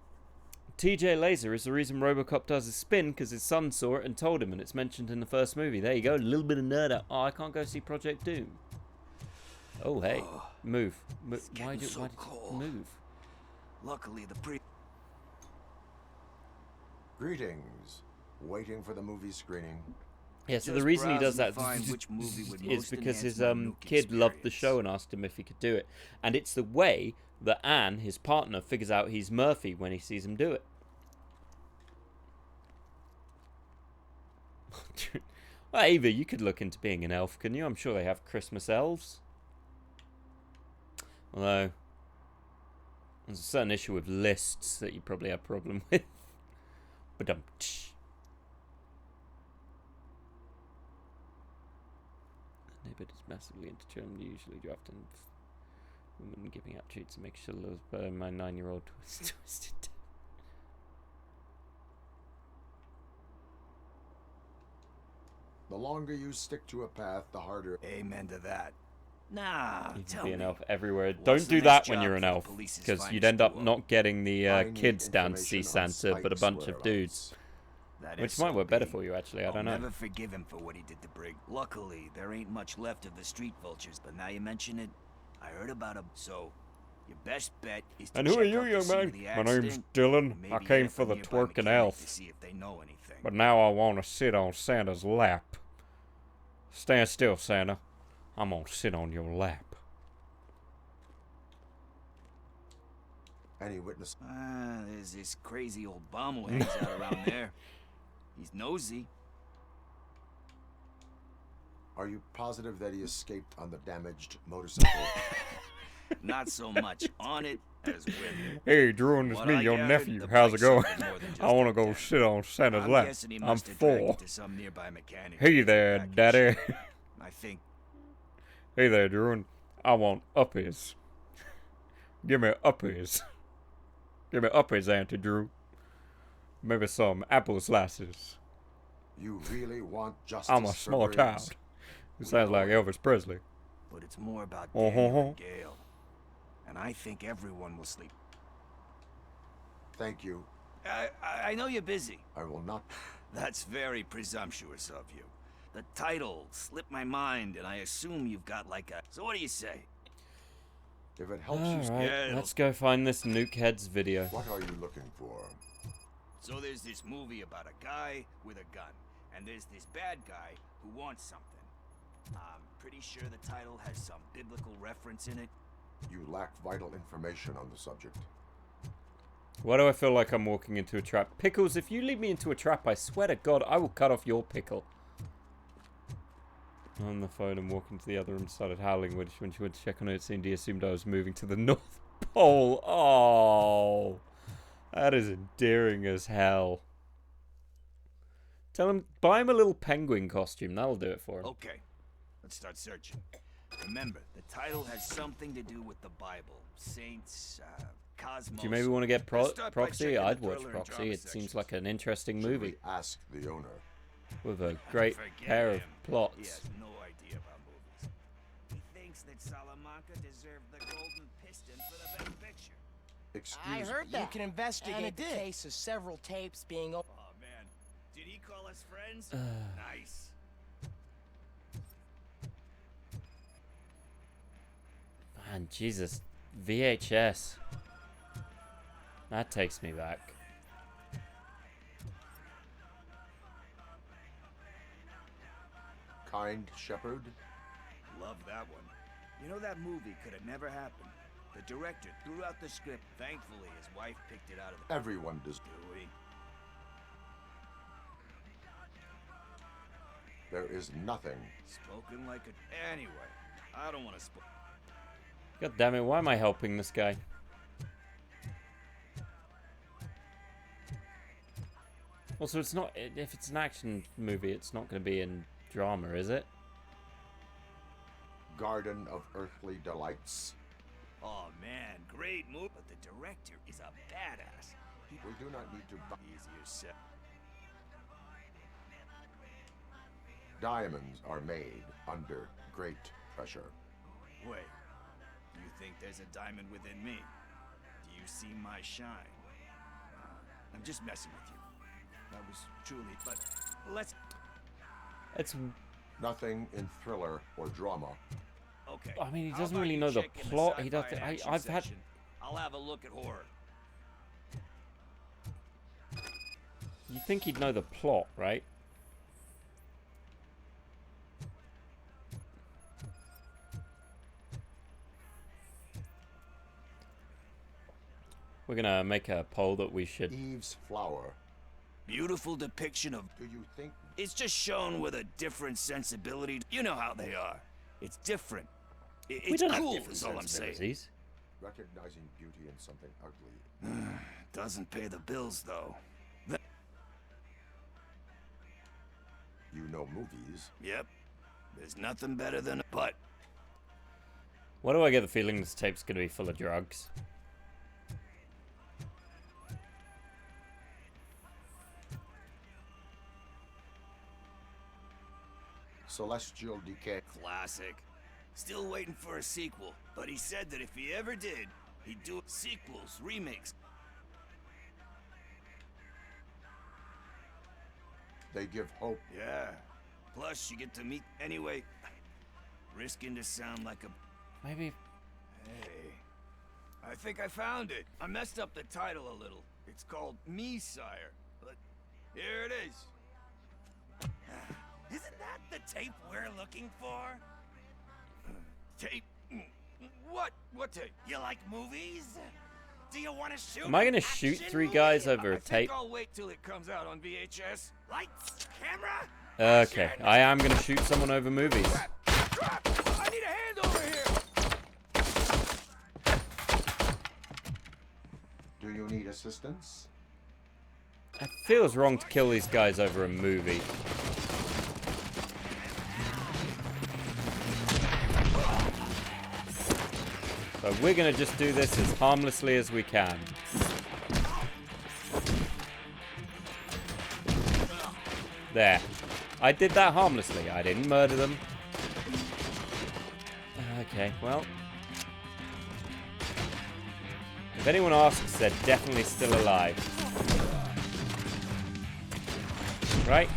TJ Laser is the reason Robocop does his spin because his son saw it and told him, and it's mentioned in the first movie. There you go, a little bit of nerd out. Oh, I can't go see Project Doom. Oh, hey, move. Why did you move? Luckily, the Greetings. Waiting for the movie screening. Yeah, so the reason he does that is because his kid loved the show and asked him if he could do it. And it's the way that Anne, his partner, figures out he's Murphy when he sees him do it. Well, Ava, you could look into being an elf, couldn't you? I'm sure they have Christmas elves. Although, there's a certain issue with lists that you probably have a problem with. But neighbour is massively into children, usually drafting women giving out treats to make sure my 9-year-old twisted. The longer you stick to a path, the harder. Amen to that. Nah, You tell can be an me. elf everywhere. What's Don't the do next that when job you're an for the elf, police's because finest you'd end up duo? not getting the I need kids down to see information on Santa, but a Spike's bunch of whereabouts. dudes. That Which is might so work better big. for you, actually. I I'll don't know. never forgive him for what he did to Brig. Luckily, there ain't much left of the street vultures, but now you mention it, I heard about him. So, your best bet is to And who are check you, out the young scene man? of the My name's accident, Dylan. and I maybe came hit up for a the nearby twerking mechanic elf. to see if they know anything. But now I want to sit on Santa's lap. Stand still, Santa. I'm going to sit on your lap. Any witness? There's this crazy old bum who hangs out around there. He's nosy. Are you positive that he escaped on the damaged motorcycle? Not so much on it as with it. Hey, Drew, it's What me, I your gathered, nephew. the How's it bike's going? something more than just I want to a go dent. sit on Santa's I'm lap. guessing he I'm must have dragged 4. it to some nearby mechanic. Hey there, Daddy. I think Hey there, Drew. I want uppies. Give me uppies. Give me uppies, Auntie Drew. Maybe some apple slices. You really want justice? I'm a for small Briggs? child. It sounds like Elvis Presley. but it's more about Daniel Uh-huh. and Gale. And I think everyone will sleep. Thank you. I know you're busy. I will not. That's very presumptuous of you. The title slipped my mind, and I assume you've got like a... So what do you say? If it helps you. Alright, let's go find this Nukeheads video. What are you looking for? So there's this movie about a guy with a gun, and there's this bad guy who wants something. I'm pretty sure the title has some biblical reference in it. You lack vital information on the subject. Why do I feel like I'm walking into a trap? Pickles, if you lead me into a trap, I swear to God, I will cut off your pickle. On the phone and walking to the other room, started howling when she went to check on her. It seemed he assumed I was moving to the North Pole. Oh, that is endearing as hell. Tell him, buy him a little penguin costume. That'll do it for him. Okay, let's start searching. Remember, the title has something to do with the Bible, saints, cosmos. Do you maybe want to get Let's start by Proxy? checking the I'd watch thriller and Proxy. drama It seems sections. like an interesting Should movie we ask the owner? with a great Forget pair of him. He plots. has no idea about movies. He thinks that Salamanca deserved the golden piston for the best picture. Excuse I heard that. You can investigate And it the did. case of several tapes being... Oh man, did he call us friends? Nice. Man, Jesus. VHS. That takes me back. Kind Shepherd? Love that one. You know, that movie could have never happened. The director threw out the script. Thankfully, his wife picked it out of the... Everyone does. Dewey. There is nothing. Spoken like a... Anyway, I don't want to spoil... God damn it, why am I helping this guy? Also, it's not... If it's an action movie, it's not going to be in drama, is it? Garden of Earthly Delights. Oh man, great movie. But the director is a badass. We do not need to. Easier said. Diamonds are made under great pressure. Wait, you think there's a diamond within me? Do you see my shine? I'm just messing with you. That was truly, but let's... It's... Nothing in thriller or drama. Okay. I mean, he How doesn't about really you know the check in plot. He sci-fi doesn't. and action I've had. section? I'll have a look at horror. You think he'd know the plot, right? We're gonna make a poll that we should. Eve's flower. Beautiful depiction of... Do you think... It's just shown with a different sensibility. You know how they are. It's different. It's We don't have cool, different is all I'm saying. sensibilities. Recognizing beauty in something ugly. Doesn't pay the bills, though. You know movies. Yep. There's nothing better than a butt. Why do I get the feeling this tape's gonna be full of drugs? Celestial Decay. Classic. Still waiting for a sequel, but he said that if he ever did, he'd do sequels, remakes. They give hope. Yeah. Plus, you get to meet anyway. Risking to sound like a... Maybe... Hey. I think I found it. I messed up the title a little. It's called Me, Sire. But here it is. Isn't that the tape we're looking for? Tape? What? What tape? You like movies? Do you want to shoot? Am I gonna shoot action 3 movie? guys over a I tape? think I'll wait till it comes out on VHS. Lights, camera. Okay, I am gonna shoot someone over movies. I need a hand over here. Do you need assistance? It feels wrong to kill these guys over a movie. So we're gonna just do this as harmlessly as we can. There. I did that harmlessly. I didn't murder them. Okay, well. If anyone asks, they're definitely still alive. Right?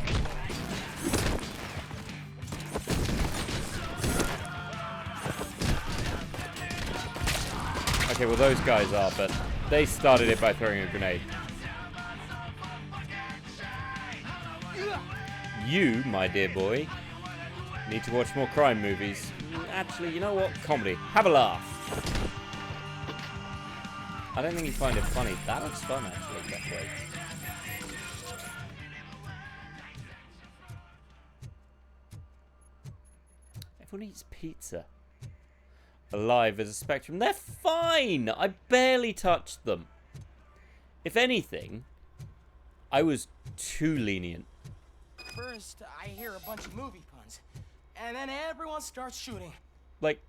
Okay, well those guys are, but they started it by throwing a grenade. You, my dear boy, need to watch more crime movies. Actually, you know what? Comedy. Have a laugh. I don't think you find it funny. That looks fun, actually, that way. Everyone eats pizza. Alive as a spectrum. They're fine! I barely touched them. If anything, I was too lenient. First, I hear a bunch of movie puns, and then everyone starts shooting. Like,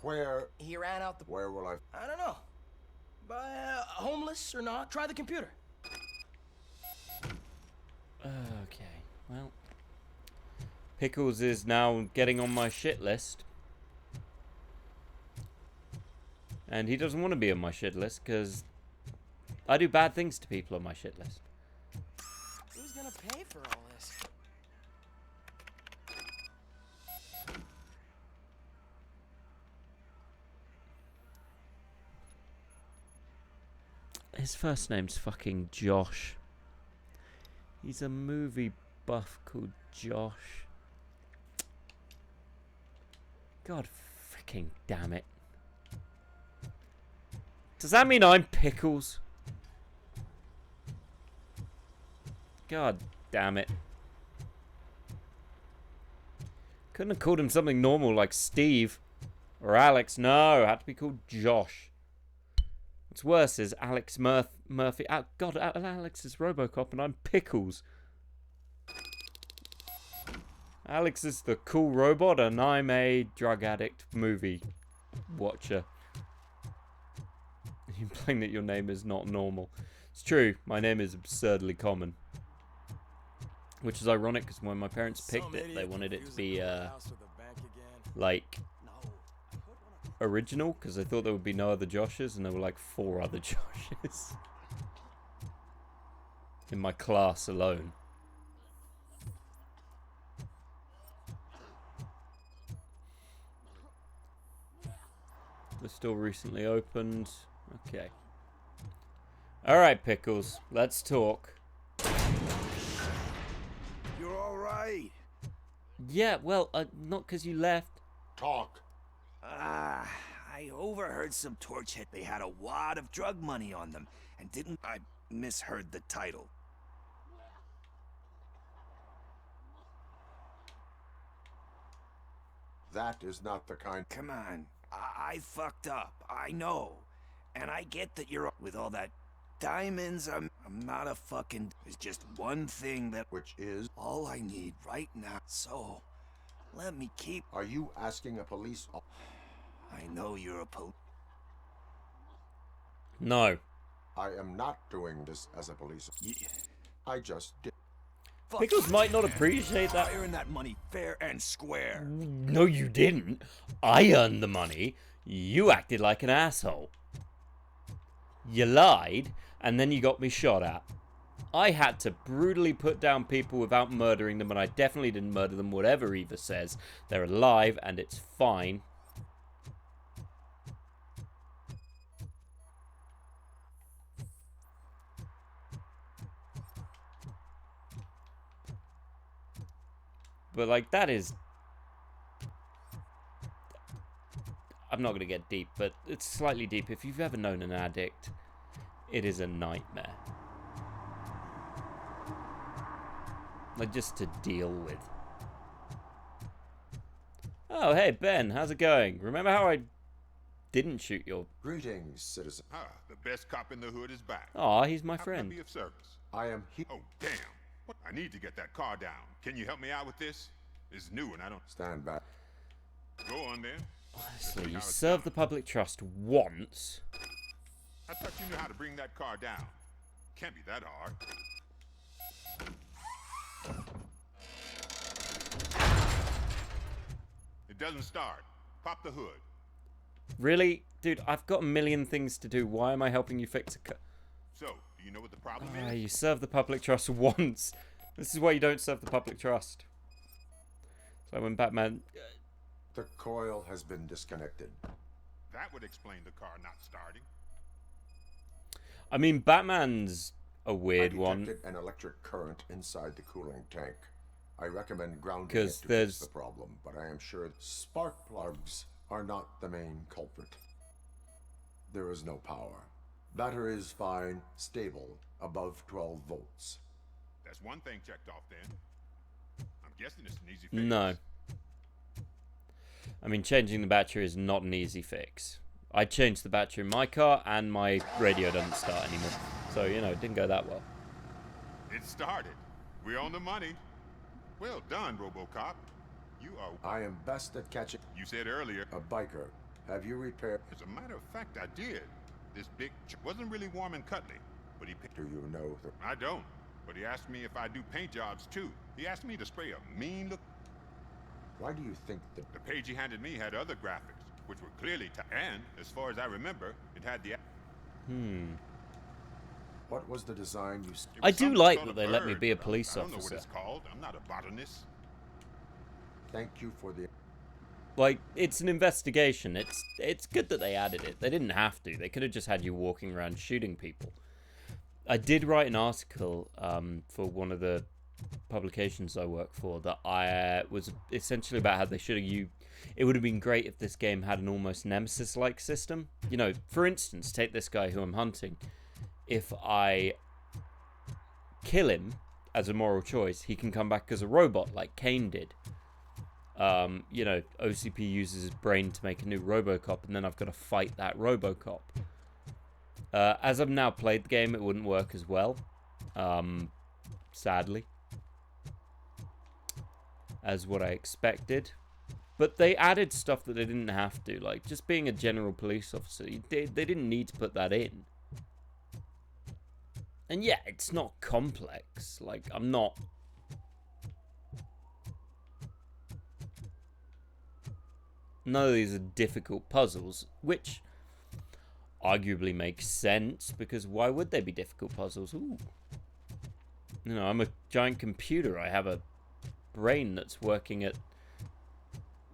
where? He ran out the... Where will I... I don't know. But homeless or not, try the computer. Okay, well. Pickles is now getting on my shit list. And he doesn't want to be on my shit list because I do bad things to people on my shit list. Who's gonna pay for all this? His first name's fucking Josh. He's a movie buff called Josh. God freaking damn it. Does that mean I'm Pickles? God damn it. Couldn't have called him something normal like Steve or Alex. No, it had to be called Josh. What's worse is Alex Murphy. God, Alex is Robocop and I'm Pickles. Alex is the cool robot and I'm a drug addict movie watcher. You implying that your name is not normal. It's true, my name is absurdly common. Which is ironic because when my parents picked it, they wanted it to be like original because they thought there would be no other Joshes, and there were like 4 other Joshes in my class alone. The store recently opened. Okay. Alright, Pickles. Let's talk. You're alright. Yeah, well, not because you left. Talk. I overheard some torch hit. They had a wad of drug money on them. And didn't I misheard the title? That is not the kind. Come on. I fucked up. I know. And I get that you're with all that diamonds. I'm not a fucking... There's just one thing that... Which is? All I need right now. So, let me keep... Are you asking a police... I know you're a No. I am not doing this as a police... I just did. Pickles might not appreciate that. I earned that money fair and square. No, you didn't. I earned the money. You acted like an asshole. You lied, and then you got me shot at. I had to brutally put down people without murdering them, and I definitely didn't murder them, whatever Eva says. They're alive, and it's fine. But, like, that is... I'm not going to get deep, but it's slightly deep. If you've ever known an addict, it is a nightmare. Like, just to deal with. Oh, hey, Ben, how's it going? Remember how I didn't shoot your... Greetings, citizen. Ah, the best cop in the hood is back. Aw, he's my How can I friend. be of service? I am here. Oh, damn. What? I need to get that car down. Can you help me out with this? It's new and I don't... Stand back. Go on, then. Honestly, you serve the public trust once. I thought you knew how to bring that car down. Can't be that hard. It doesn't start. Pop the hood. Really? Dude, I've got a million things to do. Why am I helping you fix a car? So, do you know what the problem Ah, is? you serve the public trust once. This is why you don't serve the public trust. So when Batman... The coil has been disconnected. That would explain the car not starting. I mean, Batman's a weird I one. detected an electric current inside the cooling tank. I recommend grounding it 'Cause to there's- fix the problem, but I am sure spark plugs are not the main culprit. There is no power. Battery is fine, stable, above 12 volts. That's one thing checked off then. I'm guessing it's an easy fix. No. I mean, changing the battery is not an easy fix. I changed the battery in my car, and my radio doesn't start anymore. So, you know, it didn't go that well. It started. We're on the money. Well done, Robocop. You are... I am best at catching... You said earlier... A biker. Have you repaired... As a matter of fact, I did. This big... wasn't really warm and cuddly, but he... Do you know the... I don't. But he asked me if I do paint jobs, too. He asked me to spray a mean look... Why do you think that... The page he handed me had other graphics, which were clearly... and, as far as I remember, it had the... What was the design you... I do like that they let me be a police I don't know what officer. it's called. I'm not a botanist. Thank you for the... Like, it's an investigation. It's good that they added it. They didn't have to. They could have just had you walking around shooting people. I did write an article for one of the publications I work for that I was essentially about how they should have it would have been great if this game had an almost Nemesis-like system. You know, for instance, take this guy who I'm hunting. If I kill him as a moral choice, he can come back as a robot like Kane did. You know, OCP uses his brain to make a new Robocop, and then I've got to fight that Robocop. As I've now played the game, it wouldn't work as well, sadly, as what I expected. But they added stuff that they didn't have to, like just being a general police officer. They didn't need to put that in. And yeah, it's not complex. Like, I'm not none of these are difficult puzzles, which arguably makes sense, because why would they be difficult puzzles? Ooh. You know, I'm a giant computer. I have a brain that's working at...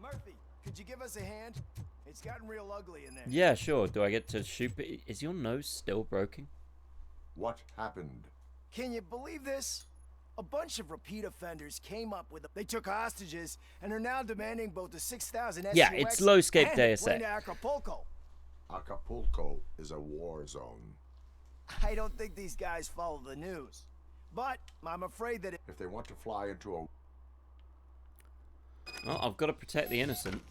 Murphy, could you give us a hand? It's gotten real ugly in there. Yeah, sure. Do I get to shoot? Is your nose still broken? What happened? Can you believe this? A bunch of repeat offenders came up with They took hostages and are now demanding both the 6,000 SUX Yeah, it's low-scape and Deus a plane Ex. to Acapulco. Acapulco is a war zone. I don't think these guys follow the news. But I'm afraid that if they want to fly into a... Well, I've got to protect the innocent.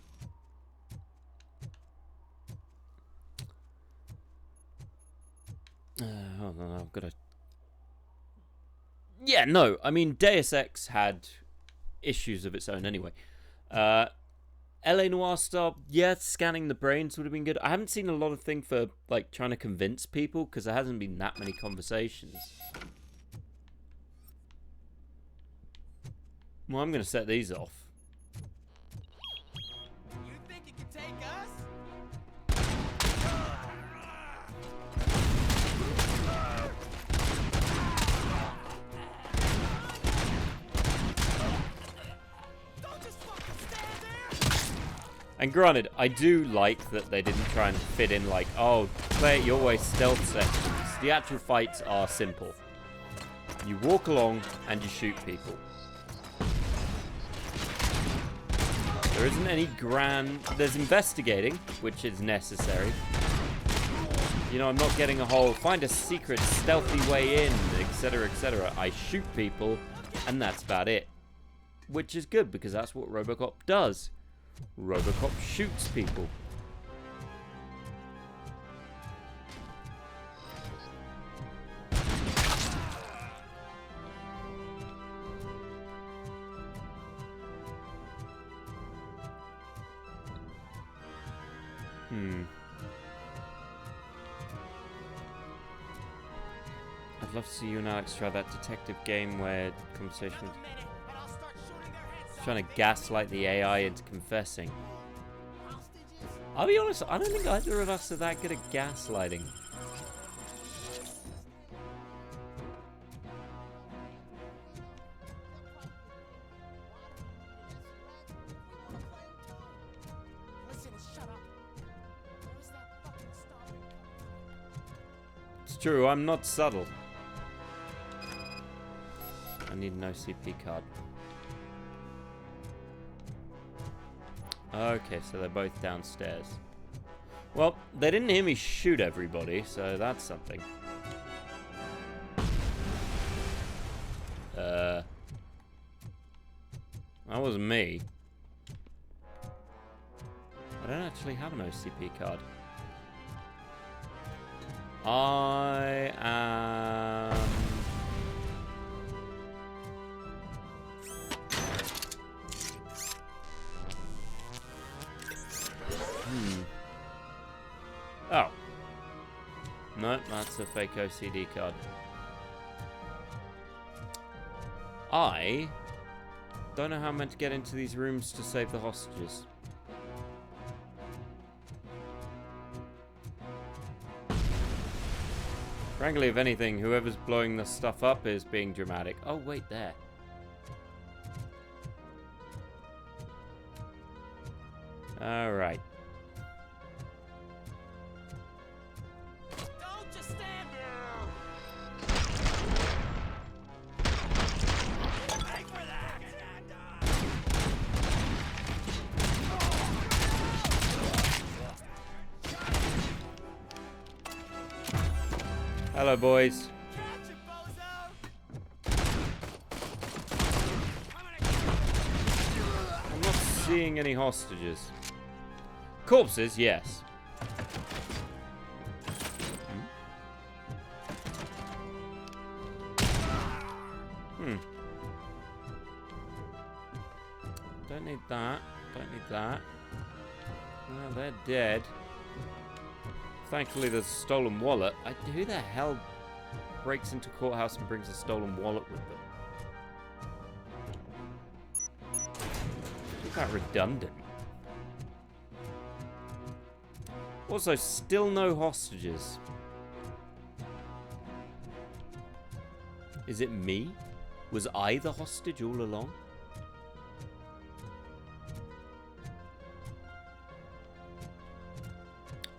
Hold on, I've got to... Yeah, no, I mean, Deus Ex had issues of its own anyway. LA Noire style, yeah, scanning the brains would have been good. I haven't seen a lot of thing for, like, trying to convince people, because there hasn't been that many conversations. Well, I'm going to set these off. You think you can take us? And granted, I do like that they didn't try and fit in like, oh, play it your way stealth sections. The actual fights are simple. You walk along and you shoot people. There isn't any grand... There's investigating, which is necessary. You know, I'm not getting a whole find a secret stealthy way in, etc., etc. I shoot people, and that's about it. Which is good, because that's what Robocop does. Robocop shoots people. I'd love to see you and Alex try that detective game where conversation... Trying to gaslight the AI into confessing. I'll be honest, I don't think either of us are that good at gaslighting. It's true, I'm not subtle. I need an OCP card. Okay, so they're both downstairs. Well, they didn't hear me shoot everybody, so that's something. That wasn't me. I don't actually have an OCP card. I am... Oh. No, that's a fake OCD card. I don't know how I'm meant to get into these rooms to save the hostages. Frankly, if anything, whoever's blowing this stuff up is being dramatic. Oh, wait, there. Alright. Don't just stand there! Pay for that! Hello, boys. I'm not seeing any hostages. Corpses, yes. Don't need that. Don't need that. Well, they're dead. Thankfully, there's a stolen wallet. Who the hell breaks into a courthouse and brings a stolen wallet with them? Isn't that redundant? Also, still no hostages. Is it me? Was I the hostage all along?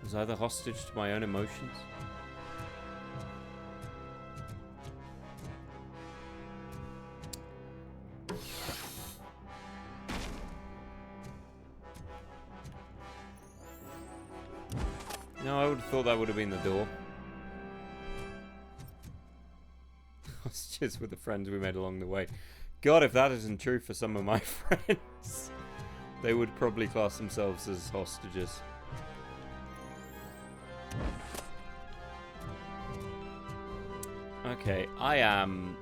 Was I the hostage to my own emotions? No, I would have thought that would have been the door. Hostages with the friends we made along the way. God, if that isn't true for some of my friends, they would probably class themselves as hostages. Okay, I am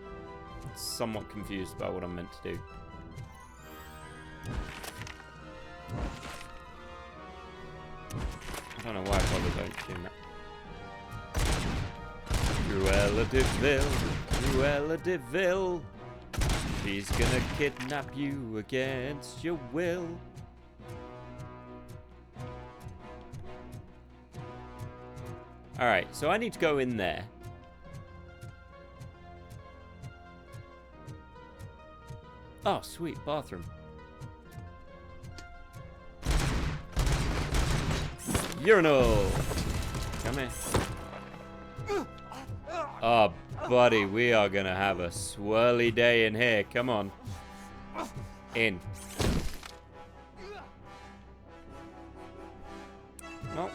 somewhat confused about what I'm meant to do. I don't know why I probably don't do that. Cruella de Vil, Cruella de Vil, she's gonna kidnap you against your will. Alright, so I need to go in there. Oh, sweet, bathroom. Urinal! Come here. Oh, buddy, we are gonna have a swirly day in here. Come on. In. Well.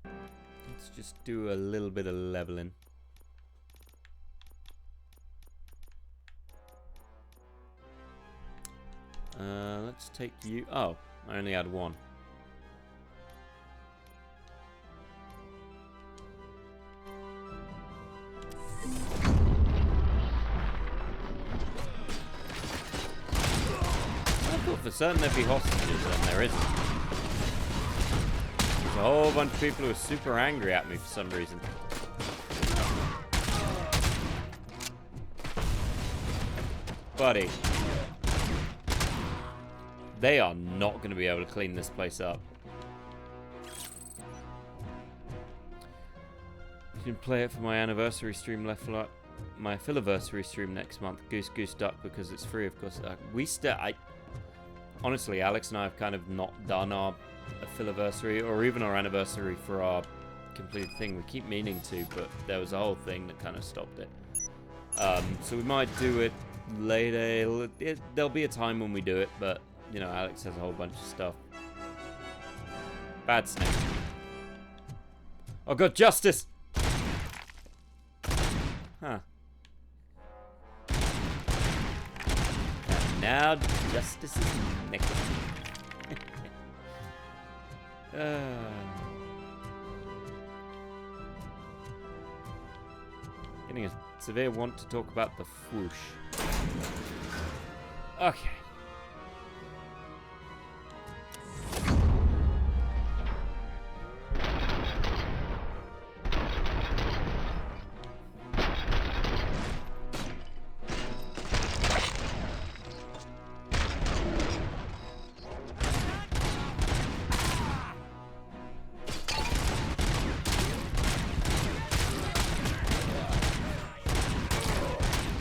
Let's just do a little bit of leveling. Let's take you... Oh, I only had one. I thought for certain there'd be hostages, and there isn't. There's a whole bunch of people who are super angry at me for some reason. Buddy. They are not going to be able to clean this place up. You can play it for my anniversary stream left for my Filiversary stream next month. Goose Duck, because it's free, of course. Honestly, Alex and I have kind of not done our Filiversary or even our anniversary for our completed thing. We keep meaning to, but there was a whole thing that kind of stopped it. So we might do it later. There'll be a time when we do it, but you know, Alex has a whole bunch of stuff. Bad snake. Oh god, justice! Huh. And now justice is naked. Getting a severe want to talk about the whoosh. Okay.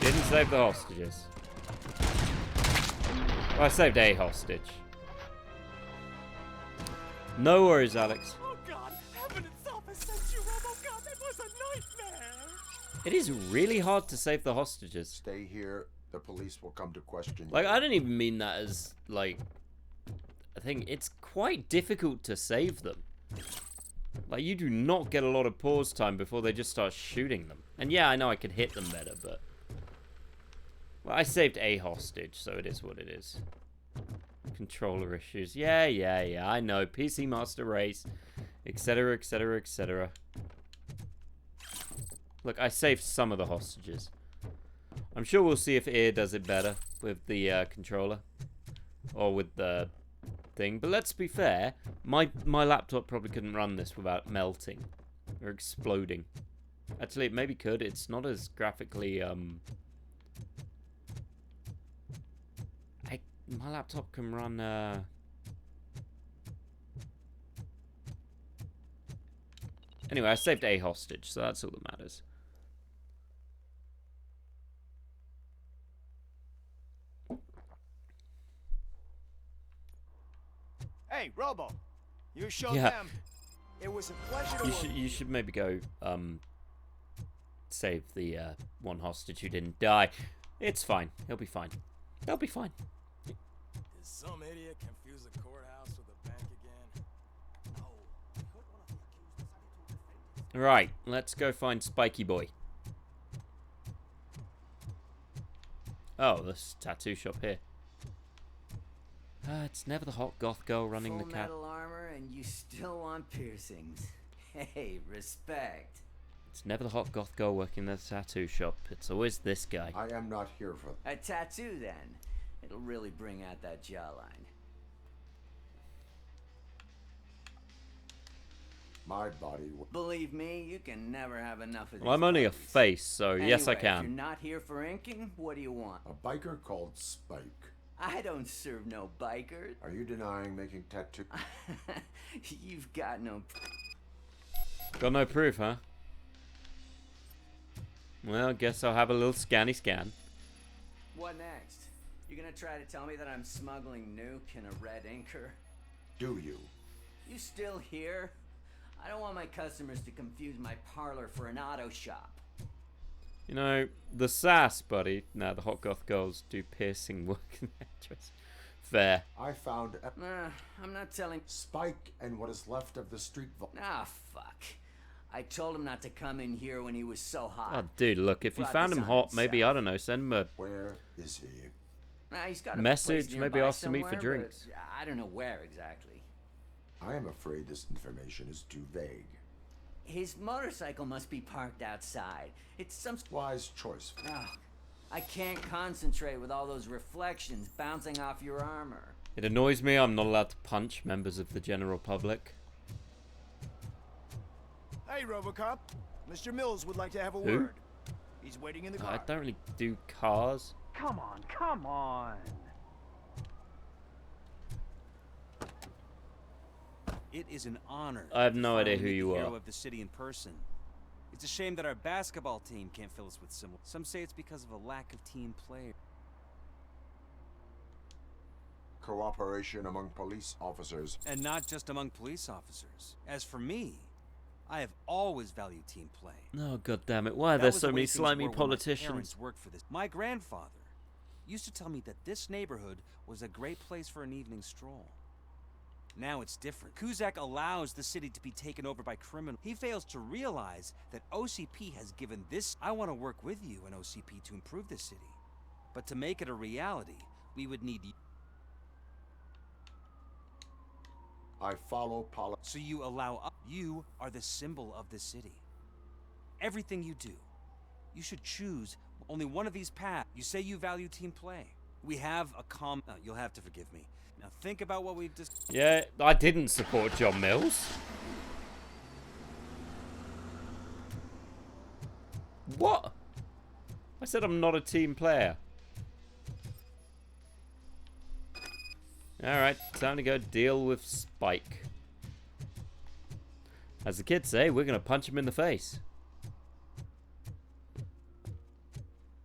Didn't save the hostages. Well, I saved a hostage. No worries, Alex. Oh God, heaven itself has sent you, Robocop. It was a nightmare. It is really hard to save the hostages. Stay here. The police will come to question you. Like, I don't even mean that as, like, a thing. It's quite difficult to save them. Like, you do not get a lot of pause time before they just start shooting them. And yeah, I know I could hit them better, but... Well, I saved a hostage, so it is what it is. Controller issues. Yeah, I know. PC Master Race, etc., etc., etc. Look, I saved some of the hostages. I'm sure we'll see if ear does it better with the controller. Or with the thing. But let's be fair, my laptop probably couldn't run this without melting. Or exploding. Actually, it maybe could. It's not as graphically, my laptop can run, Anyway, I saved a hostage, so that's all that matters. Hey, Robo, you showed Yeah. them. It was a pleasure to work. You should maybe go save the one hostage who didn't die. It's fine. He'll be fine. He'll be fine. Did some idiot confuse the courthouse with a bank again? No. Right, let's go find Spiky Boy. Oh, this tattoo shop here. It's never the hot goth girl running Full the cat. metal armor and you still want piercings. Hey, respect. It's never the hot goth girl working the tattoo shop. It's always this guy. I am not here for A tattoo, then. It'll really bring out that jawline. my body. Believe me, you can never have enough of these. Well, I'm only a face, so yes, I Anyway, can. If you're not here for inking, what do you want? A biker called Spike. I don't serve no bikers. Are you denying making tattoo? You've got no. Got no proof, huh? Well, guess I'll have a little scanny scan. What next? You gonna try to tell me that I'm smuggling nuke in a red inker? Do you? You still here? I don't want my customers to confuse my parlor for an auto shop. You know, the sass, buddy. No, the hot goth girls do piercing work in their dress. Fair. I found I'm not telling. Spike and what is left of the street vault. Ah, fuck. I told him not to come in here when he was so hot. Oh, dude, look, if you Brought found this him on hot, maybe, himself. I don't know, send him a Where is he? Nah, he's got a message, place maybe nearby ask to meet for somewhere, drinks. but I don't know where exactly. I am afraid this information is too vague. His motorcycle must be parked outside. It's some wise choice. Oh, I can't concentrate with all those reflections bouncing off your armor. It annoys me I'm not allowed to punch members of the general public. Hey, Robocop. Mr. Mills would like to have a Who? word. He's waiting in the car. I don't really do cars. Come on, come on. It is an honor. I have no to idea finally who meet you the hero are. of the city in person. It's a shame that our basketball team can't fill us with similar. Some say it's because of a lack of team players. Cooperation among police officers. And not just among police officers. As for me, I have always valued team play. Oh, god damn it. Why are That there was so the way many things slimy were when my politicians? parents worked for this. My grandfather used to tell me that this neighborhood was a great place for an evening stroll. Now it's different. Kuzak allows the city to be taken over by criminals. He fails to realize that OCP has given this. I want to work with you and OCP to improve this city. But to make it a reality, we would need you. I follow policy. So you allow up. You are the symbol of the city. Everything you do, you should choose only one of these paths. You say you value team play. We have a you'll have to forgive me. Now think about what we've just. Yeah, I didn't support John Mills. What? I said I'm not a team player. Alright, time to go deal with Spike. As the kids say, we're gonna punch him in the face.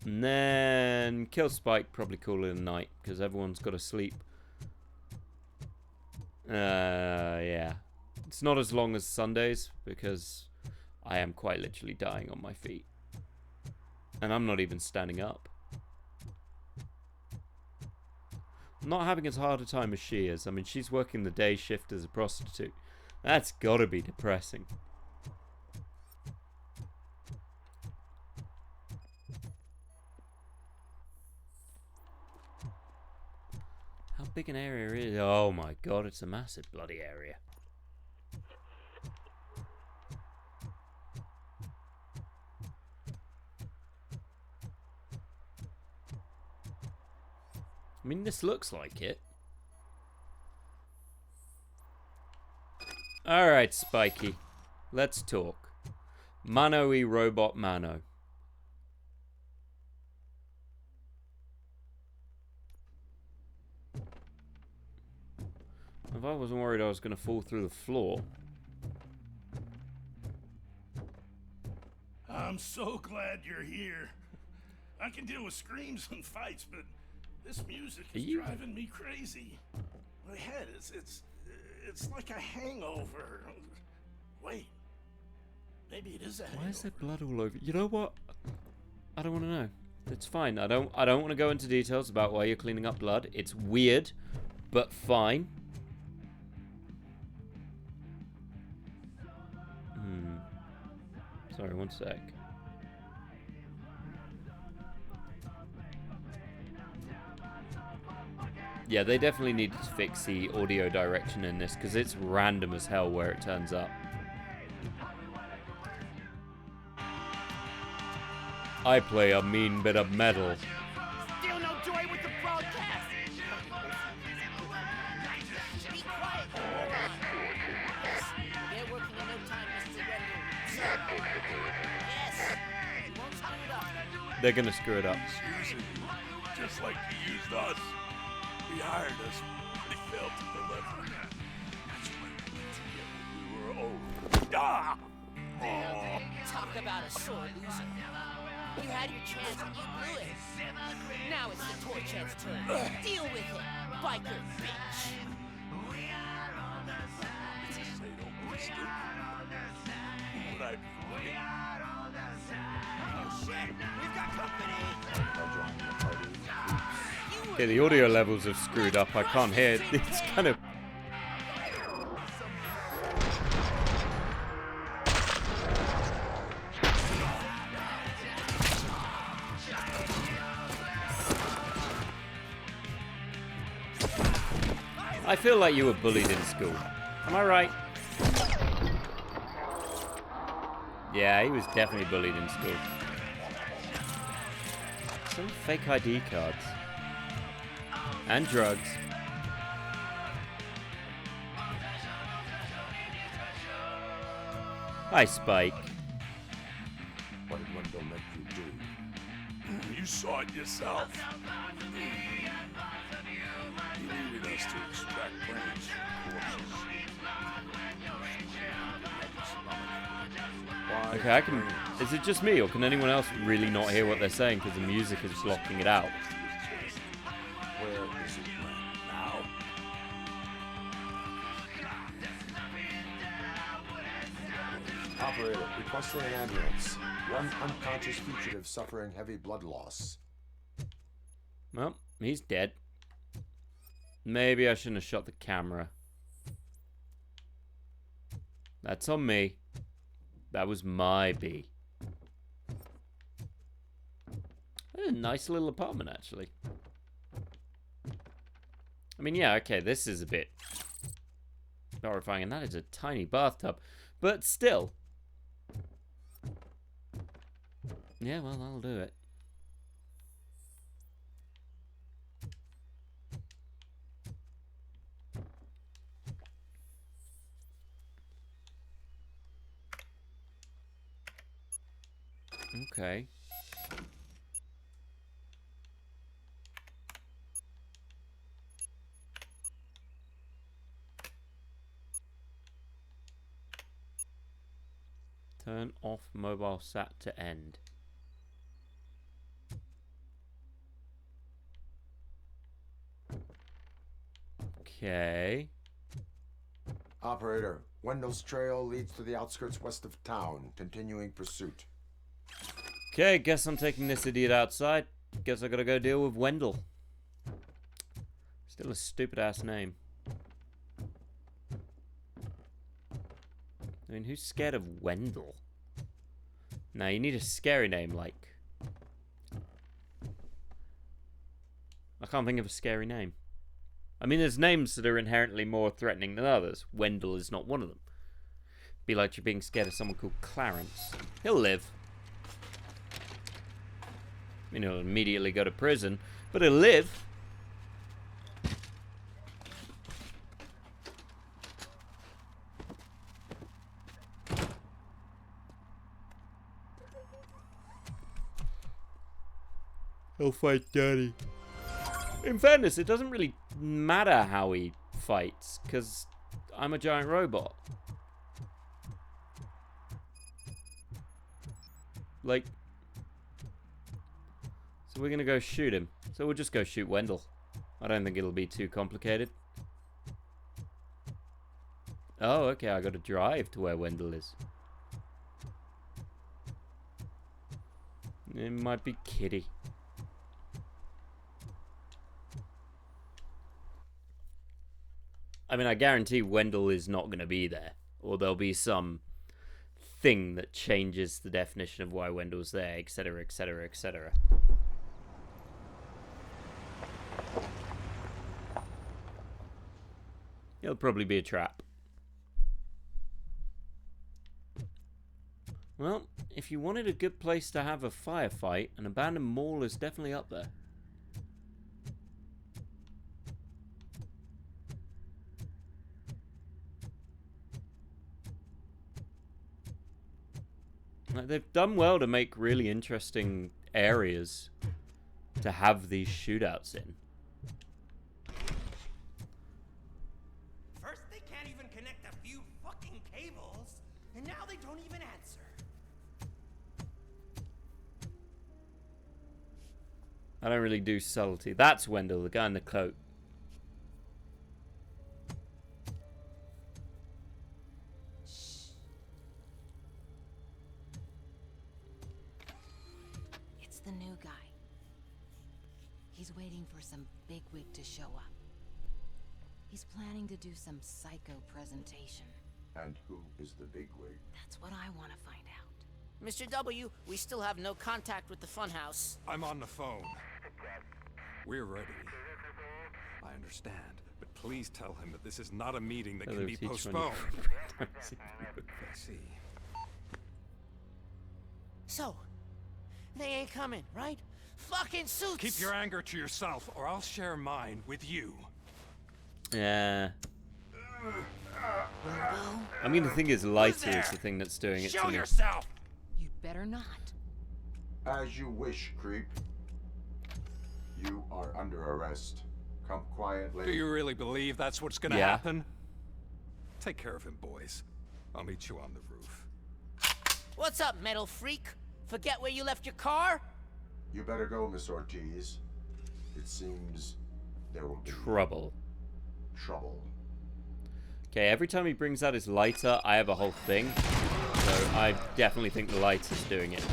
And then kill Spike, probably call it a night, because everyone's got to sleep. Yeah. It's not as long as Sundays, because I am quite literally dying on my feet. And I'm not even standing up. I'm not having as hard a time as she is. I mean, she's working the day shift as a prostitute. That's gotta be depressing. How big an area is it? Oh my god, it's a massive bloody area. I mean, this looks like it. Alright, Spiky. Let's talk. Mano-y robot Mano. If I wasn't worried I was going to fall through the floor. I'm so glad you're here. I can deal with screams and fights, but this music is driving me crazy. My head it's like a hangover. Wait, maybe it is a hangover. Why is there blood all over? You know what? I don't want to know. It's fine. I don't want to go into details about why you're cleaning up blood. It's weird, but fine. Sorry, one sec. Yeah, they definitely needed to fix the audio direction in this because it's random as hell where it turns up. I play a mean bit of metal. Still no joy with the broadcast. Be quiet. Get working in no time, Mr. Wendell. Yes. You won't screw it up. They're gonna screw it up. Using you, just like you used us. He hired us, but he failed to deliver. That's why we went together. We were old. Ah! Oh. Talk about a sore loser. You had your chance and you blew it. Now it's the toy chance turn. Deal with it, biker bitch. Say don't be stupid. But I Oh shit, we've got company. Okay, the audio levels have screwed up. I can't hear it. It's kind of... I feel like you were bullied in school. Am I right? Yeah, he was definitely bullied in school. Some fake ID cards. And drugs. Hi, Spike. What did Wendell make you do? You saw it yourself. He needed us to extract brains from corpses. Okay, I can... Is it just me, or can anyone else really not hear what they're saying because the music is blocking it out? Where is it now? Operator, requesting an ambulance. One unconscious fugitive suffering heavy blood loss. Well, he's dead. Maybe I shouldn't have shot the camera. That's on me. That was my bee. That's a nice little apartment, actually. I mean, yeah, okay, this is a bit horrifying, and that is a tiny bathtub. But still. Yeah, well, that'll do it. Okay. Turn off mobile sat to end. Okay. Operator, Wendell's trail leads to the outskirts west of town. Continuing pursuit. Okay, guess I'm taking this idiot outside. Guess I gotta go deal with Wendell. Still a stupid ass name. I mean, who's scared of Wendell? Now, you need a scary name like... I can't think of a scary name. I mean, there's names that are inherently more threatening than others. Wendell is not one of them. Be like you're being scared of someone called Clarence. He'll live. I mean, he'll immediately go to prison, but he'll live. He'll fight Daddy. In fairness, it doesn't really matter how he fights, because I'm a giant robot. Like... So we're gonna go shoot him. So we'll just go shoot Wendell. I don't think it'll be too complicated. Oh, okay, I gotta drive to where Wendell is. It might be Kitty. I mean, I guarantee Wendell is not gonna be there. Or there'll be some thing that changes the definition of why Wendell's there, etc, etc, etc. It'll probably be a trap. Well, if you wanted a good place to have a firefight, an abandoned mall is definitely up there. Like, they've done well to make really interesting areas to have these shootouts in. First they can't even connect a few fucking cables, and now they don't even answer. I don't really do subtlety. That's Wendell, the guy in the coat. It's the new guy. He's waiting for some bigwig to show up. He's planning to do some psycho presentation. And who is the bigwig? That's what I want to find out. Mr. W, we still have no contact with the funhouse. I'm on the phone. We're ready. I understand, but please tell him that this is not a meeting that can be postponed. I see. So, they ain't coming, right? Fucking suits! Keep your anger to yourself, or I'll share mine with you. Yeah. I mean, the thing is, lighter is the thing that's doing it to me. Show yourself! You'd better not. As you wish, creep. You are under arrest. Come quietly. Do you really believe that's what's gonna happen? Take care of him, boys. I'll meet you on the roof. What's up, metal freak? Forget where you left your car? You better go, Miss Ortiz. It seems there will be trouble. Trouble. Okay, every time he brings out his lighter, I have a whole thing. So I definitely think the lighter's doing it.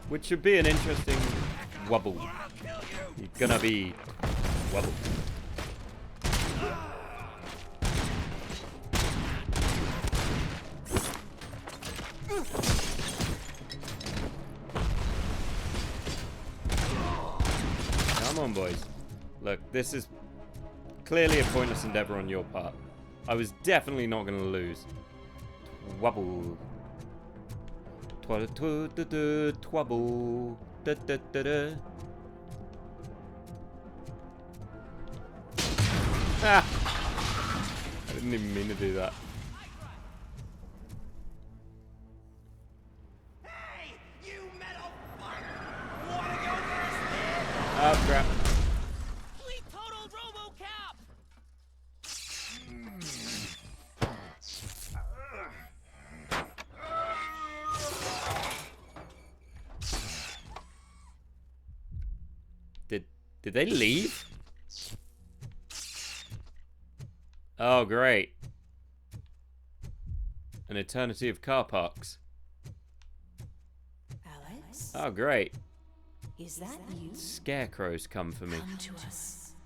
Which should be an interesting wobble. You're gonna be wobble. Come on, boys. Look, this is clearly a pointless endeavor on your part. I was definitely not gonna lose. Wobble. Twabble. Da da da da. Ah! I didn't even mean to do that. Hey, you metal fuck! Wanna go first? Oh crap. We totaled Robocop! Did they leave? Oh, great. An eternity of car parks. Alex? Oh, great. Is that you? Scarecrows come for me. Come to us.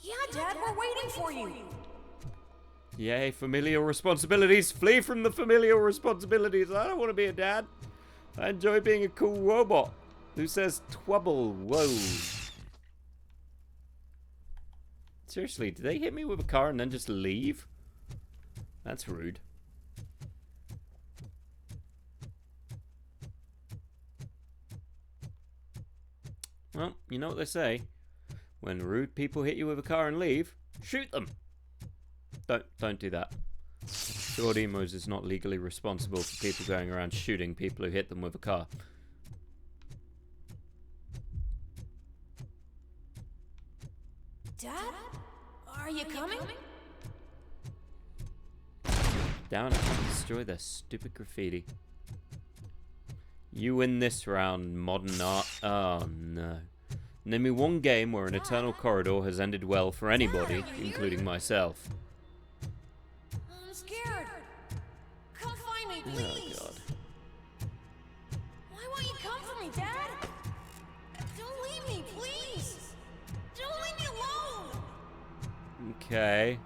Yeah, Dad, we're waiting for you. Yay, familial responsibilities. Flee from the familial responsibilities. I don't want to be a dad. I enjoy being a cool robot who says twubble. Whoa. Seriously, did they hit me with a car and then just leave? That's rude. Well, you know what they say. When rude people hit you with a car and leave, shoot them. Don't do that. Lord Emos is not legally responsible for people going around shooting people who hit them with a car. Dad? Are you coming? Down and destroy their stupid graffiti. You win this round, modern art. Oh no. Name me one game where an eternal corridor has ended well for anybody, including myself. I'm scared. Come find me, please. Oh god. Why won't you come for me, Dad? Don't leave me, please. Don't leave me alone. Okay.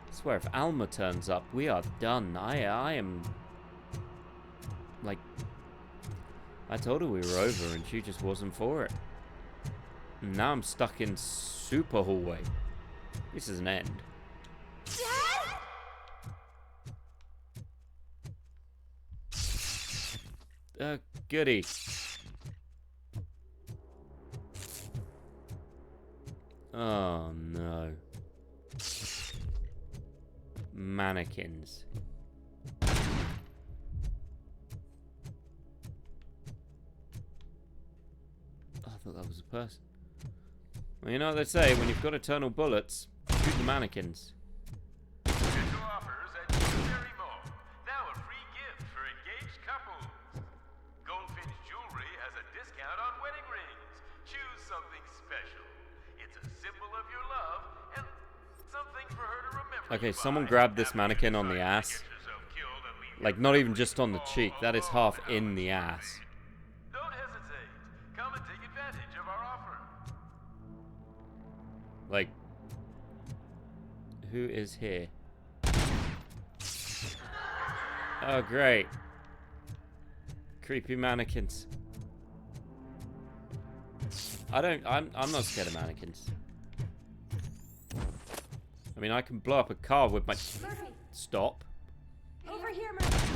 I swear, if Alma turns up, we are done. I am... Like... I told her we were over and she just wasn't for it. And now I'm stuck in super hallway. This is an end. Dad? Goody. Oh no. Mannequins. I thought that was a person. Well, you know what they say, when you've got eternal bullets, shoot the mannequins. Special offers at Jewelry Mall. Now a free gift for engaged couples. Goldfinch Jewelry has a discount on wedding rings. Choose something special. It's a symbol of your love and something for her to remember. Okay, someone grabbed this mannequin on the ass. Like, not even just on the cheek. That is half in the ass. Don't hesitate. Come and take advantage of our offer. Like, who is here? Oh, great. Creepy mannequins. I'm not scared of mannequins. I mean, I can blow up a car with my... Murphy. Stop. Over here, Murphy.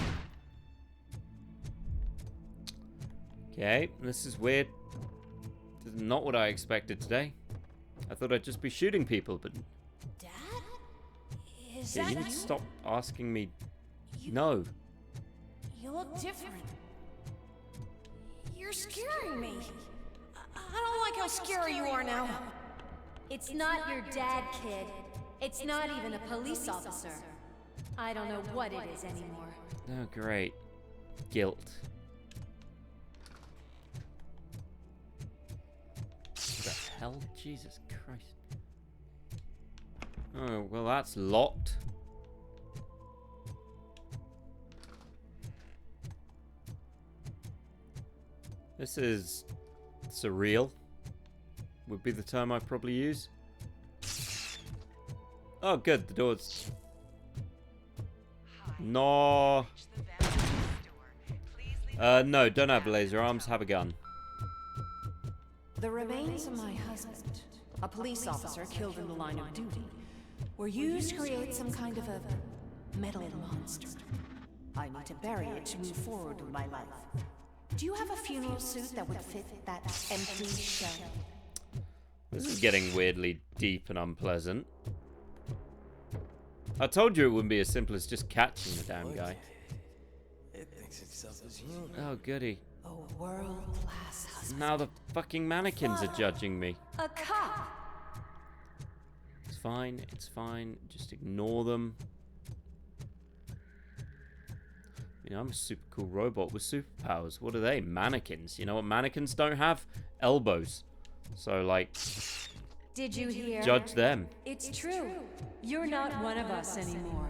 Okay, this is weird. This is not what I expected today. I thought I'd just be shooting people, but... Dad? Is Yeah, that you need you? to stop asking me... No. You look different. You're scaring me. I don't like how scary you are now. It's not your dad, kid. It's not even a police officer. I don't know what it is anymore. Oh, great. Guilt. What the hell? Jesus Christ. Oh, well, that's locked. This is surreal. Would be the term I'd probably use. Oh, good. The door's... No. No, don't have laser arms. Have a gun. The remains of my husband, a police officer killed in the line of duty, were used to create some kind of a metal monster. I need to bury it to move forward with my life. Do you have a funeral suit that would fit that empty shell? This is getting weirdly deep and unpleasant. I told you it wouldn't be as simple as just catching the damn guy. It thinks itself as human. Oh, goody. A world-class husband. Now the fucking mannequins are judging me. A cop. It's fine. It's fine. Just ignore them. You know, I'm a super cool robot with superpowers. What are they? Mannequins. You know what mannequins don't have? Elbows. So, like... Did you hear? Judge them. It's true. You're not one of us anymore.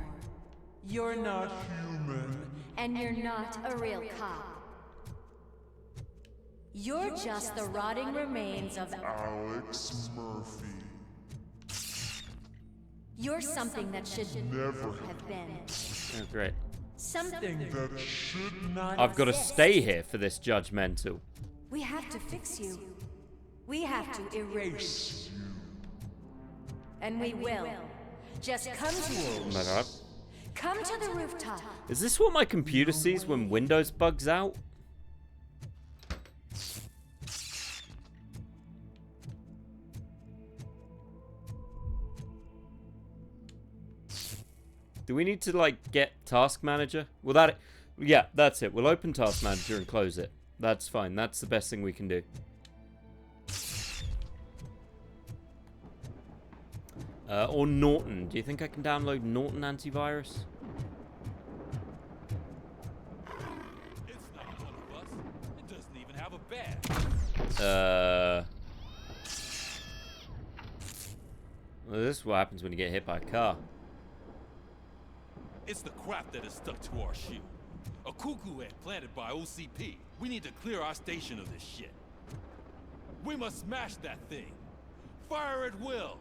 You're not human. And you're not a real cop. You're just the rotting remains of Alex Murphy. You're something that should Never have been. Oh, great. Something that should not. I've got to stay here for this judgmental. We have to fix you. We have to erase you. And we will. Just come to Oh my god. Come to the rooftop. Is this what my computer sees when Windows bugs out? Do we need to, like, get Task Manager? Well, that... Yeah, that's it. We'll open Task Manager and close it. That's fine. That's the best thing we can do. Or Norton. Do you think I can download Norton antivirus? It's not one of us. It doesn't even have a badge. Well, this is what happens when you get hit by a car. It's the crap that is stuck to our shield. A cuckoo ant planted by OCP. We need to clear our station of this shit. We must smash that thing. Fire at will.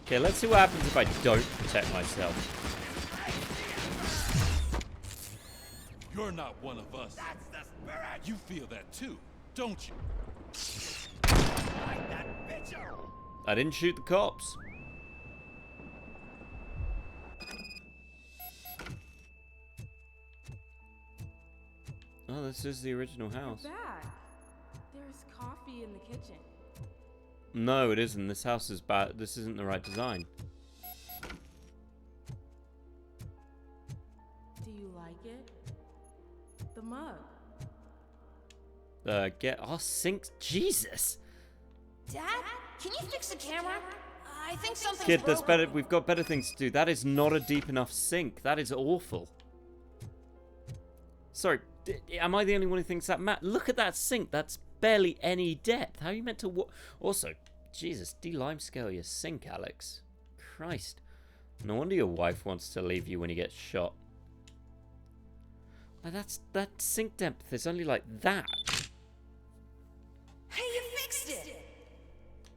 Okay, let's see what happens if I don't protect myself. You're not one of us. That's the spirit. You feel that too, don't you? I didn't shoot the cops. Oh, this is the original house. You're back. There's coffee in the kitchen. No, it isn't. This house is bad. This isn't the right design. Do you like it? The mug. Get our sinks. Jesus. Dad, can you fix the camera? I think something's Kid, that's broken. better. We've got better things to do. That is not a deep enough sink. That is awful. Sorry, am I the only one who thinks that? Matt, look at that sink. That's barely any depth. How are you meant to... Also, Jesus, de-limescale your sink, Alex. Christ. No wonder your wife wants to leave you when you get shot. Now that sink depth is only like that. Hey, you fixed it!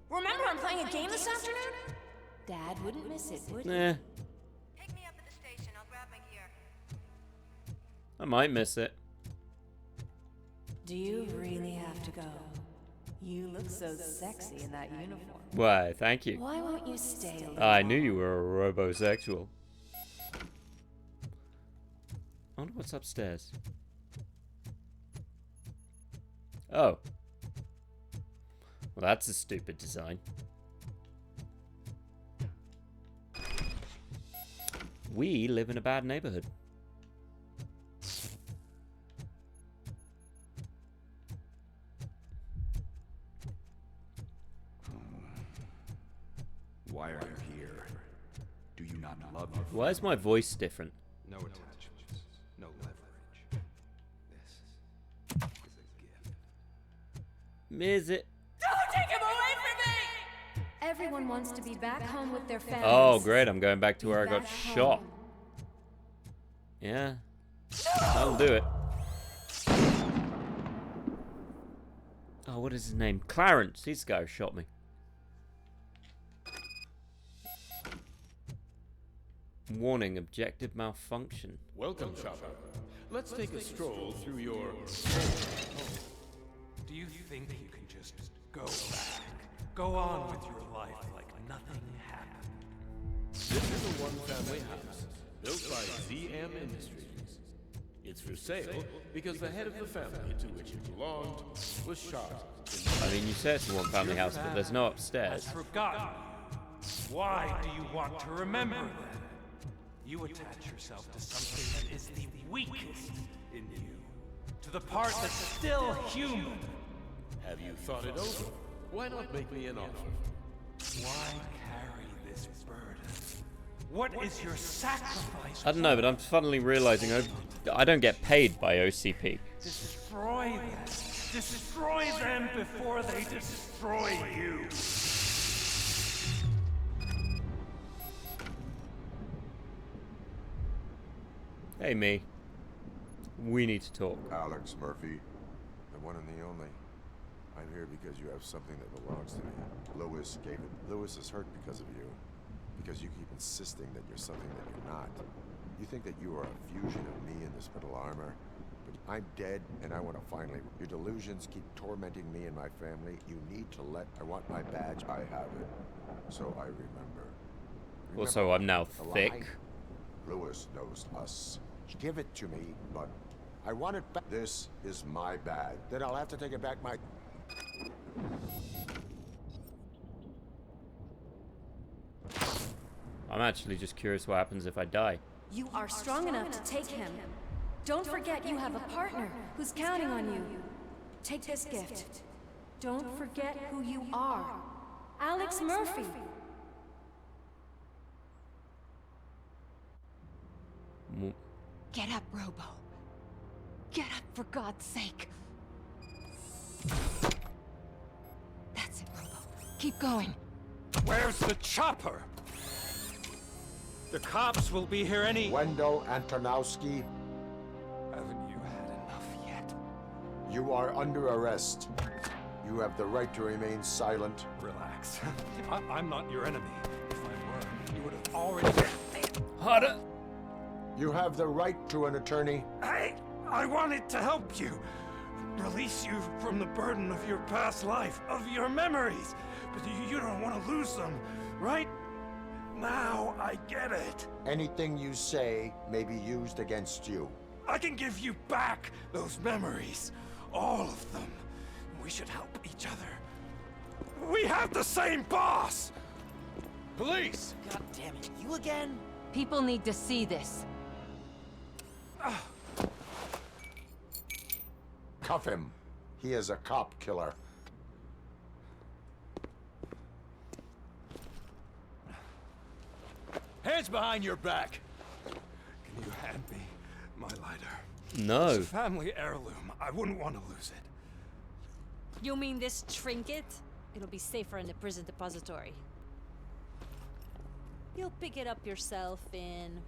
Remember I'm playing a game this afternoon? Dad wouldn't miss it, would he? Nah. I might miss it. Do you really have to go? You look so sexy in that uniform. Why, thank you. Why won't you stay a little I knew you were a robosexual. I wonder what's upstairs. Oh. Well, that's a stupid design. We live in a bad neighborhood. Why are you here? Do you not love your Why is my voice different? No attachments, no leverage. This is a gift. Is it? Don't take him away from me! Everyone wants to be back home with their families. Oh, great. I'm going back to where I got Back home. shot. Yeah. That'll do it. Oh, what is his name? Clarence. He's the guy who shot me. Warning, objective malfunction. Welcome, shopper. Let's take a stroll through your... Do you think you can just go back? Go on with your life like nothing happened? This is a one-family house, built by ZM Industries. It's for sale because the head of the family to which it belonged was shot. I mean, you say it's a one-family house, but there's no upstairs. Has forgotten you. Why do you want to remember them? You attach yourself to something that is the weakest in you. To the part that's still human. Have you thought it over? Why not make me an offer? Why carry this burden? What is your sacrifice? I don't know, but I'm suddenly realizing I don't get paid by OCP. Destroy them. Destroy them before they destroy you. Hey, me. We need to talk. Alex Murphy, the one and the only. I'm here because you have something that belongs to me. Lewis gave it. Lewis is hurt because of you. Because you keep insisting that you're something that you're not. You think that you are a fusion of me in this metal armor. But I'm dead, and I want to finally... Your delusions keep tormenting me and my family. You need to let... I want my badge. I have it. So I remember. Also, I'm now the thick. line? Lewis knows us. Give it to me, but I want it back. This is my badge. Then I'll have to take it back I'm actually just curious what happens if I die. You are strong enough to take him. Don't forget you have a partner who's counting on you. Take this gift. Don't forget who you are. Alex Murphy. Get up, Robo. Get up, for God's sake. That's it, Robo. Keep going. Where's the chopper? The cops will be here any... Wendell Antonowski, Haven't you had enough yet? you are under arrest. You have the right to remain silent. Relax. I'm not your enemy. If I were, you would have already... Harder! You have the right to an attorney. I wanted to help you. Release you from the burden of your past life, of your memories. But you don't want to lose them, right? Now I get it. Anything you say may be used against you. I can give you back those memories. All of them. We should help each other. We have the same boss! Police! God damn it, you again? People need to see this. Cuff him. He is a cop killer. Hands behind your back. Can you hand me my lighter? No. It's a family heirloom. I wouldn't want to lose it. You mean this trinket? It'll be safer in the prison depository. You'll pick it up yourself in,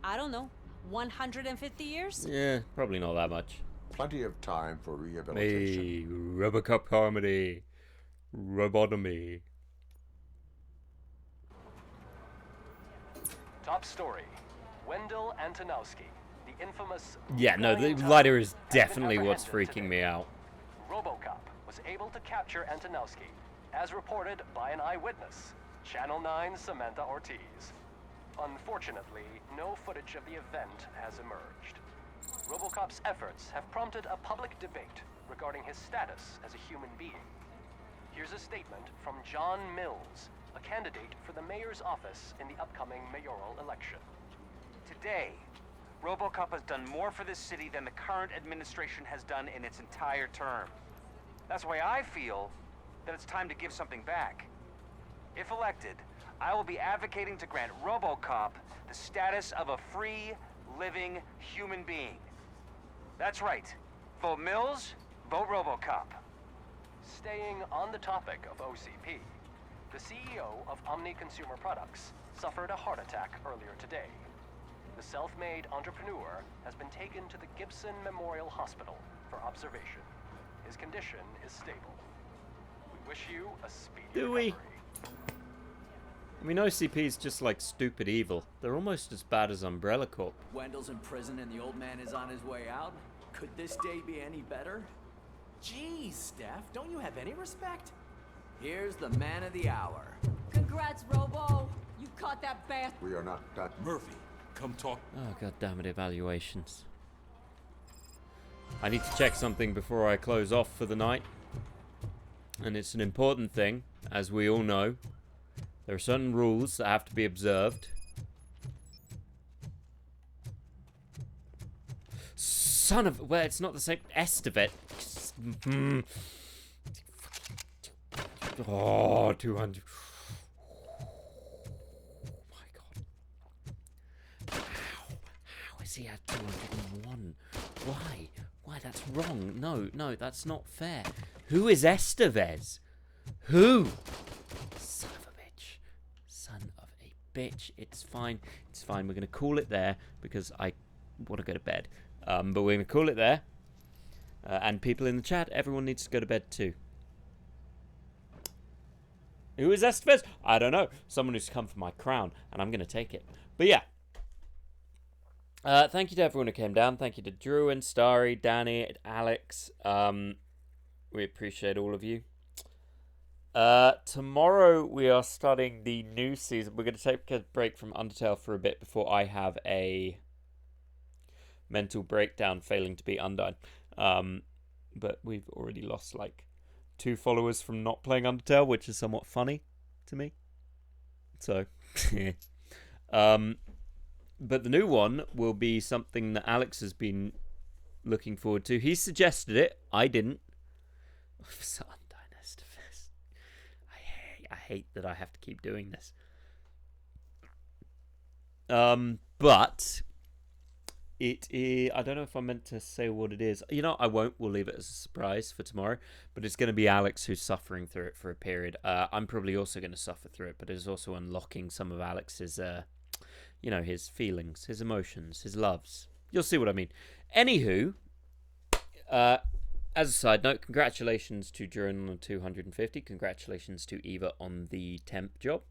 I don't know, 150 years? Yeah, probably not that much. Plenty of time for rehabilitation. Hey, Robocop comedy. Robotomy. Top story. Wendell Antonowski, the infamous... Yeah, no, the lighter is definitely what's freaking me out. Robocop was able to capture Antonowski, as reported by an eyewitness, Channel 9's Samantha Ortiz. Unfortunately, no footage of the event has emerged. Robocop's efforts have prompted a public debate regarding his status as a human being. Here's a statement from John Mills, a candidate for the mayor's office in the upcoming mayoral election. Today, Robocop has done more for this city than the current administration has done in its entire term. That's why I feel that it's time to give something back. If elected, I will be advocating to grant Robocop the status of a free, living human being. That's right. Vote Mills, vote Robocop. Staying on the topic of OCP, the CEO of Omni Consumer Products suffered a heart attack earlier today. The self-made entrepreneur has been taken to the Gibson Memorial Hospital for observation. His condition is stable. We wish you a speedy Do recovery. I mean, OCP's just like stupid evil. They're almost as bad as Umbrella Corp. Wendell's in prison and the old man is on his way out? Could this day be any better? Jeez, Steph, don't you have any respect? Here's the man of the hour. Congrats, Robo. You caught that bastard. We are not that... Murphy, come talk. Oh, god damn it, evaluations. I need to check something before I close off for the night. And it's an important thing, as we all know. There are certain rules that have to be observed. Son of... Well, it's not the same... Estevet. Oh, 200. Oh my god. How is he at 201? Why? Why, that's wrong. No, that's not fair. Who is Estevez? Who? Son of a bitch. Son of a bitch. It's fine. It's fine. We're going to call it there because I want to go to bed. But we're going to call it there. And people in the chat, everyone needs to go to bed too. Who is Estevez? I don't know. Someone who's come for my crown, and I'm going to take it. But yeah. Thank you to everyone who came down. Thank you to Drew and Starry, Danny, Alex. We appreciate all of you. Tomorrow we are starting the new season. We're going to take a break from Undertale for a bit before I have a mental breakdown failing to be undone. But we've already lost like 2 followers from not playing Undertale, which is somewhat funny to me. So, But the new one will be something that Alex has been looking forward to. He suggested it. I didn't. So undying Estivus. I hate that I have to keep doing this. But it is, I don't know if I'm meant to say what it is. You know, I won't. We'll leave it as a surprise for tomorrow. But it's going to be Alex who's suffering through it for a period. I'm probably also going to suffer through it, but it's also unlocking some of Alex's, his feelings, his emotions, his loves. You'll see what I mean. Anywho, as a side note, congratulations to Duran on the 250. Congratulations to Eva on the temp job.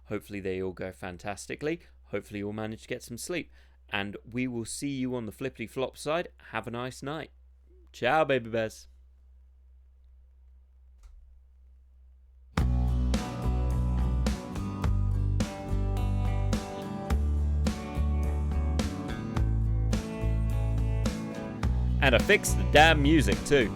Hopefully they all go fantastically. Hopefully you'll manage to get some sleep. And we will see you on the flippity flop side. Have a nice night. Ciao, baby bears. And I fixed the damn music too.